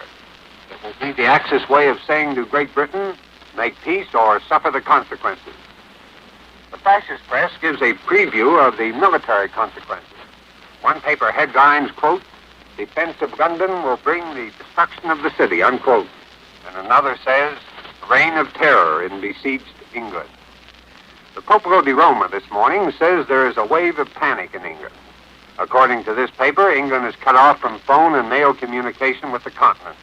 It will be the Axis way of saying to Great Britain, make peace or suffer the consequences. The fascist press gives a preview of the military consequences. One paper headlines, quote, "Defense of London will bring the destruction of the city," unquote. And another says, "Reign of terror in besieged England." The Popolo di Roma this morning says there is a wave of panic in England. According to this paper, England is cut off from phone and mail communication with the continent.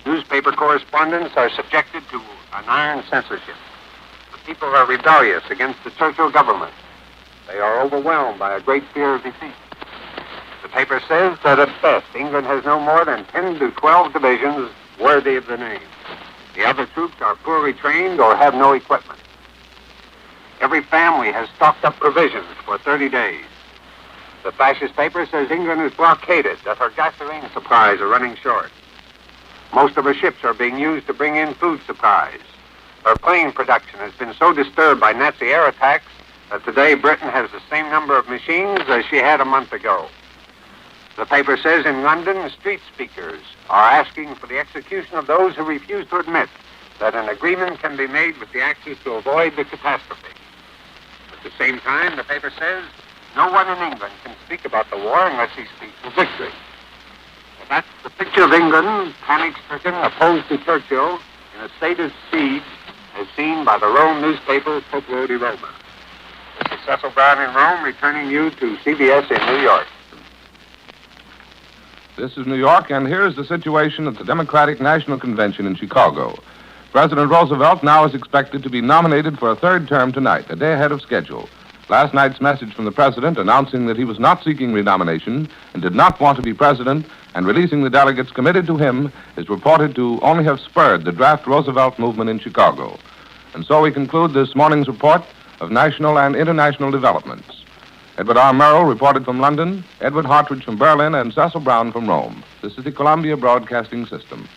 Newspaper correspondents are subjected to an iron censorship. The people are rebellious against the Churchill government. They are overwhelmed by a great fear of defeat. The paper says that at best, England has no more than 10 to 12 divisions worthy of the name. The other troops are poorly trained or have no equipment. Every family has stocked up provisions for 30 days. The fascist paper says England is blockaded, that her gasoline supplies are running short. Most of her ships are being used to bring in food supplies. Her plane production has been so disturbed by Nazi air attacks that today Britain has the same number of machines as she had a month ago. The paper says in London, street speakers are asking for the execution of those who refuse to admit that an agreement can be made with the Axis to avoid the catastrophe. At the same time, the paper says no one in England can speak about the war unless he speaks of victory. And that's the picture of England, panic-stricken, opposed to Churchill, in a state of siege, as seen by the Rome newspaper Popolo di Roma. This is Cecil Brown in Rome, returning you to CBS in New York. This is New York, and here's the situation at the Democratic National Convention in Chicago. President Roosevelt now is expected to be nominated for a third term tonight, a day ahead of schedule. Last night's message from the president announcing that he was not seeking renomination and did not want to be president and releasing the delegates committed to him is reported to only have spurred the draft Roosevelt movement in Chicago. And so we conclude this morning's report of national and international developments. Edward R. Murrow reported from London, Edward Hartridge from Berlin, and Cecil Brown from Rome. This is the Columbia Broadcasting System.